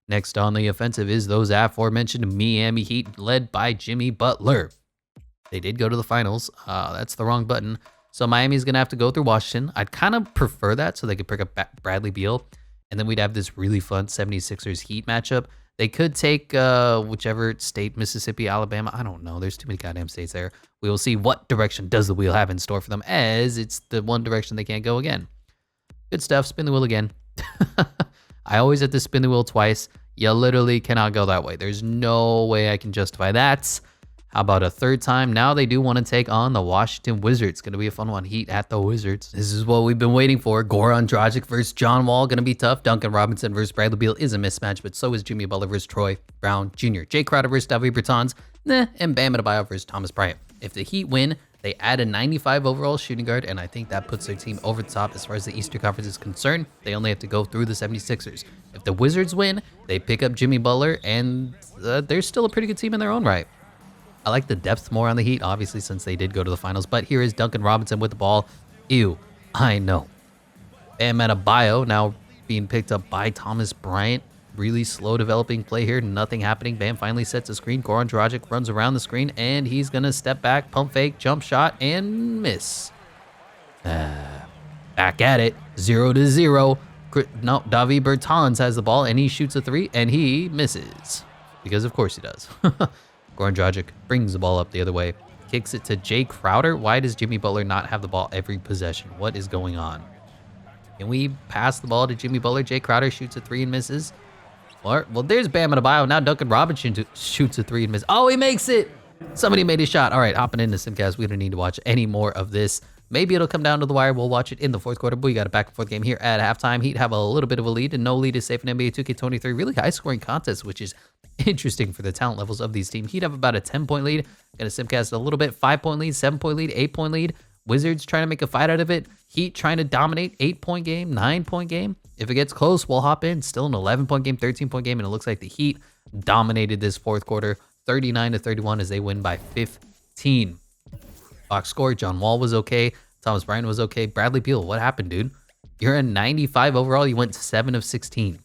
Next on the offensive is those aforementioned Miami Heat, led by Jimmy Butler. They did go to the finals. That's the wrong button. So Miami's going to have to go through Washington. I'd kind of prefer that so they could pick up Bradley Beal. And then we'd have this really fun 76ers Heat matchup. They could take whichever state, Mississippi, Alabama. I don't know. There's too many goddamn states there. We will see what direction does the wheel have in store for them, as it's the one direction they can't go again. Good stuff. Spin the wheel again. I always have to spin the wheel twice. You literally cannot go that way. There's no way I can justify that. How about a third time? Now they do want to take on the Washington Wizards. Going to be a fun one. Heat at the Wizards. This is what we've been waiting for. Goran Dragic versus John Wall. Going to be tough. Duncan Robinson versus Bradley Beal is a mismatch, but so is Jimmy Butler versus Troy Brown Jr. Jay Crowder versus Davi Bertans. And Bam Adebayo versus Thomas Bryant. If the Heat win, they add a 95 overall shooting guard, and I think that puts their team over the top as far as the Eastern Conference is concerned. They only have to go through the 76ers. If the Wizards win, they pick up Jimmy Butler, and they're still a pretty good team in their own right. I like the depth more on the Heat, obviously, since they did go to the finals. But here is Duncan Robinson with the ball. Ew, I know. Bam Adebayo now being picked up by Thomas Bryant. Really slow developing play here. Nothing happening. Bam finally sets a screen. Goran Dragic runs around the screen, and he's going to step back, pump fake, jump shot, and miss. Back at it. 0-0. No, Davi Bertans has the ball, and he shoots a three, and he misses. Because of course he does. Goran Dragic brings the ball up the other way. Kicks it to Jay Crowder. Why does Jimmy Butler not have the ball every possession? What is going on? Can we pass the ball to Jimmy Butler? Jay Crowder shoots a three and misses. Well, there's Bam Adebayo. Now Duncan Robinson shoots a three and misses. Oh, he makes it. Somebody made a shot. All right, hopping into Simcast. We don't need to watch any more of this. Maybe it'll come down to the wire. We'll watch it in the fourth quarter. But we got a back and forth game here at halftime. Heat have a little bit of a lead, and no lead is safe in NBA 2K23. Really high scoring contest, which is interesting for the talent levels of these teams. Heat have about a 10-point lead. Gonna Simcast a little bit. 5-point lead, 7-point lead, 8-point lead. Wizards trying to make a fight out of it. Heat trying to dominate. 8-point game, 9-point game. If it gets close, we'll hop in. Still an 11-point game, 13-point game, and it looks like the Heat dominated this fourth quarter, 39-31 as they win by 15. Box score, John Wall was okay. Thomas Bryant was okay. Bradley Beal, what happened, dude? You're a 95 overall. You went 7 of 16.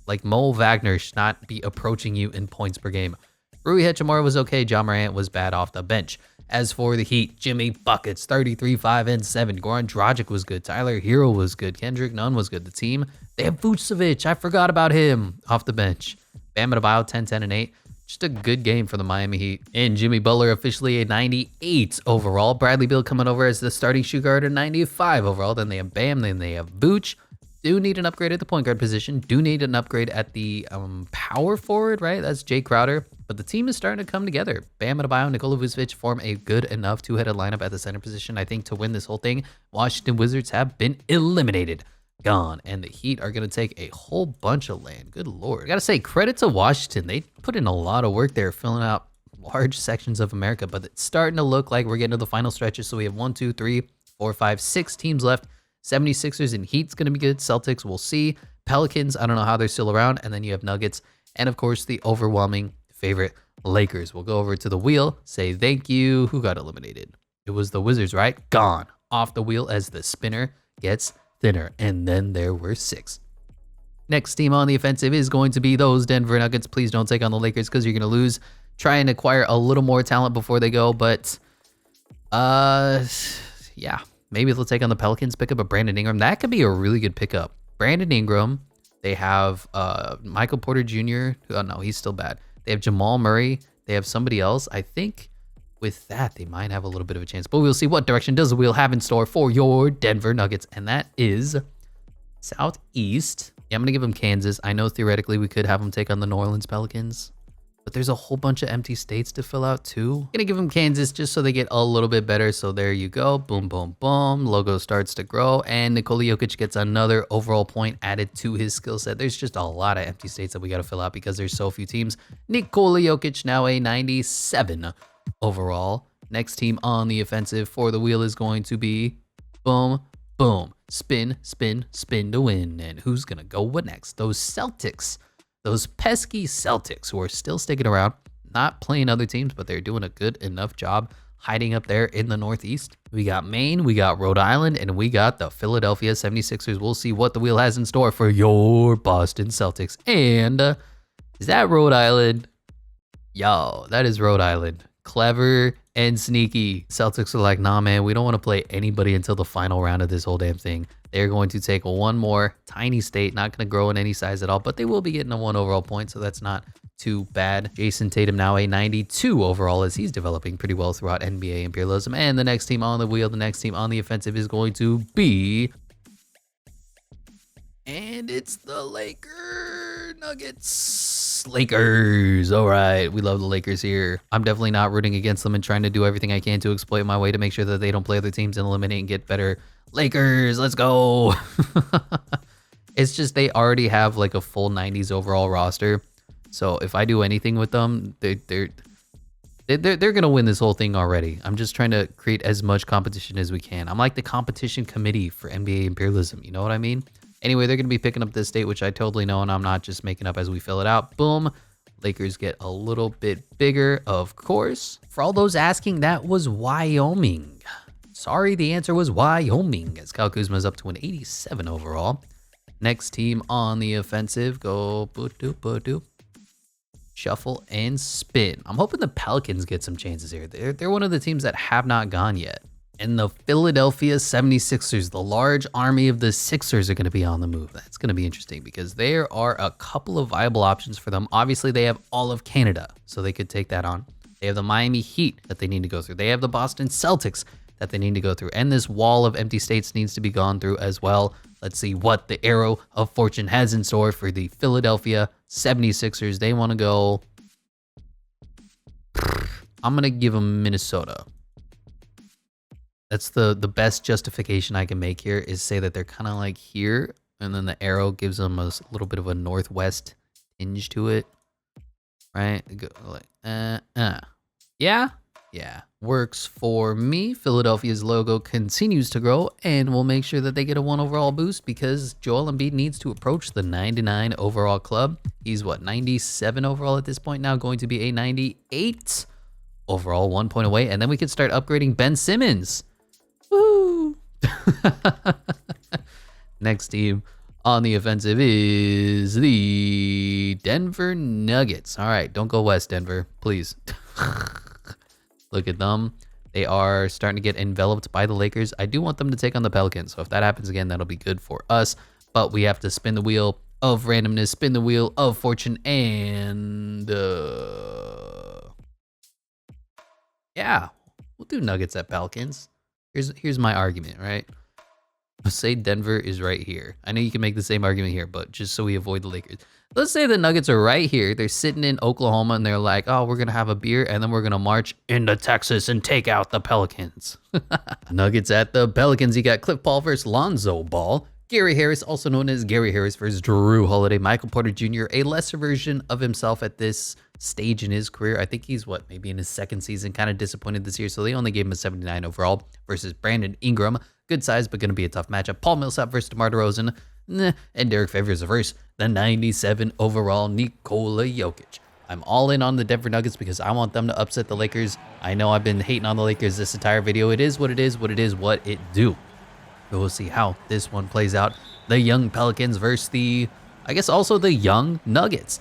Like, Mo Wagner should not be approaching you in points per game. Rui Hachimura was okay. John Morant was bad off the bench. As for the Heat, Jimmy Buckets, 33, 5, and 7. Goran Dragic was good. Tyler Hero was good. Kendrick Nunn was good. The team, they have Vucevic. I forgot about him off the bench. Bam Adebayo, 10, 10, and 8. Just a good game for the Miami Heat. And Jimmy Butler officially a 98 overall. Bradley Beal coming over as the starting shoot guard, a 95 overall. Then they have Bam. Then they have Vooch. Do need an upgrade at the point guard position. Do need an upgrade at the power forward, right? That's Jay Crowder. But the team is starting to come together. Bam Adebayo, Nikola Vucevic form a good enough two-headed lineup at the center position, I think, to win this whole thing. Washington Wizards have been eliminated. Gone. And the Heat are going to take a whole bunch of land. Good Lord. I got to say, credit to Washington. They put in a lot of work there, filling out large sections of America. But it's starting to look like we're getting to the final stretches. So we have 1, 2, 3, 4, 5, 6 teams left. 76ers and Heat's going to be good. Celtics, we'll see. Pelicans, I don't know how they're still around. And then you have Nuggets. And, of course, the overwhelming favorite Lakers. We'll go over to the wheel, say thank you. Who got eliminated? It was the Wizards, right? Gone. Off the wheel as the spinner gets thinner. And then there were 6. Next team on the offensive is going to be those Denver Nuggets. Please don't take on the Lakers because you're going to lose. Try and acquire a little more talent before they go. But, yeah. Maybe they'll take on the Pelicans, pick up a Brandon Ingram. That could be a really good pickup. Brandon Ingram. They have Michael Porter Jr. Oh, no, he's still bad. They have Jamal Murray. They have somebody else. I think with that, they might have a little bit of a chance. But we'll see what direction does the wheel have in store for your Denver Nuggets. And that is Southeast. Yeah, I'm going to give them Kansas. I know theoretically we could have them take on the New Orleans Pelicans. But there's a whole bunch of empty states to fill out too. I'm gonna give them Kansas just so they get a little bit better. So there you go. Boom, boom, boom. Logo starts to grow. And Nikola Jokic gets another overall point added to his skill set. There's just a lot of empty states that we got to fill out because there's so few teams. Nikola Jokic now a 97 overall. Next team on the offensive for the wheel is going to be boom, boom. Spin, spin, spin to win. And who's gonna go what next? Those Celtics. Those pesky Celtics who are still sticking around, not playing other teams, but they're doing a good enough job hiding up there in the Northeast. We got Maine, we got Rhode Island, and we got the Philadelphia 76ers. We'll see what the wheel has in store for your Boston Celtics. And is that Rhode Island? Yo, that is Rhode Island. Clever and sneaky. Celtics are like, nah, man, we don't want to play anybody until the final round of this whole damn thing. They're going to take one more tiny state, not going to grow in any size at all, but they will be getting a 1 overall point, so that's not too bad. Jason Tatum now a 92 overall as he's developing pretty well throughout NBA Imperialism. And the next team on the wheel, the next team on the offensive is going to be... And it's the Nuggets. Lakers. All right. We love the Lakers here. I'm definitely not rooting against them and trying to do everything I can to exploit my way to make sure that they don't play other teams and eliminate and get better. Lakers, let's go. It's just they already have like a full 90s overall roster. So if I do anything with them, they're going to win this whole thing already. I'm just trying to create as much competition as we can. I'm like the competition committee for NBA Imperialism. You know what I mean? Anyway, they're going to be picking up this state, which I totally know, and I'm not just making up as we fill it out. Boom. Lakers get a little bit bigger, of course. For all those asking, that was Wyoming. Sorry, the answer was Wyoming, as Kyle Kuzma's up to an 87 overall. Next team on the offensive, go boop-doop-boop-doop. Shuffle and spin. I'm hoping the Pelicans get some chances here. They're one of the teams that have not gone yet. And the Philadelphia 76ers, the large army of the Sixers, are going to be on the move. That's going to be interesting because there are a couple of viable options for them. Obviously, they have all of Canada, so they could take that on. They have the Miami Heat that they need to go through. They have the Boston Celtics that they need to go through. And this wall of empty states needs to be gone through as well. Let's see what the arrow of fortune has in store for the Philadelphia 76ers. They want to go... I'm going to give them Minnesota. That's the best justification I can make here is say that they're kind of like here, and then the arrow gives them a little bit of a northwest tinge to it, right? Go like, yeah, works for me. Philadelphia's logo continues to grow, and we'll make sure that they get a 1 overall boost because Joel Embiid needs to approach the 99 overall club. He's what, 97 overall at this point now, going to be a 98 overall, 1 point away, and then we can start upgrading Ben Simmons. Woo! Next team on the offensive is the Denver Nuggets. All right, don't go west, Denver, please. Look at them. They are starting to get enveloped by the Lakers. I do want them to take on the Pelicans, so if that happens again, that'll be good for us. But we have to spin the wheel of randomness, spin the wheel of fortune, and yeah, we'll do Nuggets at Pelicans. Here's my argument, right? Let's say Denver is right here. I know you can make the same argument here, but just so we avoid the Lakers. Let's say the Nuggets are right here. They're sitting in Oklahoma, and they're like, oh, we're going to have a beer, and then we're going to march into Texas and take out the Pelicans. Nuggets at the Pelicans. You got Cliff Paul versus Lonzo Ball. Gary Harris, also known as Gary Harris versus Drew Holiday. Michael Porter Jr., a lesser version of himself at this stage in his career. I think he's maybe in his second season, kind of disappointed this year. So they only gave him a 79 overall versus Brandon Ingram. Good size, but going to be a tough matchup. Paul Millsap versus DeMar DeRozan. And Derek Favors versus the 97 overall Nikola Jokic. I'm all in on the Denver Nuggets because I want them to upset the Lakers. I know I've been hating on the Lakers this entire video. It is what it is, what it do. But we'll see how this one plays out. The young Pelicans versus I guess also the young Nuggets.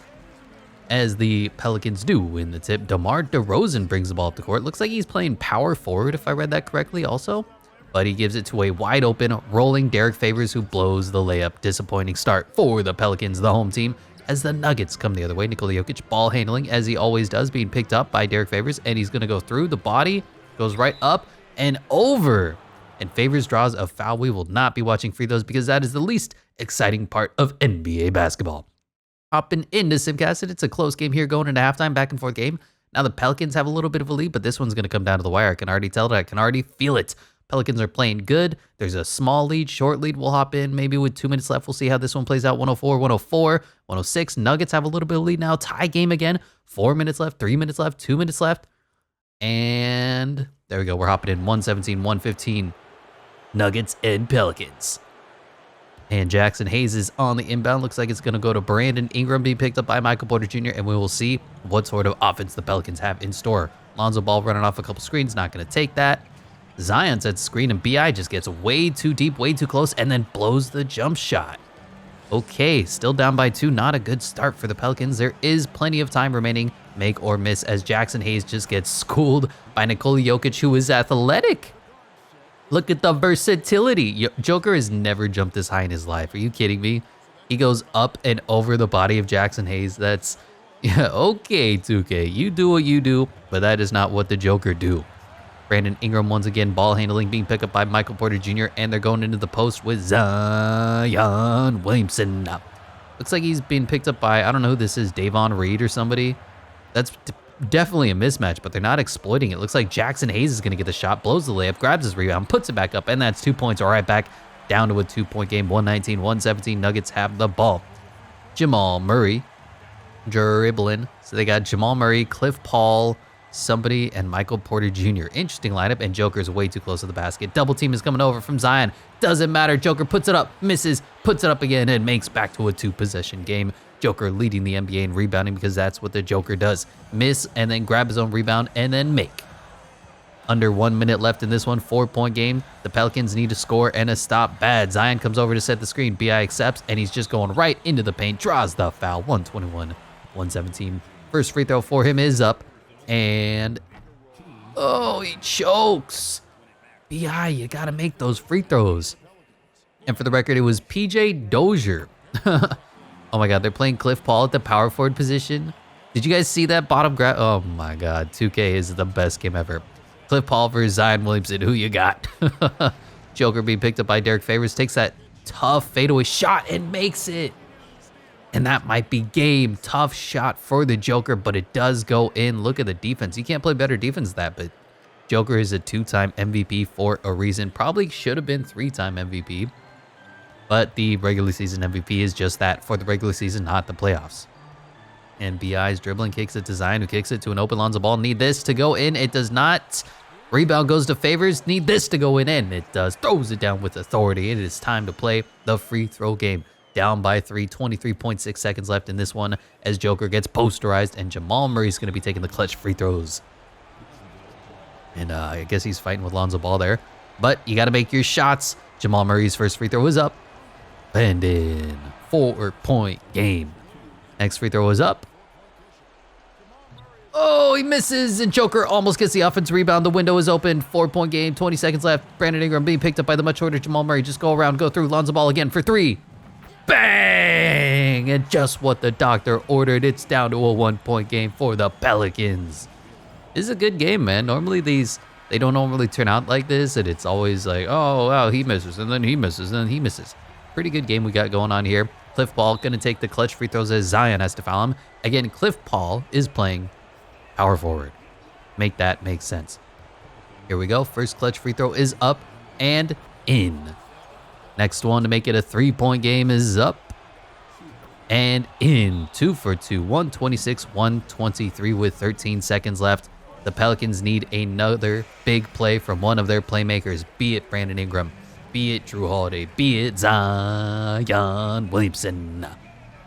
As the Pelicans do win the tip, DeMar DeRozan brings the ball up the court. Looks like he's playing power forward, if I read that correctly also. But he gives it to a wide open, rolling Derek Favors, who blows the layup. Disappointing start for the Pelicans, the home team, as the Nuggets come the other way. Nikola Jokic ball handling, as he always does, being picked up by Derek Favors. And he's going to go through the body, goes right up and over. And Favors draws a foul. We will not be watching free throws because that is the least exciting part of NBA basketball. Hopping into Simcast, it's a close game here going into halftime, back and forth game. Now the Pelicans have a little bit of a lead, but this one's going to come down to the wire. I can already tell it. I can already feel it. Pelicans are playing good. There's a small lead, short lead. We'll hop in maybe with 2 minutes left. We'll see how this one plays out. 104, 104, 106. Nuggets have a little bit of lead now. Tie game again. 4 minutes left, 3 minutes left, 2 minutes left. And there we go. We're hopping in 117, 115. Nuggets and Pelicans. And Jackson Hayes is on the inbound. Looks like it's going to go to Brandon Ingram, being picked up by Michael Porter Jr., and we will see what sort of offense the Pelicans have in store. Lonzo Ball running off a couple screens, not going to take that. Zion sets screen, and BI just gets way too deep, way too close, and then blows the jump shot. Okay, still down by 2. Not a good start for the Pelicans. There is plenty of time remaining, make or miss, as Jackson Hayes just gets schooled by Nikola Jokic, who is athletic. Look at the versatility. Joker has never jumped this high in his life. Are you kidding me? He goes up and over the body of Jackson Hayes. That's Yeah, okay, 2K. You do what you do, but that is not what the Joker do. Brandon Ingram once again, ball handling being picked up by Michael Porter Jr., and they're going into the post with Zion Williamson. Looks like he's being picked up by, I don't know who this is, Davon Reed or somebody. That's definitely a mismatch, but they're not exploiting it. Looks like Jackson Hayes is going to get the shot, blows the layup, grabs his rebound, puts it back up, and that's 2 points. All right, back down to a 2-point game, 119-117. Nuggets have the ball. Jamal Murray dribbling. So they got Jamal Murray, Cliff Paul, somebody, and Michael Porter Jr. Interesting lineup, and Joker's way too close to the basket. Double team is coming over from Zion. Doesn't matter. Joker puts it up, misses, puts it up again, and makes back to a 2-possession game. Joker leading the NBA in rebounding because that's what the Joker does. Miss, and then grab his own rebound, and then make. Under 1 minute left in this one, 4-point game. The Pelicans need a score and a stop bad. Zion comes over to set the screen. B.I. accepts, and he's just going right into the paint. Draws the foul. 121-117. First free throw for him is up. And, oh, he chokes. B.I., you got to make those free throws. And for the record, it was P.J. Dozier. Oh, my God, they're playing Cliff Paul at the power forward position. Did you guys see that bottom grab? Oh, my God, 2K is the best game ever. Cliff Paul versus Zion Williamson. Who you got? Joker being picked up by Derek Favors. Takes that tough fadeaway shot and makes it. And that might be game. Tough shot for the Joker, but it does go in. Look at the defense. You can't play better defense than that, but Joker is a 2-time MVP for a reason. Probably should have been 3-time MVP, but the regular season MVP is just that, for the regular season, not the playoffs. And B.I.'s dribbling, kicks it to Zion, who kicks it to an open Lonzo Ball. Need this to go in. It does not. Rebound goes to Favors. Need this to go in. And it does. Throws it down with authority. It is time to play the free throw game. Down by 3, 23.6 seconds left in this one as Joker gets posterized, and Jamal Murray's going to be taking the clutch free throws. And I guess he's fighting with Lonzo Ball there. But you got to make your shots. Jamal Murray's first free throw is up. And in 4-point game. Next free throw is up. Oh, he misses, and Joker almost gets the offensive rebound. The window is open. 4-point game, 20 seconds left. Brandon Ingram being picked up by the much shorter Jamal Murray. Just go around, go through. Lonzo Ball again for 3. Bang! And just what the doctor ordered. It's down to a 1-point game for the Pelicans. This is a good game, man. Normally they don't normally turn out like this, and it's always like, oh, wow, he misses, and then he misses, and then he misses. Pretty good game we got going on here. Cliff Paul going to take the clutch free throws as Zion has to foul him. Again, Cliff Paul is playing power forward. Make that make sense. Here we go. First clutch free throw is up and in. Next one to make it a 3-point game is up and in. 2 for 2. 126-123 with 13 seconds left. The Pelicans need another big play from one of their playmakers, be it Brandon Ingram, be it Drew Holiday, be it Zion Williamson.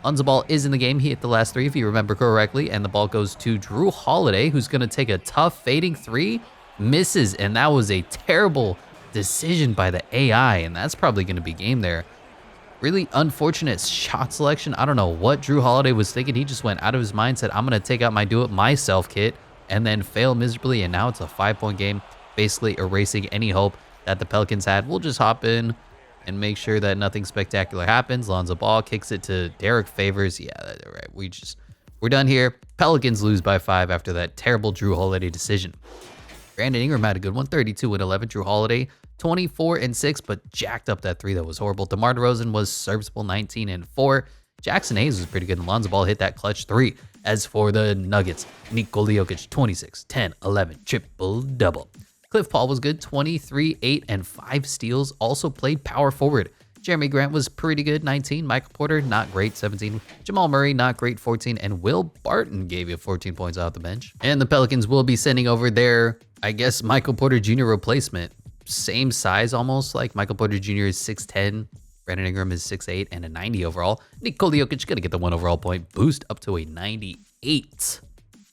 Lonzo Ball is in the game. He hit the last 3, if you remember correctly, and the ball goes to Drew Holiday, who's going to take a tough fading 3, misses, and that was a terrible decision by the AI, and that's probably going to be game there. Really unfortunate shot selection. I don't know what Drew Holiday was thinking. He just went out of his mind, said, I'm going to take out my do-it-myself kit, and then fail miserably, and now it's a 5-point game, basically erasing any hope that the Pelicans had. We'll just hop in and make sure that nothing spectacular happens. Lonzo Ball kicks it to Derek Favors. Yeah, that's right. We're done here. Pelicans lose by 5 after that terrible Drew Holiday decision. Brandon Ingram had a good one, 32-11. Drew Holiday, 24-6, but jacked up that 3 that was horrible. DeMar DeRozan was serviceable, 19-4. Jackson Hayes was pretty good, and Lonzo Ball hit that clutch 3. As for the Nuggets, Nikola Jokic, 26, 10, 11, triple-double. Cliff Paul was good, 23, 8, and 5 steals. Also played power forward. Jeremy Grant was pretty good, 19. Michael Porter, not great, 17. Jamal Murray, not great, 14. And Will Barton gave you 14 points off the bench. And the Pelicans will be sending over their, I guess, Michael Porter Jr. replacement. Same size almost, like Michael Porter Jr. is 6'10". Brandon Ingram is 6'8" and a 90 overall. Nikola Jokic going to get the 1 overall point boost up to a 98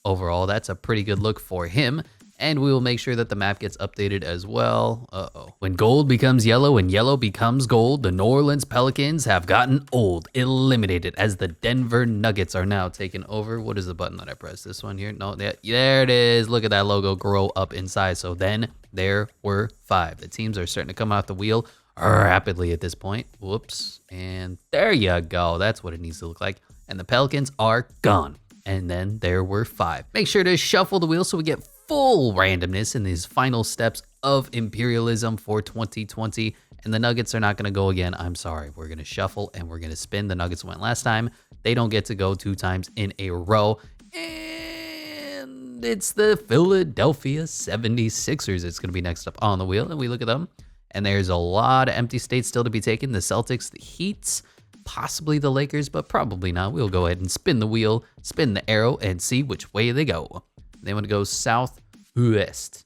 overall. That's a pretty good look for him. And we will make sure that the map gets updated as well. When gold becomes yellow and yellow becomes gold, the New Orleans Pelicans have gotten old, eliminated, as the Denver Nuggets are now taken over. What is the button that I press? This one here? No, there it is. Look at that logo grow up in size. So then there were 5. The teams are starting to come off the wheel rapidly at this point. Whoops. And there you go. That's what it needs to look like. And the Pelicans are gone. and then there were 5. Make sure to shuffle the wheel so we get full randomness in these final steps of Imperialism for 2020. And the Nuggets are not going to go again. I'm sorry. We're going to shuffle and we're going to spin. The Nuggets went last time. They don't get to go 2 times in a row. And it's the Philadelphia 76ers. It's going to be next up on the wheel. And we look at them. And there's a lot of empty states still to be taken. The Celtics, the Heat, possibly the Lakers, but probably not. We'll go ahead and spin the wheel, spin the arrow, and see which way they go. They want to go southwest.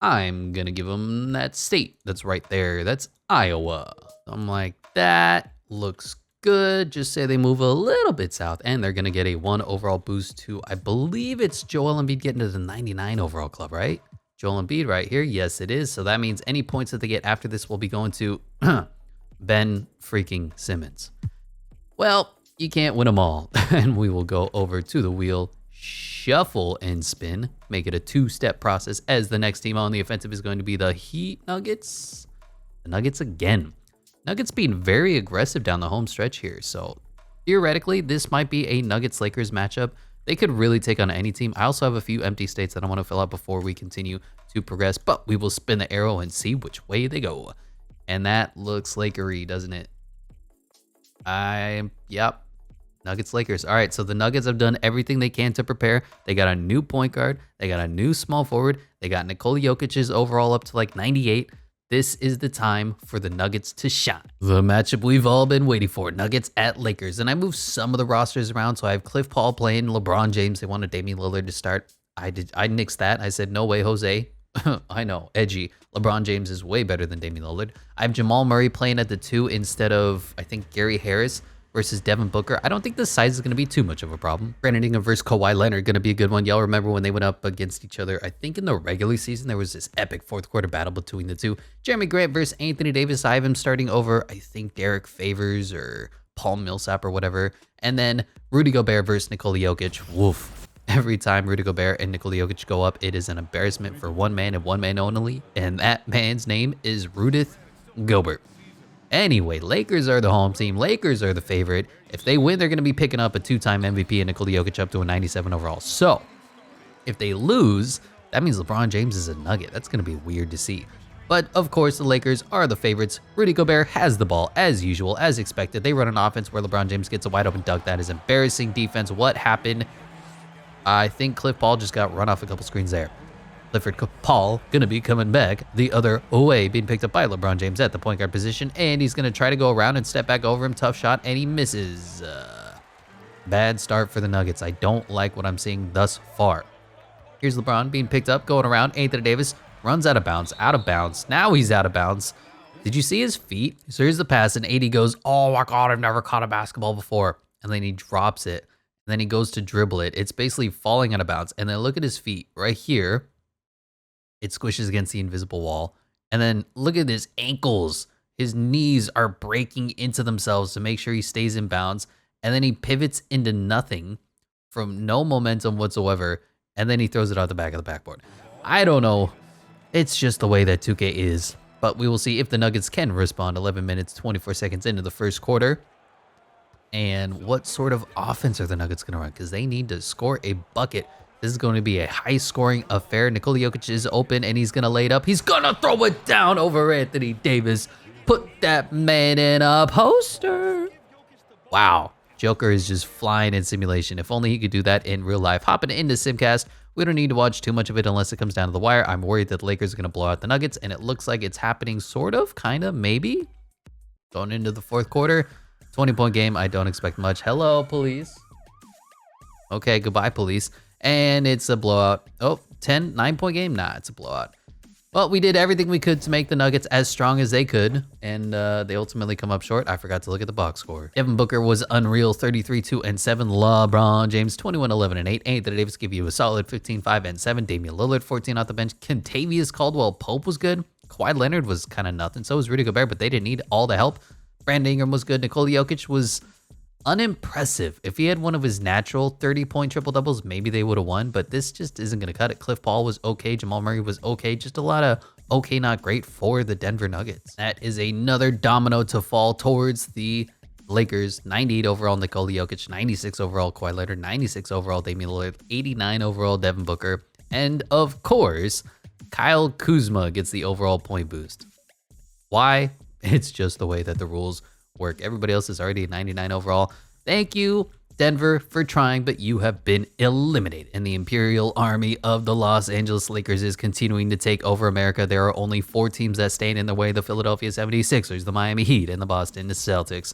I'm going to give them that state that's right there. That's Iowa. I'm like, that looks good. Just say they move a little bit south, and they're going to get a 1 overall boost to, I believe it's Joel Embiid getting to the 99 overall club, right? Joel Embiid right here. Yes, it is. So that means any points that they get after this will be going to Ben freaking Simmons. Well, you can't win them all. And we will go over to the wheel, shuffle and spin, make it a 2-step process, as the next team on the offensive is going to be the Heat Nuggets. The Nuggets again. Nuggets being very aggressive down the home stretch here. So theoretically, this might be a Nuggets-Lakers matchup. They could really take on any team. I also have a few empty states that I want to fill out before we continue to progress, but we will spin the arrow and see which way they go. And that looks Lakery, doesn't it? Yep. Nuggets, Lakers. All right, so the Nuggets have done everything they can to prepare. They got a new point guard. They got a new small forward. They got Nikola Jokic's overall up to like 98. This is the time for the Nuggets to shine. The matchup we've all been waiting for, Nuggets at Lakers. And I moved some of the rosters around, so I have Cliff Paul playing LeBron James. They wanted Damian Lillard to start. I nixed that. I said, no way, Jose. I know, edgy. LeBron James is way better than Damian Lillard. I have Jamal Murray playing at the 2 instead of, I think, Gary Harris versus Devin Booker. I don't think the size is going to be too much of a problem. Brandon Ingram versus Kawhi Leonard going to be a good one. Y'all remember when they went up against each other? I think in the regular season, there was this epic 4th quarter battle between the 2. Jeremy Grant versus Anthony Davis. I have him starting over, I think, Derek Favors or Paul Millsap or whatever. And then Rudy Gobert versus Nikola Jokic. Woof. Every time Rudy Gobert and Nikola Jokic go up, it is an embarrassment for one man and one man only. And that man's name is Rudith Gobert. Anyway, Lakers are the home team. Lakers are the favorite. If they win, they're going to be picking up a 2-time MVP and Nikola Jokic up to a 97 overall. So, if they lose, that means LeBron James is a Nugget. That's going to be weird to see. But, of course, the Lakers are the favorites. Rudy Gobert has the ball, as usual, as expected. They run an offense where LeBron James gets a wide-open dunk. That is embarrassing defense. What happened? I think Cliff Paul just got run off a couple screens there. Clifford Paul going to be coming back the other way, being picked up by LeBron James at the point guard position, and he's going to try to go around and step back over him. Tough shot, and he misses. Bad start for the Nuggets. I don't like what I'm seeing thus far. Here's LeBron being picked up, going around. Anthony Davis runs out of bounds. Now he's out of bounds. Did you see his feet? So here's the pass, and AD goes, oh my God, I've never caught a basketball before. And then he drops it. And then he goes to dribble it. It's basically falling out of bounds. And then look at his feet right here. It squishes against the invisible wall. And then look at his ankles. His knees are breaking into themselves to make sure he stays in bounds. And then he pivots into nothing from no momentum whatsoever. And then he throws it out the back of the backboard. I don't know. It's just the way that 2K is. But we will see if the Nuggets can respond 11 minutes, 24 seconds into the first quarter. And what sort of offense are the Nuggets going to run? Because they need to score a bucket. This is going to be a high-scoring affair. Nikola Jokic is open, and he's going to lay it up. He's going to throw it down over Anthony Davis. Put that man in a poster. Wow. Joker is just flying in simulation. If only he could do that in real life. Hopping into Simcast. We don't need to watch too much of it unless it comes down to the wire. I'm worried that the Lakers are going to blow out the Nuggets, and it looks like it's happening sort of, kind of, maybe. Going into the 4th quarter. 20-point game. I don't expect much. Hello, police. Okay, goodbye, police. And it's a blowout. Oh, 9-point game? Nah, it's a blowout. Well, we did everything we could to make the Nuggets as strong as they could, and they ultimately come up short. I forgot to look at the box score. Devin Booker was unreal, 33-2-7. LeBron James, 21-11-8. Anthony Davis gave you a solid 15-5-7. Damian Lillard, 14 off the bench. Kentavious Caldwell-Pope was good. Kawhi Leonard was kind of nothing. So was Rudy Gobert, but they didn't need all the help. Brandon Ingram was good. Nikola Jokic was unimpressive. If he had one of his natural 30-point triple-doubles, maybe they would have won, but this just isn't going to cut it. Cliff Paul was okay. Jamal Murray was okay. Just a lot of okay, not great for the Denver Nuggets. That is another domino to fall towards the Lakers, 98 overall Nikola Jokic, 96 overall Kawhi Leonard, 96 overall Damian Lillard, 89 overall Devin Booker, and of course, Kyle Kuzma gets the overall point boost. Why? It's just the way that the rules work. Everybody else is already at 99 overall. Thank you, Denver, for trying, but you have been eliminated. And the Imperial Army of the Los Angeles Lakers is continuing to take over America. There are only 4 teams that stand in the way: the Philadelphia 76ers, the Miami Heat, and the Boston Celtics.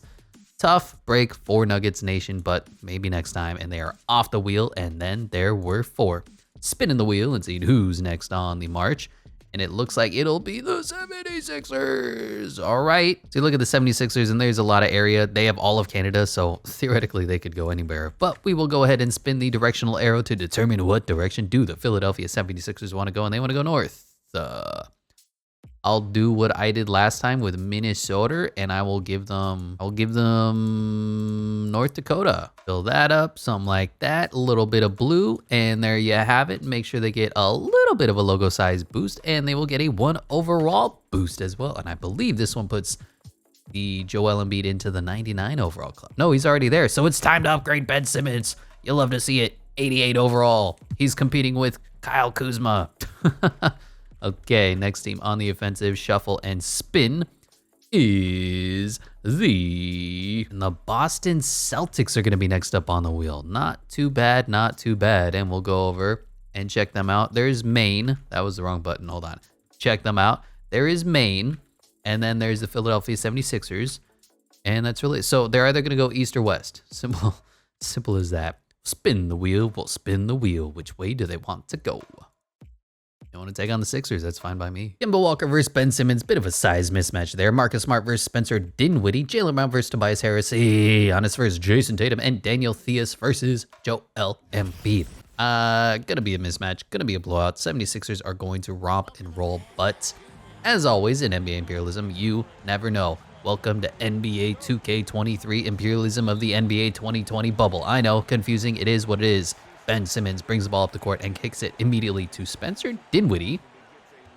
Tough break for Nuggets Nation, but maybe next time. And they are off the wheel. And then there were 4. Spinning the wheel and seeing who's next on the march. And it looks like it'll be the 76ers. All right. So you look at the 76ers, and there's a lot of area. They have all of Canada, so theoretically they could go anywhere. But we will go ahead and spin the directional arrow to determine what direction do the Philadelphia 76ers want to go, and they want to go north. I'll do what I did last time with Minnesota, and I'll give them North Dakota. Fill that up, something like that. A little bit of blue, and there you have it. Make sure they get a little bit of a logo size boost, and they will get a 1 overall boost as well. And I believe this one puts the Joel Embiid into the 99 overall club. No, he's already there, so it's time to upgrade Ben Simmons. You'll love to see it. 88 overall. He's competing with Kyle Kuzma. Okay, next team on the offensive, shuffle and spin, is the Boston Celtics are going to be next up on the wheel. Not too bad, not too bad. And we'll go over and check them out. There's Maine. That was the wrong button. Hold on. Check them out. There is Maine. And then there's the Philadelphia 76ers. And that's really, so they're either going to go east or west. Simple as that. Spin the wheel. We'll spin the wheel. Which way do they want to go? You want to take on the Sixers? That's fine by me. Kemba Walker versus Ben Simmons. Bit of a size mismatch there. Marcus Smart versus Spencer Dinwiddie. Jaylen Brown versus Tobias Harris. Giannis versus Jason Tatum. And Daniel Theus versus Joel Embiid. Gonna be a mismatch. Gonna be a blowout. 76ers are going to romp and roll. But as always in NBA Imperialism, you never know. Welcome to NBA 2K23 Imperialism of the NBA 2020 bubble. I know, confusing. It is what it is. Ben Simmons brings the ball up the court and kicks it immediately to Spencer Dinwiddie,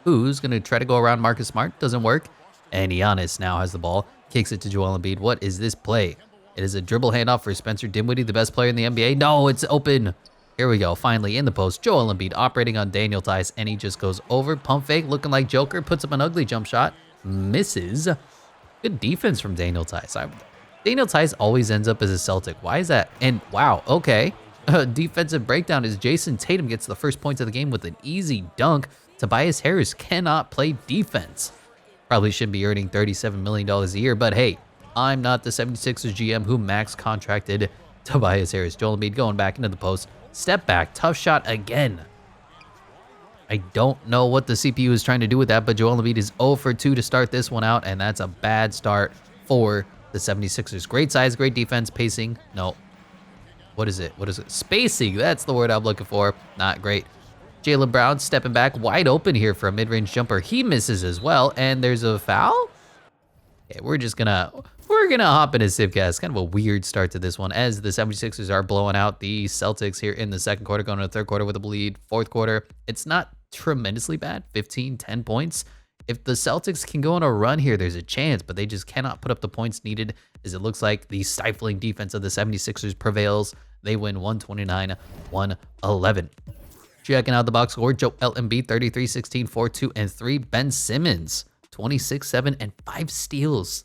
who's going to try to go around Marcus Smart. Doesn't work. And Giannis now has the ball, kicks it to Joel Embiid. What is this play? It is a dribble handoff for Spencer Dinwiddie, the best player in the NBA. No, it's open. Here we go. Finally in the post. Joel Embiid operating on Daniel Theis, and he just goes over. Pump fake, looking like Joker. Puts up an ugly jump shot. Misses. Good defense from Daniel Theis. Daniel Theis always ends up as a Celtic. Why is that? And wow, okay. Defensive breakdown is Jason Tatum gets the first points of the game with an easy dunk. Tobias Harris cannot play defense. Probably should be earning $37 million a year, but hey, I'm not the 76ers GM who max contracted Tobias Harris. Joel Embiid going back into the post. Step back, tough shot again. I don't know what the CPU is trying to do with that, but Joel Embiid is 0 for 2 to start this one out, and that's a bad start for the 76ers. Great size, great defense, pacing. No. What is it? What is it? Spacing. That's the word I'm looking for. Not great. Jaylen Brown stepping back wide open here for a mid-range jumper. He misses as well. And there's a foul. Okay, we're gonna hop into Sivcast. Kind of a weird start to this one as the 76ers are blowing out the Celtics here in the second quarter, going to the third quarter with a lead. Fourth quarter, it's not tremendously bad. 10 points. If the Celtics can go on a run here, there's a chance, but they just cannot put up the points needed, as it looks like the stifling defense of the 76ers prevails. They win 129-111. Checking out the box score, Joel Embiid, 33, 16, 4, 2, and 3. Ben Simmons, 26, 7, and 5 steals.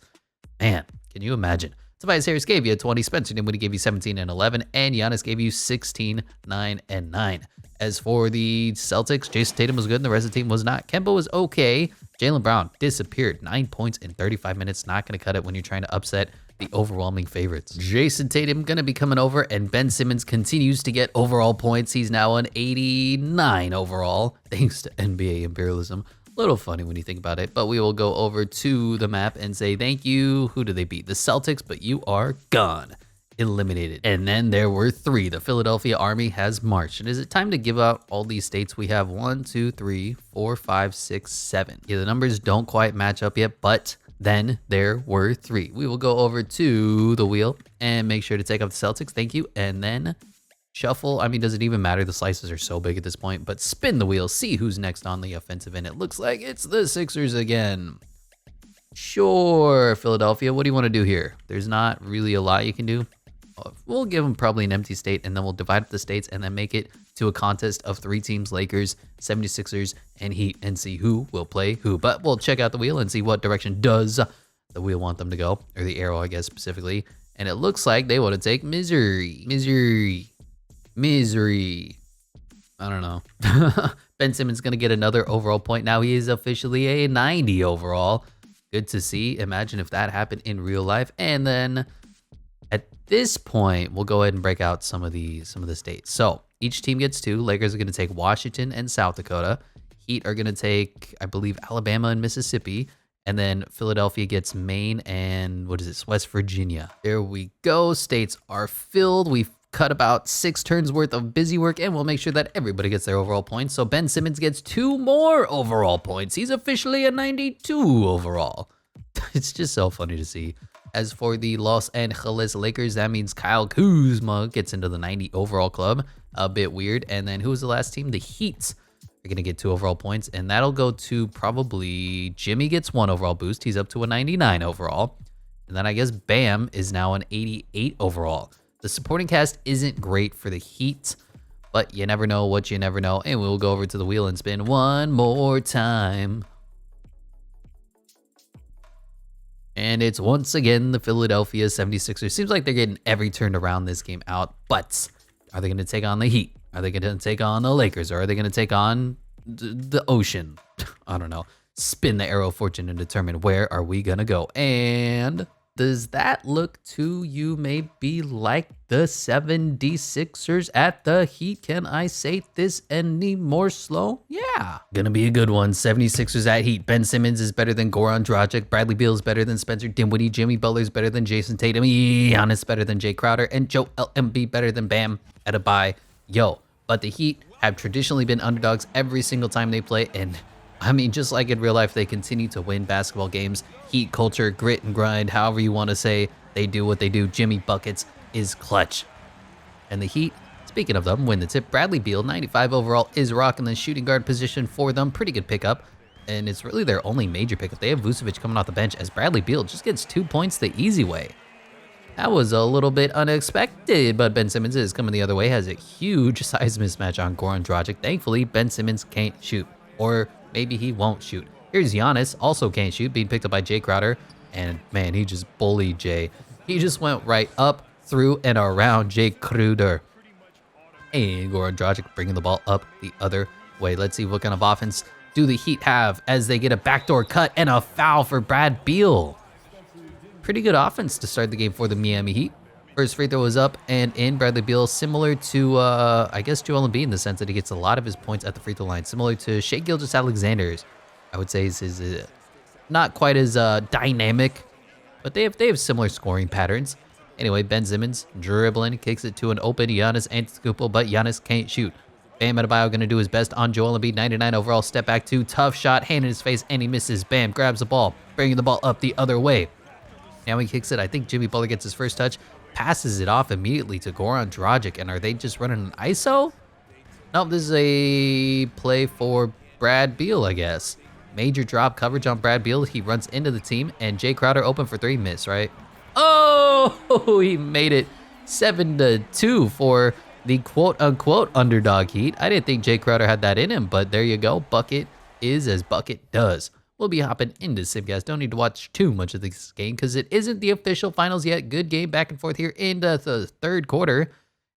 Man, can you imagine? Tobias Harris gave you 20. Spencer Dinwiddie gave you 17 and 11. And Giannis gave you 16, 9, and 9. As for the Celtics, Jason Tatum was good and the rest of the team was not. Kemba was okay. Jaylen Brown disappeared. 9 points in 35 minutes. Not going to cut it when you're trying to upset the overwhelming favorites. Jason Tatum going to be coming over, and Ben Simmons continues to get overall points. He's now on 89 overall, thanks to NBA Imperialism. A little funny when you think about it, but we will go over to the map and say thank you. Who do they beat? The Celtics, but you are gone. Eliminated. And then there were 3. The Philadelphia Army has marched. And is it time to give out all these states? We have 1, 2, 3, 4, 5, 6, 7. Yeah, the numbers don't quite match up yet, but then there were 3. We will go over to the wheel and make sure to take up the Celtics. Thank you. And then shuffle. I mean, does it even matter? The slices are so big at this point, but spin the wheel. See who's next on the offensive end. It looks like it's the Sixers again. Sure, Philadelphia. What do you want to do here? There's not really a lot you can do. We'll give them probably an empty state, and then we'll divide up the states and then make it to a contest of 3 teams, Lakers, 76ers, and Heat, and see who will play who. But we'll check out the wheel and see what direction does the wheel want them to go, or the arrow, I guess, specifically. And it looks like they want to take Missouri. I don't know. Ben Simmons going to get another overall point. Now he is officially a 90 overall. Good to see. Imagine if that happened in real life. And then at this point, we'll go ahead and break out some of the states. So each team gets 2. Lakers are going to take Washington and South Dakota. Heat are going to take, I believe, Alabama and Mississippi. And then Philadelphia gets Maine and West Virginia. There we go. States are filled. We've cut about 6 turns worth of busy work, and we'll make sure that everybody gets their overall points. So Ben Simmons gets 2 more overall points. He's officially a 92 overall. It's just so funny to see. As for the Los Angeles Lakers, that means Kyle Kuzma gets into the 90 overall club. A bit weird. And then who was the last team? The Heat are going to get 2 overall points, and that'll go to probably Jimmy gets 1 overall boost. He's up to a 99 overall. And then I guess Bam is now an 88 overall. The supporting cast isn't great for the Heat, but you never know what you never know. And we'll go over to the wheel and spin one more time. And it's once again the Philadelphia 76ers. Seems like they're getting every turn around this game out. But are they going to take on the Heat? Are they going to take on the Lakers? Or are they going to take on the ocean? I don't know. Spin the arrow of fortune and determine where are we going to go. And does that look to you maybe like the 76ers at the Heat? Can I say this any more slow? Yeah. Gonna be a good one. 76ers at Heat. Ben Simmons is better than Goran Dragic. Bradley Beal is better than Spencer Dinwiddie. Jimmy Butler is better than Jason Tatum. Giannis better than Jay Crowder. And Joel Embiid better than Bam Adebayo. Yo, but the Heat have traditionally been underdogs every single time they play, and I mean, just like in real life, they continue to win basketball games. Heat culture, grit and grind, however you want to say, they do what they do. Jimmy Buckets is clutch. And the Heat, speaking of them, win the tip. Bradley Beal, 95 overall, is rocking the shooting guard position for them. Pretty good pickup. And it's really their only major pickup. They have Vucevic coming off the bench as Bradley Beal just gets 2 points the easy way. That was a little bit unexpected, but Ben Simmons is coming the other way. Has a huge size mismatch on Goran Dragic. Thankfully, Ben Simmons can't shoot. Or maybe he won't shoot. Here's Giannis, also can't shoot, being picked up by Jay Crowder. And man, he just bullied Jay. He just went right up, through, and around Jay Crowder. And Goran Dragic bringing the ball up the other way. Let's see what kind of offense do the Heat have as they get a backdoor cut and a foul for Brad Beal. Pretty good offense to start the game for the Miami Heat. First free throw is up and in. Bradley Beal, similar to, I guess, Joel Embiid in the sense that he gets a lot of his points at the free throw line. Similar to Shai Gilgeous-Alexander's, I would say is not quite as dynamic, but they have similar scoring patterns. Anyway, Ben Simmons dribbling, kicks it to an open Giannis Antetokounmpo, but Giannis can't shoot. Bam Adebayo going to do his best on Joel Embiid, 99 overall, step back 2, tough shot, hand in his face, and he misses. Bam grabs the ball, bringing the ball up the other way. Now he kicks it. I think Jimmy Butler gets his first touch, passes it off immediately to Goran Dragic. And are they just running an ISO? Nope, this is a play for Brad Beal, I guess. Major drop coverage on Brad Beal. He runs into the team, and Jay Crowder open for 3, miss, right? Oh, he made it 7-2 for the quote-unquote underdog Heat. I didn't think Jay Crowder had that in him, but there you go. Bucket is as bucket does. We'll be hopping into Simcast. Don't need to watch too much of this game because it isn't the official finals yet. Good game back and forth here in the third quarter.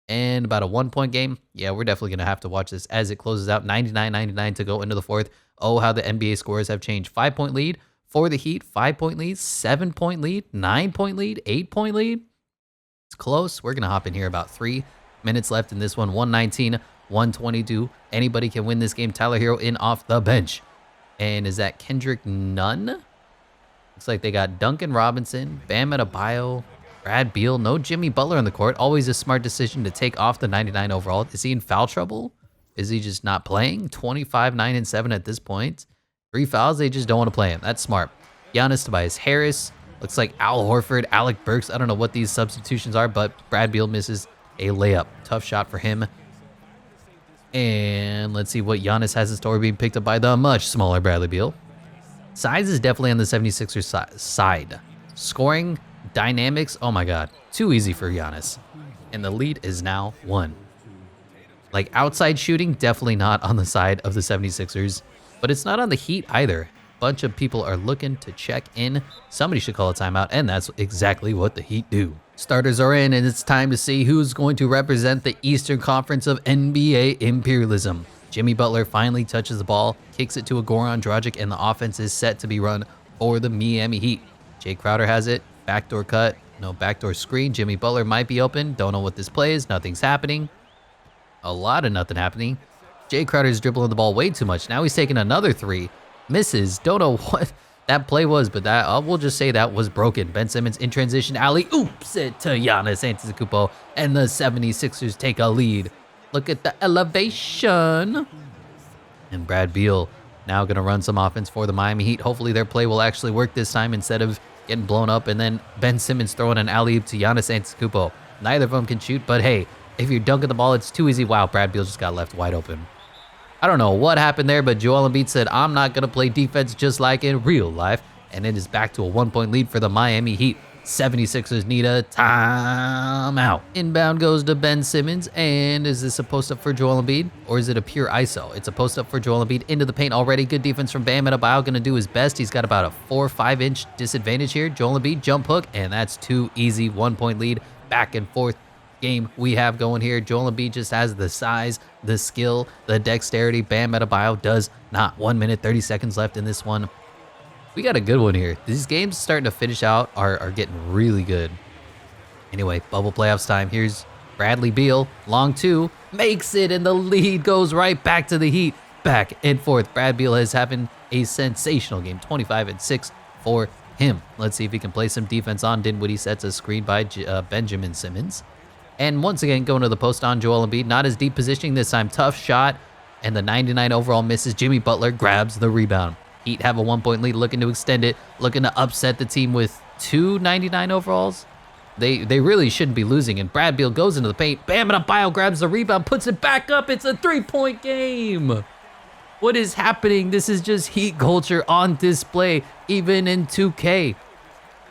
And about a 1-point game. Yeah, we're definitely going to have to watch this as it closes out. 99-99 to go into the fourth. Oh, how the NBA scores have changed. 5-point lead for the Heat. 5-point lead. 7-point lead. 9-point lead. 8-point lead. It's close. We're going to hop in here about 3 minutes left in this one. 119-122. Anybody can win this game. Tyler Hero in off the bench. And is that Kendrick Nunn? Looks like they got Duncan Robinson, Bam Adebayo, Brad Beal. No Jimmy Butler on the court. Always a smart decision to take off the 99 overall. Is he in foul trouble? Is he just not playing? 25, 9, and 7 at this point. 3 fouls. They just don't want to play him. That's smart. Giannis, Tobias Harris. Looks like Al Horford, Alec Burks. I don't know what these substitutions are, but Brad Beal misses a layup. Tough shot for him. And let's see what Giannis has in store, being picked up by the much smaller Bradley Beal. Size is definitely on the 76ers side. Scoring dynamics, oh my god, too easy for Giannis. And the lead is now 1. Like outside shooting, definitely not on the side of the 76ers, but it's not on the Heat either. Bunch of people are looking to check in. Somebody should call a timeout, and that's exactly what the Heat do. Starters are in, and it's time to see who's going to represent the Eastern Conference of NBA Imperialism. Jimmy Butler finally touches the ball, kicks it to a Goran Dragic, and the offense is set to be run for the Miami Heat. Jay Crowder has it, backdoor cut, no backdoor screen. Jimmy Butler might be open, don't know what this play is, nothing's happening. A lot of nothing happening. Jay Crowder's dribbling the ball way too much. Now he's taking another 3. Misses. Don't know what that play was, but that we'll just say that was broken. Ben Simmons in transition alley. Oops it to Giannis Antetokounmpo, and the 76ers take a lead. Look at the elevation. And Brad Beal now going to run some offense for the Miami Heat. Hopefully their play will actually work this time instead of getting blown up. And then Ben Simmons throwing an alley-oop to Giannis Antetokounmpo. Neither of them can shoot, but hey, if you're dunking the ball, it's too easy. Wow, Brad Beal just got left wide open. I don't know what happened there, but Joel Embiid said, I'm not going to play defense just like in real life. And it is back to a 1-point lead for the Miami Heat. 76ers need a timeout. Inbound goes to Ben Simmons, and is this a post-up for Joel Embiid, or is it a pure ISO? It's a post-up for Joel Embiid into the paint already. Good defense from Bam Adebayo, going to do his best. He's got about a 4 or 5 inch disadvantage here. Joel Embiid, jump hook, and that's too easy. 1-point lead, back and forth game we have going here. Joel Embiid just has the size, the skill, the dexterity. Bam Adebayo does not. 1 minute, 30 seconds left in this one. We got a good one here. These games starting to finish out are getting really good. Anyway, bubble playoffs time. Here's Bradley Beal, long 2, makes it, and the lead goes right back to the Heat. Back and forth. Brad Beal is having a sensational game. 25 and 6 for him. Let's see if he can play some defense on Dinwiddie. Sets a screen by Benjamin Simmons. And once again, going to the post on Joel Embiid. Not as deep positioning this time. Tough shot. And the 99 overall misses. Jimmy Butler grabs the rebound. Heat have a 1-point lead, looking to extend it. Looking to upset the team with 2 99 overalls. They really shouldn't be losing. And Brad Beal goes into the paint. Bam Adebayo grabs the rebound. Puts it back up. It's a 3-point game. What is happening? This is just Heat culture on display. Even in 2K.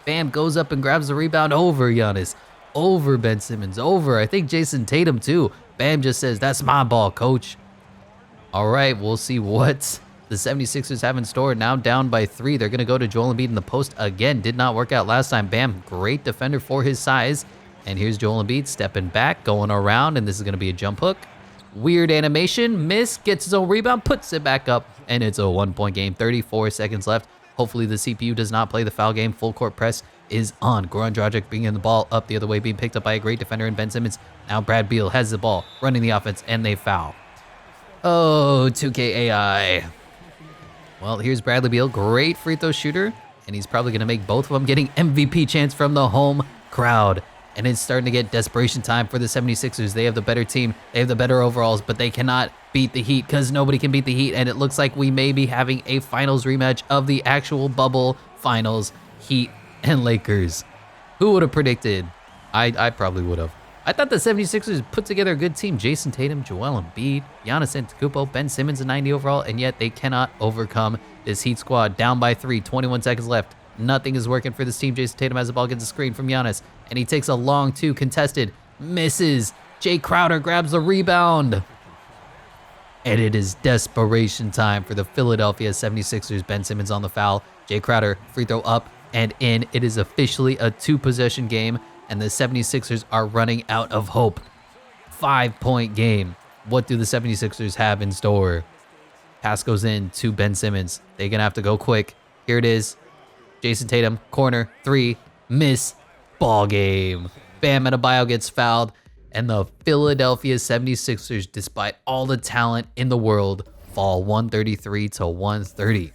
Bam goes up and grabs the rebound over Giannis. Over Ben Simmons, over, I think Jason Tatum too. Bam just says, that's my ball, coach. All right, we'll see what the 76ers have in store. Now down by 3. They're going to go to Joel Embiid in the post again. Did not work out last time. Bam, great defender for his size. And here's Joel Embiid stepping back, going around, and this is going to be a jump hook. Weird animation, miss, gets his own rebound, puts it back up, and it's a 1-point game. 34 seconds left. Hopefully the CPU does not play the foul game. Full court press is on. Goran Dragic bringing the ball up the other way, being picked up by a great defender in Ben Simmons. Now Brad Beal has the ball, running the offense, and they foul. Oh, 2K AI. Well, here's Bradley Beal, great free throw shooter, and he's probably going to make both of them, getting MVP chance from the home crowd. And it's starting to get desperation time for the 76ers. They have the better team, they have the better overalls, but they cannot beat the Heat because nobody can beat the Heat, and it looks like we may be having a finals rematch of the actual bubble finals, Heat and Lakers. Who would have predicted? I probably would have. I thought the 76ers put together a good team. Jason Tatum, Joel Embiid, Giannis Antetokounmpo, Ben Simmons, a 90 overall, and yet they cannot overcome this Heat squad. Down by 3, 21 seconds left. Nothing is working for this team. Jason Tatum has the ball, gets a screen from Giannis, and he takes a long 2, contested, misses. Jay Crowder grabs the rebound. And it is desperation time for the Philadelphia 76ers. Ben Simmons on the foul. Jay Crowder, free throw up and in. It is officially a 2-possession game, and the 76ers are running out of hope. 5-point game. What do the 76ers have in store? Pass goes in to Ben Simmons. They're going to have to go quick. Here it is. Jason Tatum, corner, 3, miss, ball game. Bam Adebayo gets fouled, and the Philadelphia 76ers, despite all the talent in the world, fall 133 to 130.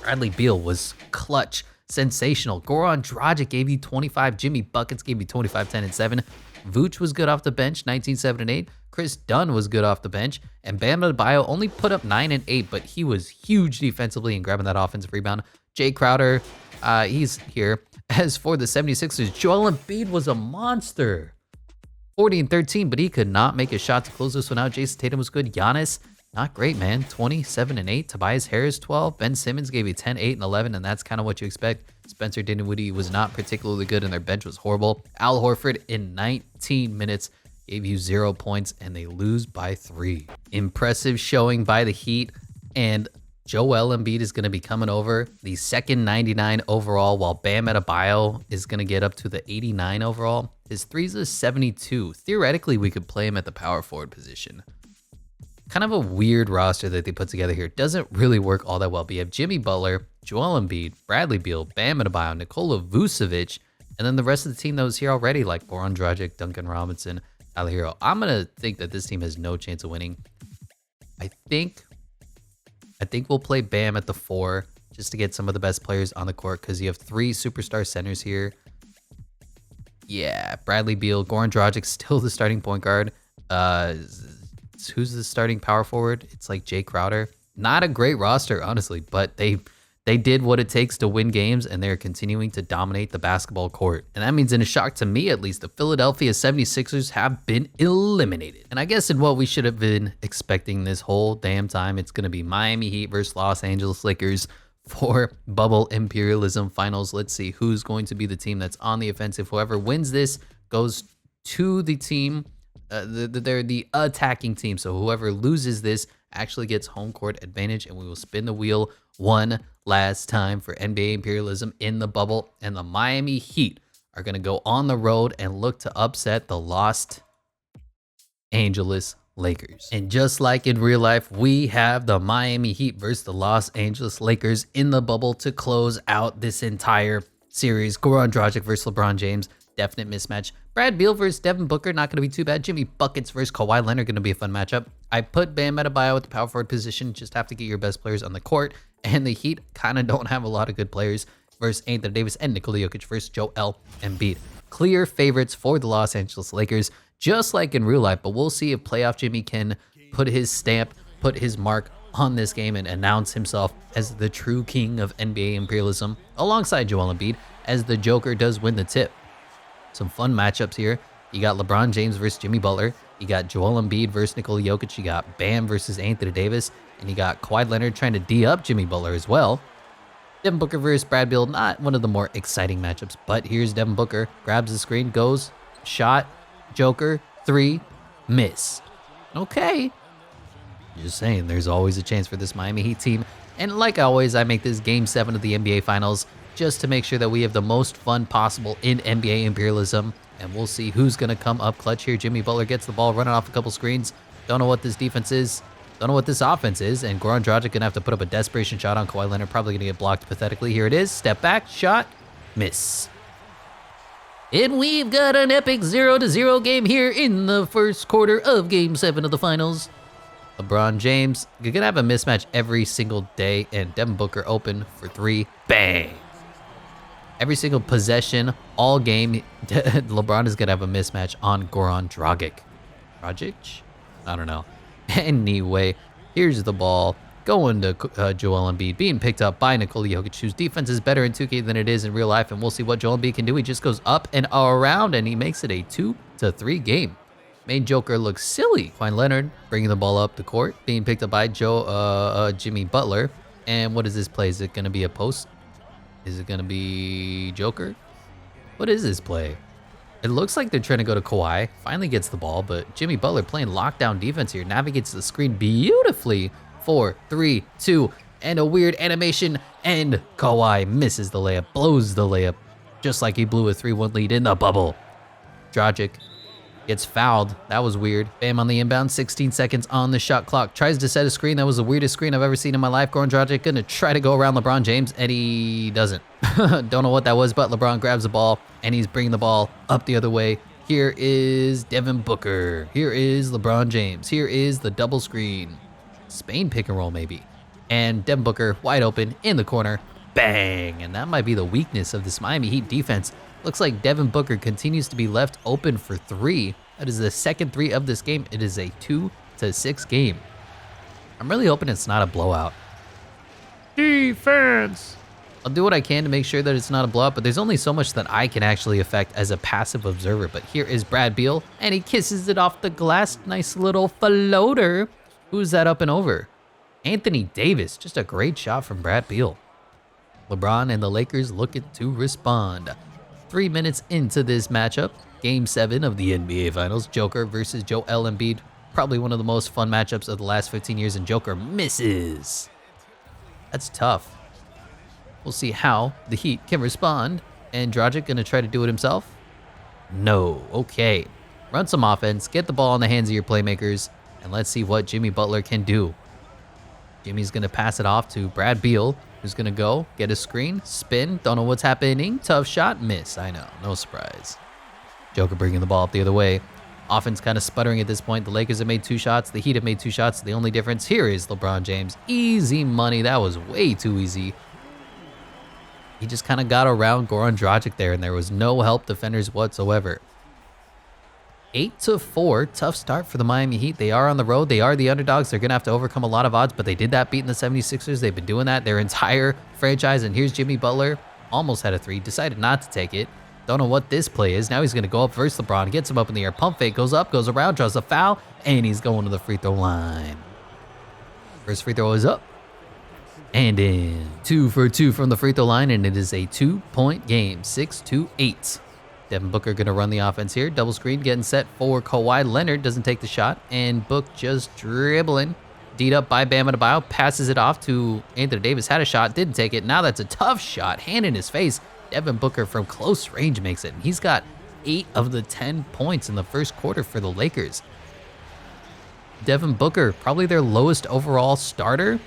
Bradley Beal was clutch, sensational. Goran Dragic gave you 25. Jimmy Buckets gave you 25, 10, and 7. Vooch was good off the bench, 19, 7, and 8. Chris Dunn was good off the bench. And Bam Adebayo only put up 9 and 8, but he was huge defensively and grabbing that offensive rebound. Jay Crowder, he's here. As for the 76ers, Joel Embiid was a monster. 40 and 13, but he could not make a shot to close this one out. Jason Tatum was good. Giannis Not great, man. 27 and 8. Tobias Harris 12. Ben Simmons gave you 10, 8, and 11, and that's kind of what you expect. Spencer Dinwiddie was not particularly good, and their bench was horrible. Al Horford in 19 minutes gave you 0 points, and they lose by 3. Impressive showing by the Heat, and Joel Embiid is going to be coming over the second 99 overall, while Bam Adebayo is going to get up to the 89 overall. His threes is 72. Theoretically, we could play him at the power forward position. Kind of a weird roster that they put together here. Doesn't really work all that well. But you have Jimmy Butler, Joel Embiid, Bradley Beal, Bam Adebayo, Nikola Vucevic, and then the rest of the team that was here already, like Goran Dragic, Duncan Robinson, Tyler Hero. I'm going to think that this team has no chance of winning. I think we'll play Bam at the 4 just to get some of the best players on the court, because you have 3 superstar centers here. Yeah, Bradley Beal, Goran Dragic, still the starting point guard. Who's the starting power forward? It's like Jay Crowder. Not a great roster, honestly, but they did what it takes to win games, and they're continuing to dominate the basketball court. And that means, in a shock to me at least, the Philadelphia 76ers have been eliminated. And I guess in what we should have been expecting this whole damn time, it's going to be Miami Heat versus Los Angeles Lakers for Bubble Imperialism Finals. Let's see who's going to be the team that's on the offensive. Whoever wins this goes to the team. They're the attacking team, so whoever loses this actually gets home court advantage, and we will spin the wheel one last time for NBA Imperialism in the bubble, and the Miami Heat are going to go on the road and look to upset the Los Angeles Lakers. And just like in real life, we have the Miami Heat versus the Los Angeles Lakers in the bubble to close out this entire series. Goran Dragic versus LeBron James. Definite mismatch. Brad Beal versus Devin Booker, not going to be too bad. Jimmy Buckets versus Kawhi Leonard, going to be a fun matchup. I put Bam Adebayo at the power forward position. Just have to get your best players on the court. And the Heat kind of don't have a lot of good players versus Anthony Davis and Nikola Jokic versus Joel Embiid. Clear favorites for the Los Angeles Lakers, just like in real life. But we'll see if playoff Jimmy can put his stamp, put his mark on this game and announce himself as the true king of NBA Imperialism alongside Joel Embiid, as the Joker does win the tip. Some fun matchups here. You got LeBron James versus Jimmy Butler. You got Joel Embiid versus Nikola Jokic. You got Bam versus Anthony Davis. And you got Kawhi Leonard trying to D up Jimmy Butler as well. Devin Booker versus Brad Beal. Not one of the more exciting matchups, but here's Devin Booker. Grabs the screen, goes, shot, Joker, 3, miss. Okay. Just saying, there's always a chance for this Miami Heat team. And like always, I make this Game 7 of the NBA Finals just to make sure that we have the most fun possible in NBA Imperialism. And we'll see who's going to come up clutch here. Jimmy Butler gets the ball, running off a couple screens. Don't know what this defense is. Don't know what this offense is. And Goran Dragic going to have to put up a desperation shot on Kawhi Leonard. Probably going to get blocked pathetically. Here it is. Step back, shot, miss. And we've got an epic 0-0 game here in the first quarter of Game 7 of the Finals. LeBron James, you're going to have a mismatch every single day. And Devin Booker open for 3. Bang. Every single possession, all game, LeBron is going to have a mismatch on Goran Dragic. Dragic? I don't know. Anyway, here's the ball going to Joel Embiid, being picked up by Nikola Jokic, whose defense is better in 2K than it is in real life, and we'll see what Joel Embiid can do. He just goes up and around, and he makes it a 2-3 game. Made Joker look silly. Kawhi Leonard bringing the ball up the court, being picked up by Jimmy Butler. And what is this play? Is it going to be a post? Is it going to be Joker? What is this play? It looks like they're trying to go to Kawhi. Finally gets the ball, but Jimmy Butler playing lockdown defense here. Navigates the screen beautifully. 4, 3, 2, and a weird animation. And Kawhi misses the layup, blows the layup, just like he blew a 3-1 lead in the bubble. Dragic gets fouled. That was weird. Bam on the inbound, 16 seconds on the shot clock. Tries to set a screen. That was the weirdest screen I've ever seen in my life. Goran Dragic gonna try to go around LeBron James, and he doesn't. Don't know what that was, but LeBron grabs the ball, and he's bringing the ball up the other way. Here is Devin Booker. Here is LeBron James. Here is the double screen. Spain pick and roll, maybe. And Devin Booker wide open in the corner. Bang! And that might be the weakness of this Miami Heat defense. Looks like Devin Booker continues to be left open for 3. That is the second 3 of this game. It is a 2-6 game. I'm really hoping it's not a blowout. Defense! I'll do what I can to make sure that it's not a blowout, but there's only so much that I can actually affect as a passive observer. But here is Brad Beal, and he kisses it off the glass. Nice little floater. Who's that up and over? Anthony Davis. Just a great shot from Brad Beal. LeBron and the Lakers looking to respond. 3 minutes into this matchup, Game 7 of the NBA Finals, Joker versus Joel Embiid. Probably one of the most fun matchups of the last 15 years, and Joker misses. That's tough. We'll see how the Heat can respond. And Dragic gonna try to do it himself? No. Okay. Run some offense, get the ball in the hands of your playmakers, and let's see what Jimmy Butler can do. Jimmy's gonna pass it off to Brad Beal, who's gonna go get a screen, spin, don't know what's happening, tough shot, miss. I know, no surprise. Joker bringing the ball up the other way. Offense kind of sputtering at this point. The Lakers have made 2 shots, the Heat have made 2 shots. The only difference here is LeBron James. Easy money, that was way too easy. He just kind of got around Goran Dragic there, and there was no help defenders whatsoever. 8-4, tough start for the Miami Heat. They are on the road. They are the underdogs. They're going to have to overcome a lot of odds, but they did that beating the 76ers. They've been doing that their entire franchise, and here's Jimmy Butler. Almost had a 3, decided not to take it. Don't know what this play is. Now he's going to go up versus LeBron, gets him up in the air, pump fake, goes up, goes around, draws a foul, and he's going to the free throw line. First free throw is up. And in. 2 for 2 from the free throw line, and it is a 2-point game, 6-8. Devin Booker gonna run the offense here. Double screen getting set for Kawhi Leonard. Doesn't take the shot, and Book just dribbling. D'd up by Bam Adebayo, passes it off to Anthony Davis. Had a shot, didn't take it. Now that's a tough shot, hand in his face. Devin Booker from close range makes it. And he's got 8 of the 10 points in the first quarter for the Lakers. Devin Booker, probably their lowest overall starter,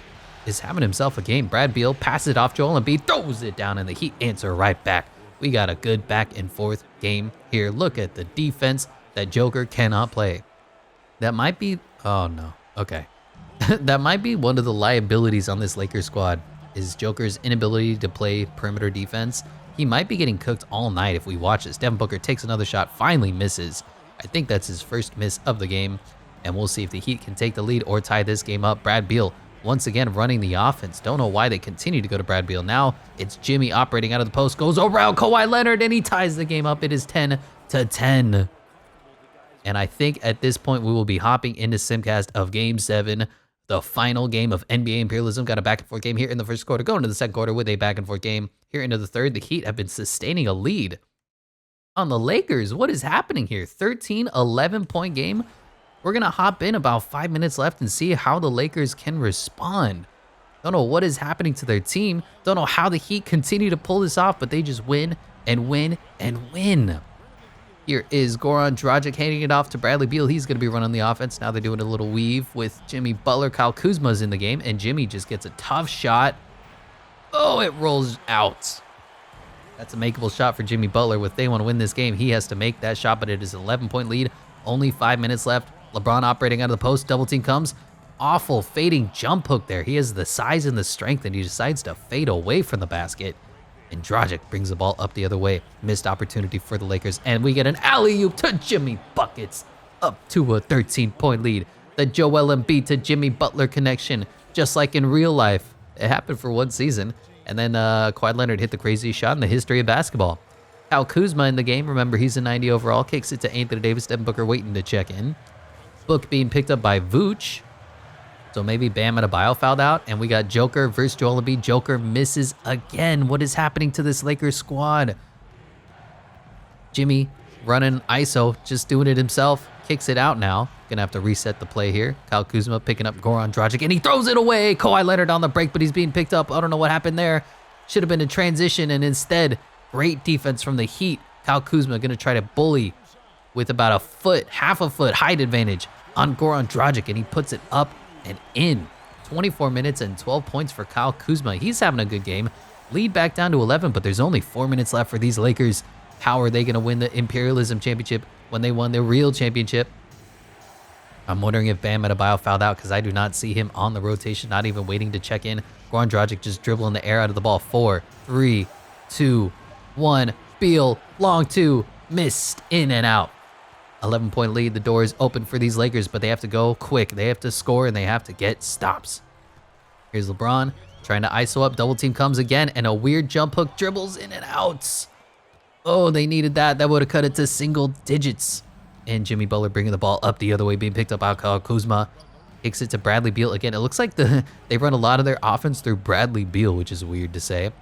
is having himself a game. Brad Beal passes it off Joel Embiid, throws it down, and the Heat answer right back. We got a good back and forth game here. Look at the defense that Joker cannot play. That might be, oh no, okay. That might be one of the liabilities on this Lakers squad, is Joker's inability to play perimeter defense. He might be getting cooked all night if we watch this. Devin Booker takes another shot, finally misses. I think that's his first miss of the game, and we'll see if the Heat can take the lead or tie this game up. Brad Beal once again running the offense. Don't know why they continue to go to Brad Beal. Now it's Jimmy operating out of the post, goes around Kawhi Leonard, and he ties the game up. It is 10-10. And I think at this point we will be hopping into Simcast of Game 7, the final game of NBA Imperialism. Got a back and forth game here in the first quarter, going into the second quarter with a back and forth game here into the third. The Heat have been sustaining a lead on the Lakers. What is happening here? 13-11 point game. We're going to hop in about 5 minutes left and see how the Lakers can respond. Don't know what is happening to their team. Don't know how the Heat continue to pull this off, but they just win and win and win. Here is Goran Dragic handing it off to Bradley Beal. He's going to be running the offense. Now they're doing a little weave with Jimmy Butler. Kyle Kuzma's in the game, and Jimmy just gets a tough shot. Oh, it rolls out. That's a makeable shot for Jimmy Butler. If they want to win this game, he has to make that shot, but it is an 11-point lead. Only 5 minutes left. LeBron operating out of the post. Double team comes. Awful fading jump hook there. He has the size and the strength, and he decides to fade away from the basket. And Dragic brings the ball up the other way. Missed opportunity for the Lakers, and we get an alley-oop to Jimmy Buckets. Up to a 13-point lead. The Joel Embiid to Jimmy Butler connection, just like in real life. It happened for one season. And then Kawhi Leonard hit the craziest shot in the history of basketball. Kyle Kuzma in the game. Remember, he's a 90 overall. Kicks it to Anthony Davis. Devin Booker waiting to check in. Book being picked up by Vooch. So maybe Bam Adebayo fouled out. And we got Joker versus Joel Embiid. Joker misses again. What is happening to this Lakers squad? Jimmy running ISO, just doing it himself. Kicks it out now. Gonna have to reset the play here. Kyle Kuzma picking up Goran Dragic, and he throws it away. Kawhi Leonard on the break, but he's being picked up. I don't know what happened there. Should have been a transition, and instead, great defense from the Heat. Kyle Kuzma gonna try to bully with about a foot, half a foot height advantage on Goran Dragic, and he puts it up and in. 24 minutes and 12 points for Kyle Kuzma. He's having a good game. Lead back down to 11, but there's only 4 minutes left for these Lakers. How are they going to win the Imperialism Championship when they won the real championship? I'm wondering if Bam Adebayo fouled out, because I do not see him on the rotation, not even waiting to check in. Goran Dragic just dribbling the air out of the ball. 4, 3, 2, 1. Beal, long two, missed, in and out. 11-point lead. The door is open for these Lakers, but they have to go quick. They have to score, and they have to get stops. Here's LeBron trying to ISO up. Double team comes again, and a weird jump hook dribbles in and out. Oh, they needed that. That would have cut it to single digits. And Jimmy Butler bringing the ball up the other way, being picked up by Kyle Kuzma. Kicks it to Bradley Beal again. It looks like they run a lot of their offense through Bradley Beal, which is weird to say.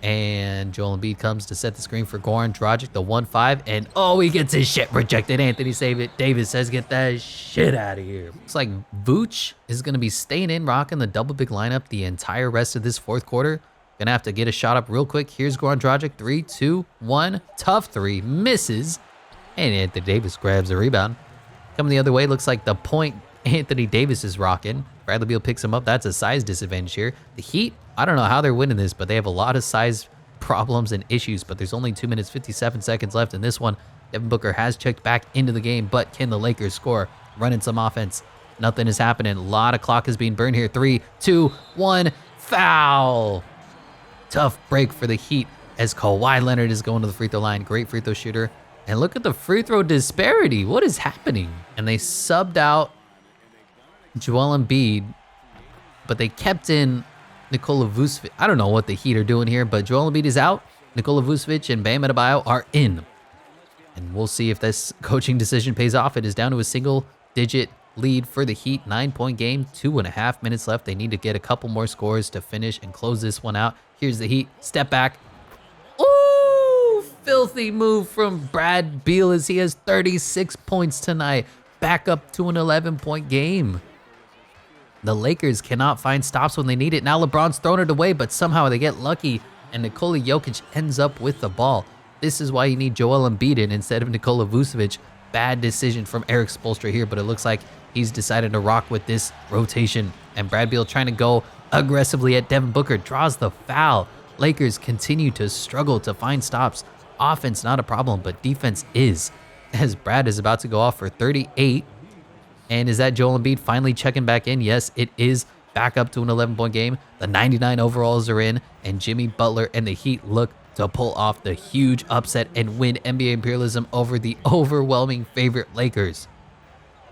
And Joel Embiid comes to set the screen for Goran Dragic, the 1-5. And oh, he gets his shit rejected. Anthony Davis says, get that shit out of here. Looks like Vooch is going to be staying in, rocking the double big lineup the entire rest of this fourth quarter. Gonna have to get a shot up real quick. Here's Goran Dragic. 3, 2, 1. Tough three. Misses. And Anthony Davis grabs a rebound. Coming the other way, looks like the point Anthony Davis is rocking. Bradley Beal picks him up. That's a size disadvantage here. The Heat, I don't know how they're winning this, but they have a lot of size problems and issues. But there's only 2 minutes, 57 seconds left in this one. Devin Booker has checked back into the game, but can the Lakers score? Running some offense. Nothing is happening. A lot of clock is being burned here. 3, 2, 1. Foul. Tough break for the Heat as Kawhi Leonard is going to the free throw line. Great free throw shooter. And look at the free throw disparity. What is happening? And they subbed out Joel Embiid, but they kept in Nikola Vucevic. I don't know what the Heat are doing here, but Joel Embiid is out. Nikola Vucevic and Bam Adebayo are in. And we'll see if this coaching decision pays off. It is down to a single-digit lead for the Heat. 9-point game, 2.5 minutes left. They need to get a couple more scores to finish and close this one out. Here's the Heat. Step back. Ooh, filthy move from Brad Beal as he has 36 points tonight. Back up to an 11-point game. The Lakers cannot find stops when they need it. Now LeBron's thrown it away, but somehow they get lucky, and Nikola Jokic ends up with the ball. This is why you need Joel Embiid in instead of Nikola Vucevic. Bad decision from Eric Spoelstra here, but it looks like he's decided to rock with this rotation. And Brad Beal trying to go aggressively at Devin Booker, draws the foul. Lakers continue to struggle to find stops. Offense not a problem, but defense is. As Brad is about to go off for 38. And is that Joel Embiid finally checking back in? Yes, it is. Back up to an 11-point game. The 99 overalls are in, and Jimmy Butler and the Heat look to pull off the huge upset and win NBA Imperialism over the overwhelming favorite Lakers.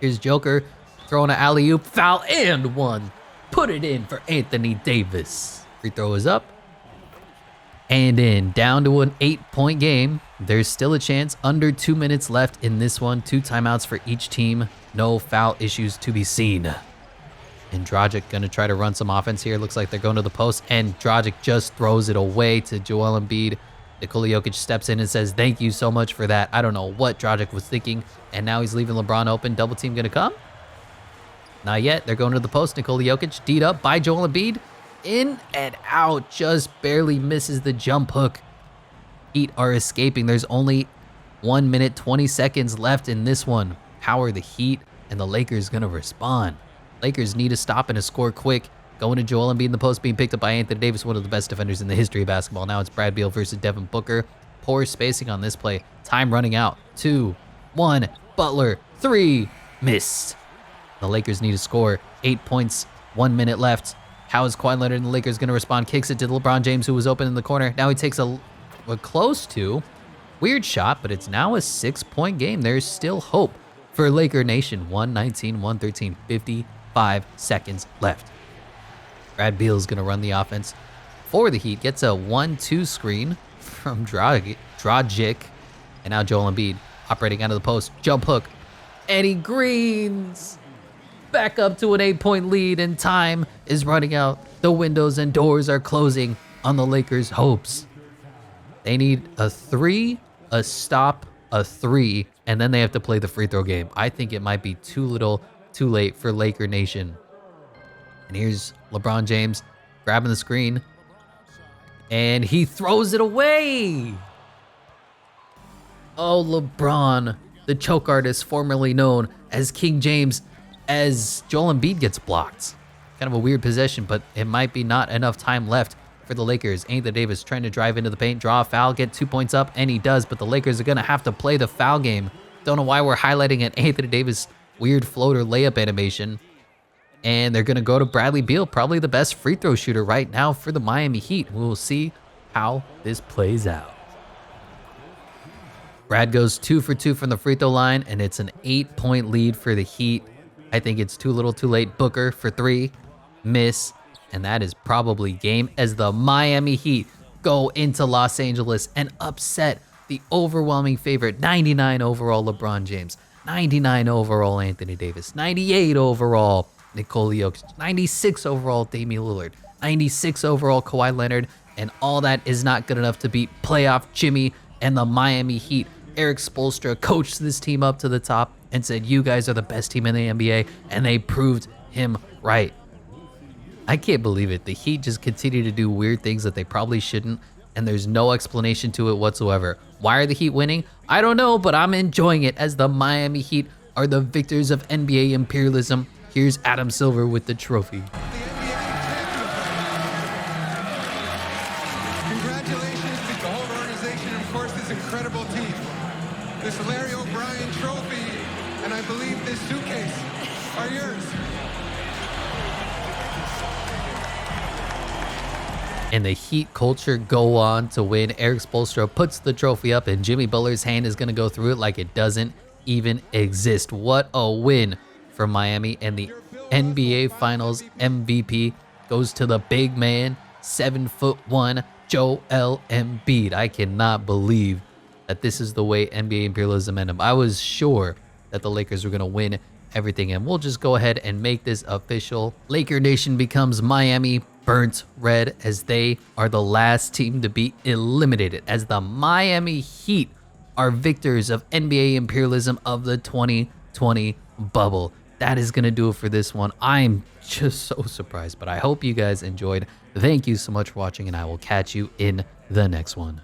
Here's Joker throwing an alley-oop, foul, and one. Put it in for Anthony Davis. Free throw is up and in. Down to an 8-point game. There's still a chance. Under 2 minutes left in this one. 2 timeouts for each team. No foul issues to be seen. And Dragic going to try to run some offense here. Looks like they're going to the post, and Dragic just throws it away to Joel Embiid. Nikola Jokic steps in and says, thank you so much for that. I don't know what Dragic was thinking, and now he's leaving LeBron open. Double team going to come? Not yet. They're going to the post. Nikola Jokic, D'd up by Joel Embiid. In and out. Just barely misses the jump hook. Heat are escaping. There's only 1 minute, 20 seconds left in this one. How are the Heat and the Lakers going to respond? Lakers need a stop and a score quick. Going to Joel Embiid in the post, being picked up by Anthony Davis, one of the best defenders in the history of basketball. Now it's Brad Beal versus Devin Booker. Poor spacing on this play. Time running out. 2, 1. Butler. 3. Missed. The Lakers need a score. 8 points. 1 minute left. How is Kawhi Leonard and the Lakers going to respond? Kicks it to LeBron James, who was open in the corner. Now he takes a close to. Weird shot, but it's now a 6-point game. There's still hope for Laker Nation. 119, 113, 55 seconds left. Brad Beal is going to run the offense for the Heat. Gets a 1-2 screen from Dragic. And now Joel Embiid operating out of the post. Jump hook. Eddie Greens. Back up to an 8-point lead, and time is running out. The windows and doors are closing on the Lakers' hopes. They need a 3, a stop, a 3, and then they have to play the free throw game. I think it might be too little, too late for Laker Nation. And here's LeBron James grabbing the screen, and he throws it away. Oh, LeBron, the choke artist formerly known as King James, as Joel Embiid gets blocked. Kind of a weird possession, but it might be not enough time left for the Lakers. Anthony Davis trying to drive into the paint, draw a foul, get 2 points up, and he does, but the Lakers are going to have to play the foul game. Don't know why we're highlighting an Anthony Davis weird floater layup animation. And they're going to go to Bradley Beal, probably the best free throw shooter right now for the Miami Heat. We'll see how this plays out. Brad goes 2 for 2 from the free throw line, and it's an 8-point lead for the Heat. I think it's too little too late. Booker for 3, miss, and that is probably game as the Miami Heat go into Los Angeles and upset the overwhelming favorite, 99 overall LeBron James, 99 overall Anthony Davis, 98 overall Nikola Jokic, 96 overall Damian Lillard, 96 overall Kawhi Leonard, and all that is not good enough to beat playoff Jimmy and the Miami Heat. Eric Spoelstra coached this team up to the top and said, you guys are the best team in the NBA, and they proved him right. I can't believe it. The Heat just continue to do weird things that they probably shouldn't, and there's no explanation to it whatsoever. Why are the Heat winning? I don't know, but I'm enjoying it as the Miami Heat are the victors of NBA imperialism. Here's Adam Silver with the trophy.
Congratulations to the whole organization and, of course, this incredible team. This Larry O'Brien trophy, and I believe this suitcase are yours.
And the Heat culture go on to win. Eric Spoelstra puts the trophy up, and Jimmy Butler's hand is going to go through it like it doesn't even exist. What a win for Miami. And the NBA Finals MVP goes to the big man, 7'1", Joel Embiid. I cannot believe that this is the way NBA imperialism ended. I was sure that the Lakers were going to win everything, and we'll just go ahead and make this official. Laker Nation becomes Miami burnt red as they are the last team to be eliminated, as the Miami Heat are victors of NBA imperialism of the 2020 bubble. That is going to do it for this one. I'm just so surprised, but I hope you guys enjoyed. Thank you so much for watching, and I will catch you in the next one.